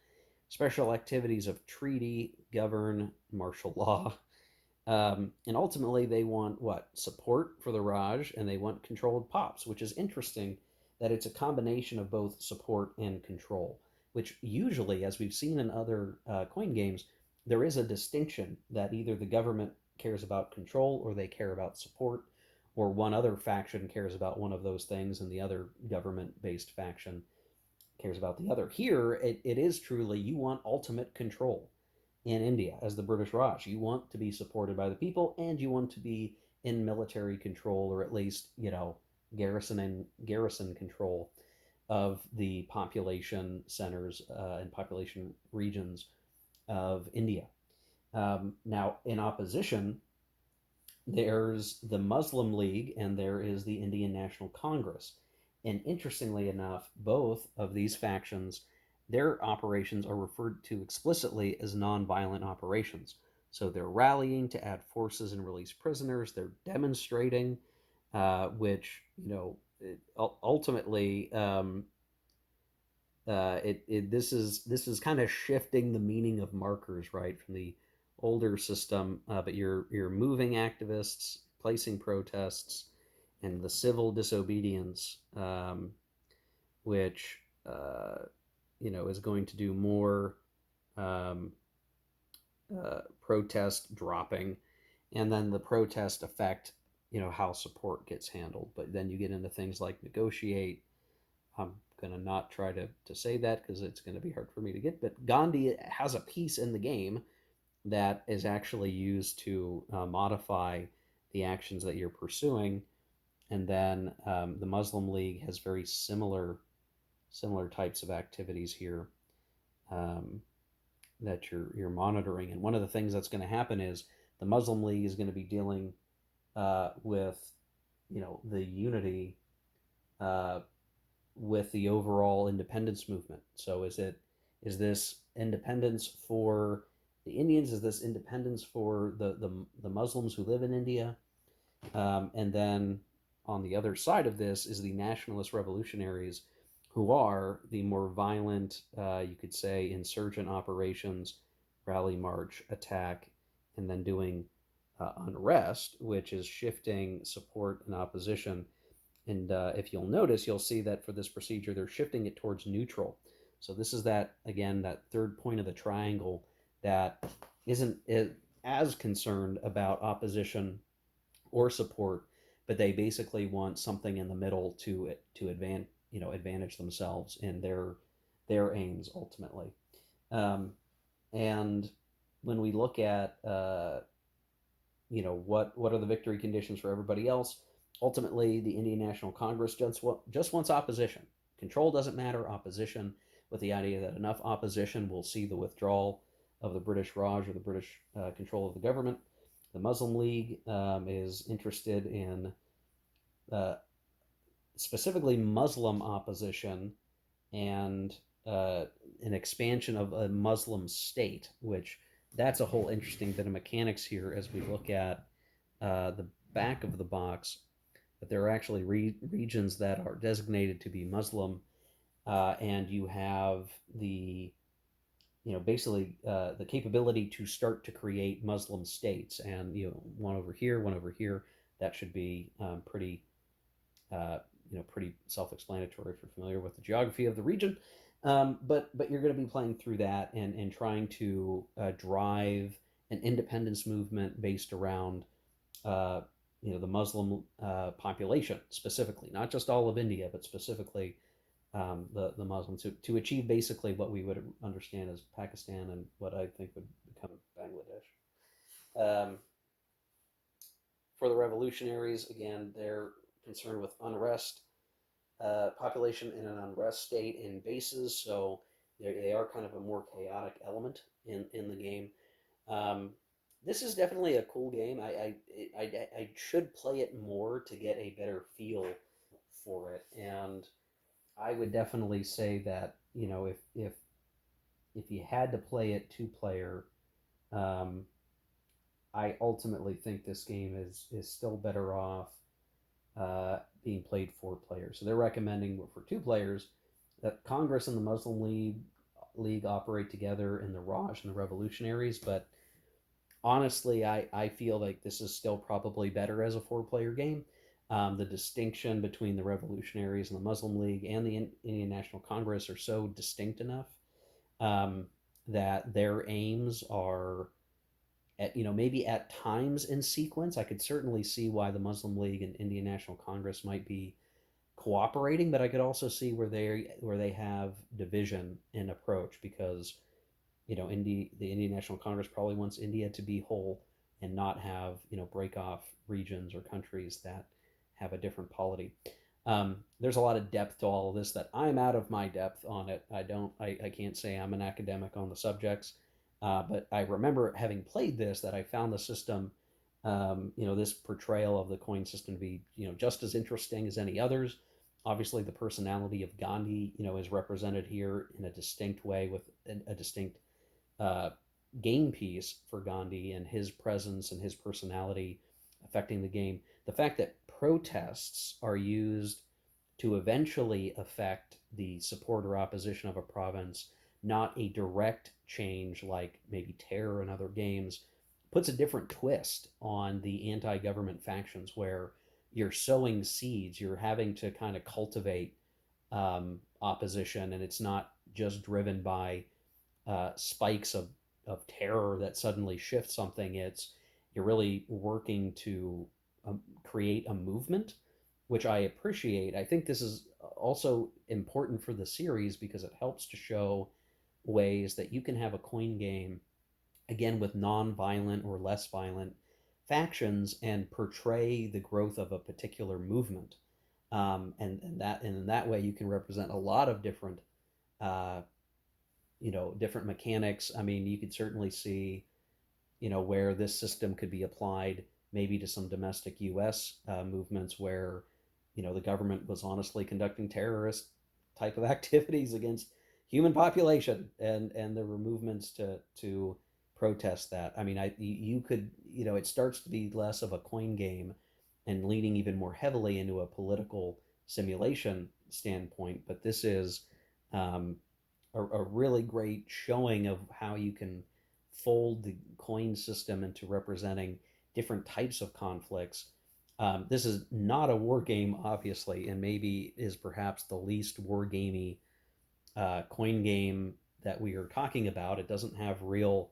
Special activities of treaty, govern, martial law. And ultimately, they want what? Support for the Raj, and they want controlled pops, which is interesting that it's a combination of both support and control, which usually, as we've seen in other coin games, there is a distinction that either the government cares about control or they care about support, or one other faction cares about one of those things and the other government based faction cares about the other. Here, it is truly you want ultimate control in India as the British Raj. You want to be supported by the people and you want to be in military control, or at least, garrison control of the population centers and population regions of India. Now, in opposition, there's the Muslim League and there is the Indian National Congress. And interestingly enough, both of these factions, their operations are referred to explicitly as nonviolent operations. So they're rallying to add forces and release prisoners. They're demonstrating, which, ultimately, this is kind of shifting the meaning of markers, right, from the older system. But you're moving activists, replacing protests, and the civil disobedience, which is going to do more um, protest dropping, and then the protest affect how support gets handled. But then you get into things like negotiate. I'm going to not try to say that because it's going to be hard for me to get. But Gandhi has a piece in the game that is actually used to modify the actions that you're pursuing. And then the Muslim League has very similar types of activities here um, that you're monitoring. And one of the things that's going to happen is the Muslim League is going to be dealing with the unity uh, with the overall independence movement. So is this independence for the Indians? Is this independence for the Muslims who live in India? And then on the other side of this is the nationalist revolutionaries, who are the more violent, you could say, insurgent operations, rally, march, attack, and then doing unrest, which is shifting support and opposition. And if you'll notice, you'll see that for this procedure, they're shifting it towards neutral. So this is that, again, that third point of the triangle that isn't as concerned about opposition or support, but they basically want something in the middle to advantage themselves in their aims ultimately. Um, and when we look at what are the victory conditions for everybody else, ultimately the Indian National Congress just wants opposition. Control doesn't matter. Opposition, with the idea that enough opposition will see the withdrawal of the British Raj, or the British control of the government. The Muslim League is interested in uh, specifically Muslim opposition and an expansion of a Muslim state, which that's a whole interesting bit of mechanics here as we look at the back of the box. But there are actually regions that are designated to be Muslim, and you have basically the capability to start to create Muslim states, and one over here, one over here. That should be uh, pretty self-explanatory if you're familiar with the geography of the region. But you're going to be playing through that and trying to drive an independence movement based around the Muslim population specifically, not just all of India, but specifically the Muslims to achieve basically what we would understand as Pakistan and what I think would become Bangladesh. For the revolutionaries, again, they're concerned with unrest, population in an unrest state in bases, so they are kind of a more chaotic element in the game. Um, this is definitely a cool game. I should play it more to get a better feel for it, and I would definitely say that if you had to play it two player, um, I ultimately think this game is still better off being played four players. So they're recommending for two players that Congress and the Muslim League operate together in the Raj and the Revolutionaries. But honestly, I feel like this is still probably better as a four-player game. The distinction between the Revolutionaries and the Muslim League and the Indian National Congress are so distinct enough um, that their aims are at maybe at times in sequence. I could certainly see why the Muslim League and Indian National Congress might be cooperating, but I could also see where they have division in approach, because the Indian National Congress probably wants India to be whole and not have break off regions or countries that have a different polity. There's a lot of depth to all of this that I'm out of my depth on it. I can't say I'm an academic on the subjects, but I remember having played this that I found the system, this portrayal of the coin system to be just as interesting as any others. Obviously, the personality of Gandhi is represented here in a distinct way with a distinct uh, game piece for Gandhi and his presence and his personality affecting the game. The fact that protests are used to eventually affect the support or opposition of a province, not a direct change like maybe terror in other games, puts a different twist on the anti-government factions where you're sowing seeds, you're having to kind of cultivate opposition, and it's not just driven by spikes of terror that suddenly shift something. It's you're really working to create a movement, which I appreciate. I think this is also important for the series because it helps to show ways that you can have a coin game again with non-violent or less violent factions and portray the growth of a particular movement. And in that way you can represent a lot of different uh, different mechanics. I mean, you could certainly see where this system could be applied maybe to some domestic U.S. Movements where the government was honestly conducting terrorist type of activities against human population, and there were movements to protest that. I mean, you could it starts to be less of a coin game and leaning even more heavily into a political simulation standpoint. But this is um, a really great showing of how you can fold the coin system into representing different types of conflicts. This is not a war game, obviously, and maybe is perhaps the least war gamey coin game that we are talking about. It doesn't have real,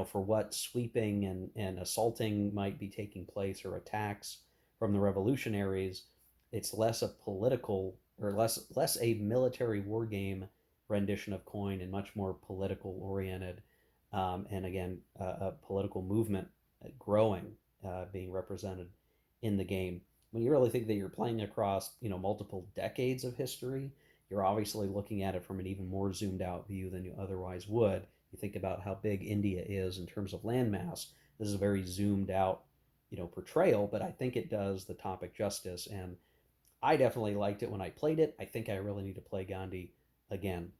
for what sweeping and assaulting might be taking place or attacks from the revolutionaries. It's less a political or less a military war game rendition of coin and much more political oriented. And again, a political movement growing, being represented in the game. When you really think that you're playing across, multiple decades of history, you're obviously looking at it from an even more zoomed out view than you otherwise would. You think about how big India is in terms of landmass. This is a very zoomed out, portrayal, but I think it does the topic justice. And I definitely liked it when I played it. I think I really need to play Gandhi again.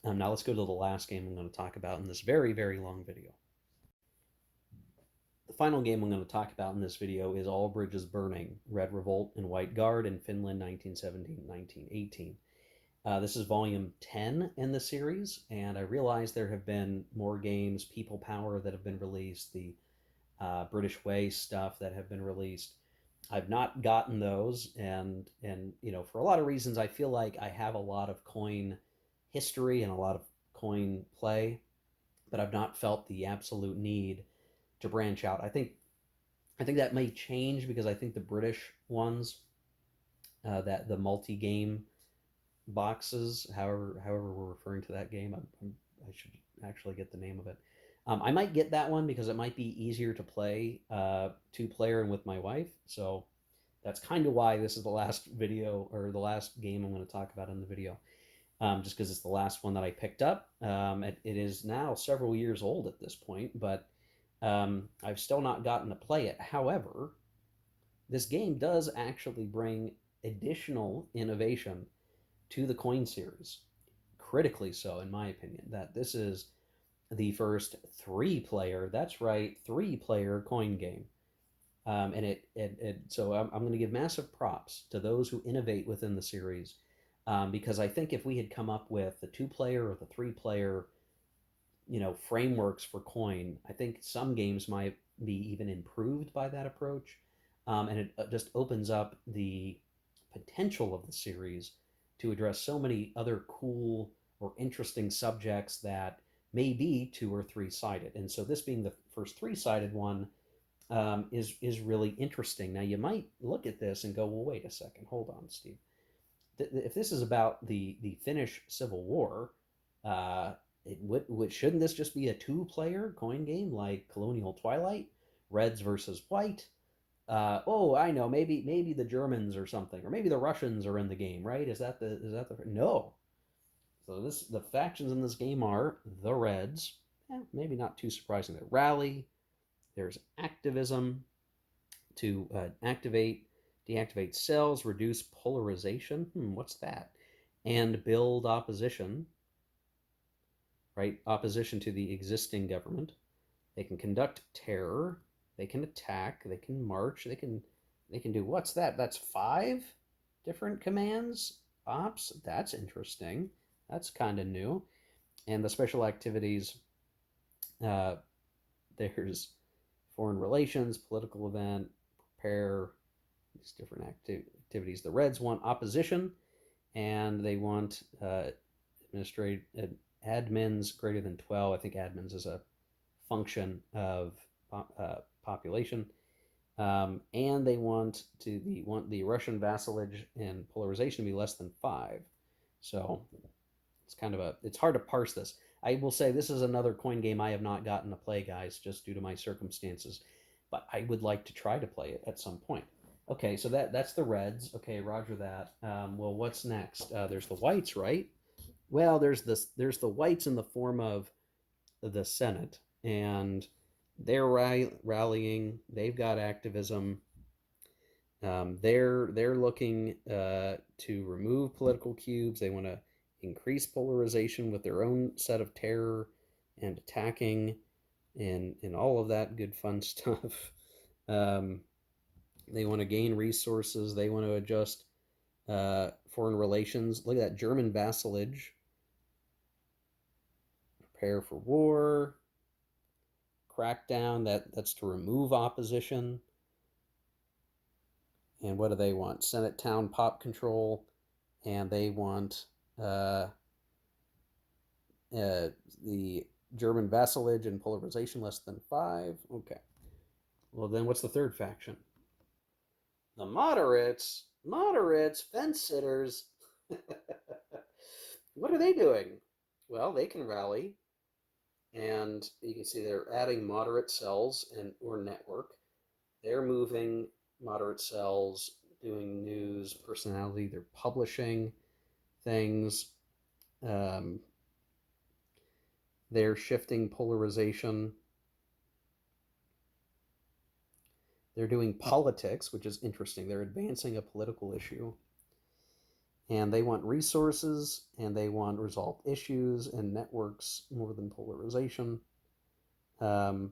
Now let's go to the last game I'm going to talk about in this very, very long video. The final game I'm going to talk about in this video is All Bridges Burning, Red Revolt and White Guard in Finland 1917-1918. This is volume 10 in the series, and I realize there have been more games, People Power, that have been released, the British Way stuff that have been released. I've not gotten those, and for a lot of reasons, I feel like I have a lot of coin history and a lot of coin play, but I've not felt the absolute need to branch out. I think that may change because I think the British ones, that the multi-game boxes, however we're referring to that game, I should actually get the name of it. I might get that one because it might be easier to play two-player and with my wife. So that's kind of why this is the last video or the last game I'm going to talk about in the video. Just because it's the last one that I picked up. It is now several years old at this point, but I've still not gotten to play it. However, this game does actually bring additional innovation to the coin series, critically so, in my opinion. That this is the first three-player, that's right, three-player coin game. So I'm going to give massive props to those who innovate within the series, because I think if we had come up with the two-player or the three-player, frameworks for coin, I think some games might be even improved by that approach, and it just opens up the potential of the series to address so many other cool or interesting subjects that may be two or three-sided. And so this being the first three-sided one, is really interesting. Now you might look at this and go, well, wait a second, hold on, Steve. If this is about the Finnish Civil War, shouldn't this just be a two-player coin game like Colonial Twilight, Reds versus White? Oh, I know, maybe the Germans or something, or maybe the Russians are in the game, right? Is that the no? So the factions in this game are the Reds, maybe not too surprising. They rally. There's activism to deactivate cells, reduce polarization. What's that? And build opposition, right? Opposition to the existing government. They can conduct terror. They can attack. They can march. They can do what's that? That's 5 different commands. Ops. That's interesting. That's kind of new. And the special activities. There's foreign relations, political event, prepare these different activities. The Reds want opposition, and they want administrative admins greater than 12. I think admins is a function of population. And they want the Russian vassalage and polarization to be less than 5. So it's hard to parse this. I will say this is another coin game I have not gotten to play, guys, just due to my circumstances. But I would like to try to play it at some point. Okay, so that's the Reds. Okay, Roger that. Well, what's next? There's the Whites, right? Well, there's the Whites in the form of the Senate, and they're rallying. They've got activism. They're looking to remove political cubes. They want to increase polarization with their own set of terror and attacking and all of that good fun stuff. They want to gain resources. They want to adjust foreign relations. Look at that German vassalage. Prepare for war. Crackdown. That's to remove opposition. And what do they want? Senate town pop control, and they want the German vassalage and polarization less than 5. Okay. Well, then what's the third faction? The moderates, fence sitters. What are they doing? Well, they can rally, and you can see they're adding moderate cells or network. They're moving moderate cells, doing news, personality. They're publishing things. They're shifting polarization. They're doing politics, which is interesting. They're advancing a political issue. And they want resources, and they want resolved issues and networks more than polarization. And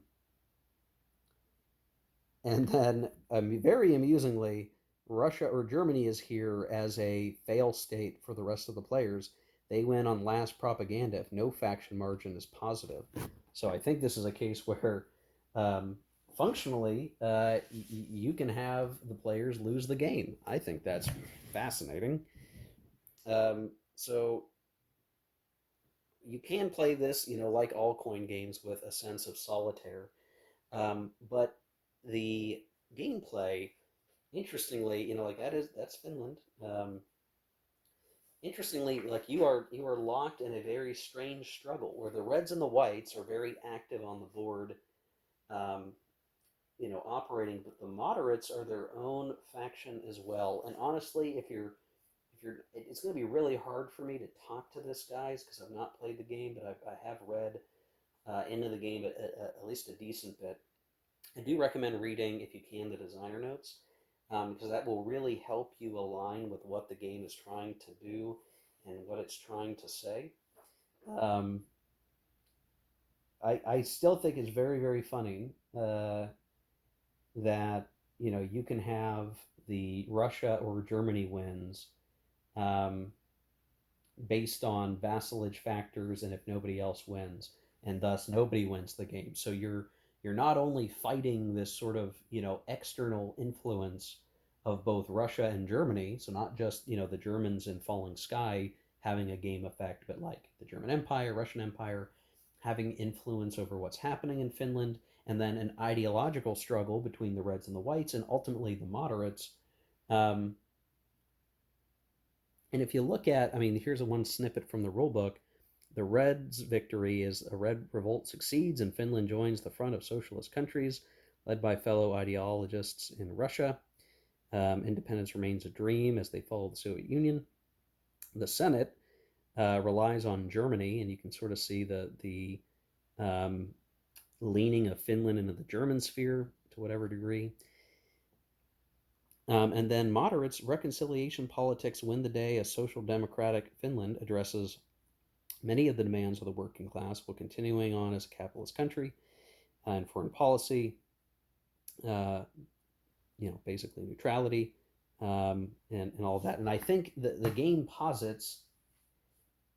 then, very amusingly, Russia or Germany is here as a fail state for the rest of the players. They win on last propaganda if no faction margin is positive. So I think this is a case where functionally you can have the players lose the game. I think that's fascinating. So you can play this, like all coin games, with a sense of solitaire. But the gameplay, interestingly, like that's Finland. Interestingly, like you are locked in a very strange struggle where the Reds and the Whites are very active on the board, um, operating, but the moderates are their own faction as well. And honestly, it's going to be really hard for me to talk to this, guys, because I've not played the game, but I have read into the game at least a decent bit. I do recommend reading, if you can, the designer notes, because that will really help you align with what the game is trying to do and what it's trying to say. Um, I still think it's very, very funny that you can have the Russia or Germany wins um, based on vassalage factors, and if nobody else wins, and thus nobody wins the game. So you're not only fighting this sort of external influence of both Russia and Germany, so not just the Germans in Falling Sky having a game effect, but like the German Empire, Russian Empire having influence over what's happening in Finland, and then an ideological struggle between the Reds and the Whites, and ultimately the moderates. Um, and if you look at, here's one snippet from the rulebook. The Reds' victory is a Red revolt succeeds and Finland joins the front of socialist countries led by fellow ideologists in Russia. Independence remains a dream as they follow the Soviet Union. The Senate relies on Germany, and you can sort of see the leaning of Finland into the German sphere to whatever degree. And then moderates, reconciliation politics win the day as social democratic Finland addresses many of the demands of the working class while continuing on as a capitalist country in foreign policy, basically neutrality, and all of that. And I think the game posits,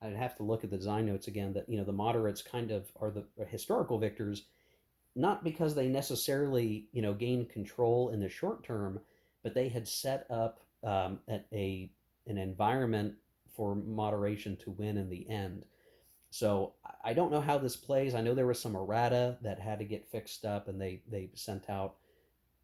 I'd have to look at the design notes again, that the moderates kind of are the historical victors, not because they necessarily, gained control in the short term, but they had set up an environment for moderation to win in the end. So I don't know how this plays. I know there was some errata that had to get fixed up, and they sent out,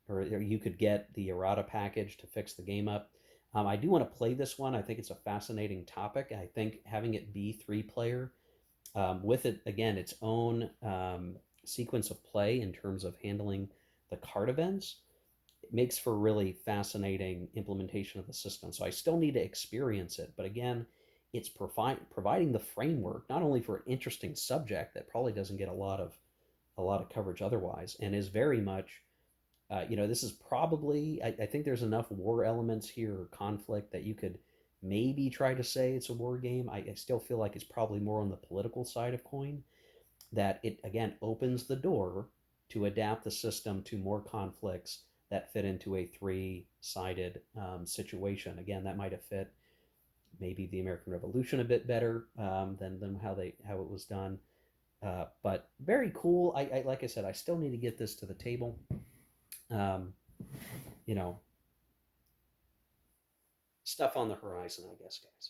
or you could get the errata package to fix the game up. I do want to play this one. I think it's a fascinating topic. I think having it be 3 player, with it again its own sequence of play in terms of handling the card events, it makes for a really fascinating implementation of the system. So I still need to experience it, but again, it's providing the framework not only for an interesting subject that probably doesn't get a lot of coverage otherwise, and is very much, this is probably, I think there's enough war elements here, or conflict, that you could maybe try to say it's a war game. I still feel like it's probably more on the political side of coin, that it again opens the door to adapt the system to more conflicts that fit into a three-sided situation. Again, that might have fit maybe the American Revolution a bit better than how it was done. But very cool. I like I said, I still need to get this to the table. Um, you know, Stuff on the horizon, I guess, guys.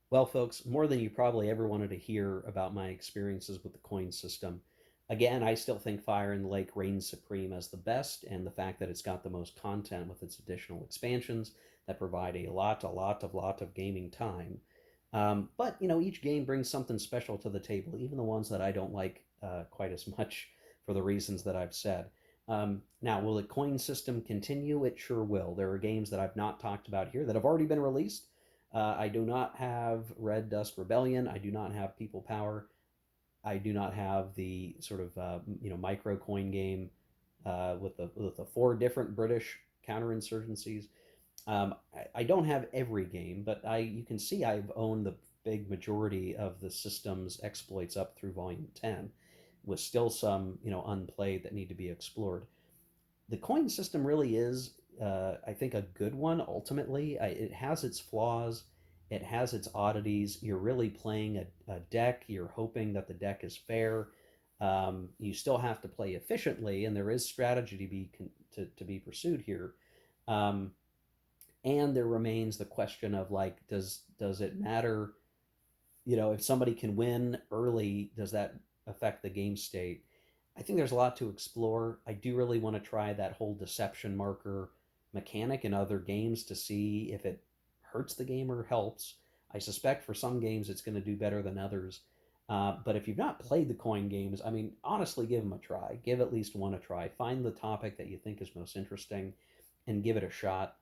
Well, folks, more than you probably ever wanted to hear about my experiences with the coin system. Again, I still think Fire in the Lake reigns supreme as the best, and the fact that it's got the most content with its additional expansions that provide a lot of gaming time. But each game brings something special to the table, even the ones that I don't like quite as much for the reasons that I've said. Now, will the coin system continue? It sure will. There are games that I've not talked about here that have already been released. I do not have Red Dust Rebellion. I do not have People Power. I do not have the sort of micro coin game with the 4 different British counterinsurgencies. I don't have every game, but you can see I've owned the big majority of the system's exploits up through Volume 10, with still some unplayed that need to be explored. The coin system really is, I think, a good one. Ultimately, it has its flaws, it has its oddities. You're really playing a deck. You're hoping that the deck is fair. You still have to play efficiently, and there is strategy to be pursued here. Um, and there remains the question of, like, does it matter? If somebody can win early, does that affect the game state? I think there's a lot to explore. I do really want to try that whole deception marker mechanic in other games to see if it hurts the game or helps. I suspect for some games it's going to do better than others. But if you've not played the coin games, I mean, honestly, give them a try. Give at least one a try. Find the topic that you think is most interesting and give it a shot.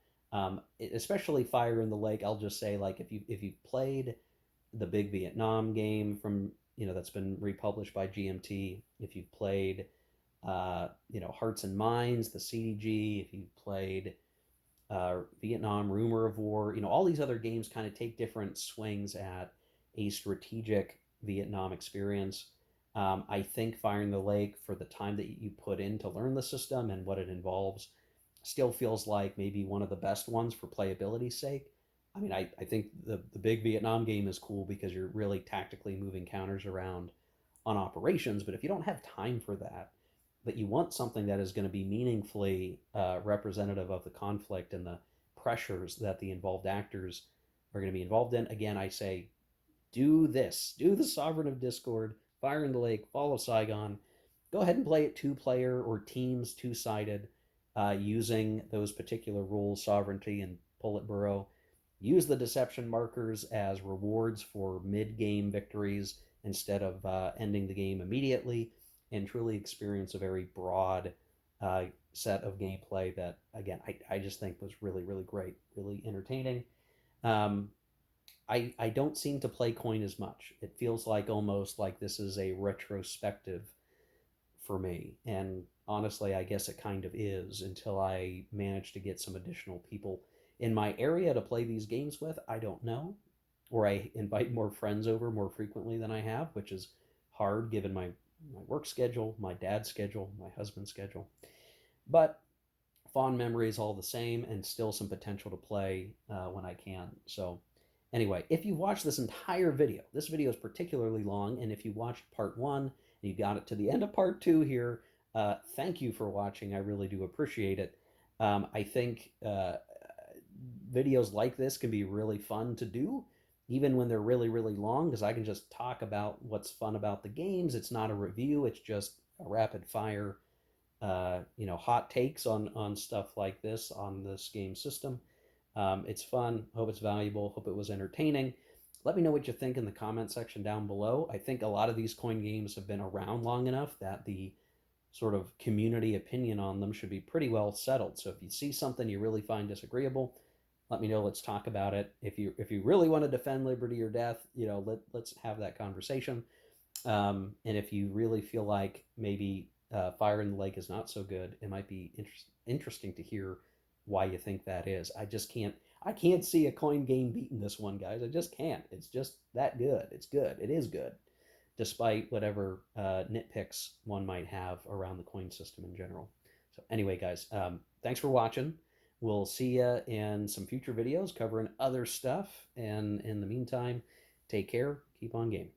Especially Fire in the Lake, I'll just say, like, if you've played the big Vietnam game from that's been republished by GMT, if you've played Hearts and Minds, the CDG, if you've played Vietnam Rumor of War, all these other games kind of take different swings at a strategic Vietnam experience. I think Fire in the Lake, for the time that you put in to learn the system and what it involves, still feels like maybe one of the best ones for playability's sake. I mean, I think the big Vietnam game is cool because you're really tactically moving counters around on operations. But if you don't have time for that, but you want something that is going to be meaningfully representative of the conflict and the pressures that the involved actors are going to be involved in, again, I say, do this. Do the Sovereign of Discord, Fire in the Lake, Fall of Saigon. Go ahead and play it 2 player or teams 2-sided, using those particular rules, sovereignty and Politburo. Use the deception markers as rewards for mid-game victories instead of ending the game immediately, and truly experience a very broad set of gameplay that, again, I just think was really, really great, really entertaining. Um, I don't seem to play coin as much. It feels like almost like this is a retrospective for me. And honestly, I guess it kind of is until I manage to get some additional people in my area to play these games with. I don't know. Or I invite more friends over more frequently than I have, which is hard given my work schedule, my dad's schedule, my husband's schedule. But fond memories all the same, and still some potential to play when I can. So, anyway, if you watched this entire video, this video is particularly long, and if you watched part 1 You got it to the end of part 2 here. Thank you for watching. I really do appreciate it. I think videos like this can be really fun to do, even when they're really, really long, because I can just talk about what's fun about the games. It's not a review, it's just a rapid fire, hot takes on stuff like this on this game system. It's fun. Hope it's valuable. Hope it was entertaining. Let me know what you think in the comment section down below. I think a lot of these coin games have been around long enough that the sort of community opinion on them should be pretty well settled. So if you see something you really find disagreeable, let me know. Let's talk about it. If you really want to defend liberty or death, let's have that conversation. And if you really feel like maybe Fire in the Lake is not so good, it might be interesting to hear why you think that is. I can't see a coin game beating this one, guys. I just can't. It's just that good. It's good. It is good, despite whatever nitpicks one might have around the coin system in general. So anyway, guys, thanks for watching. We'll see you in some future videos covering other stuff. And in the meantime, take care. Keep on game.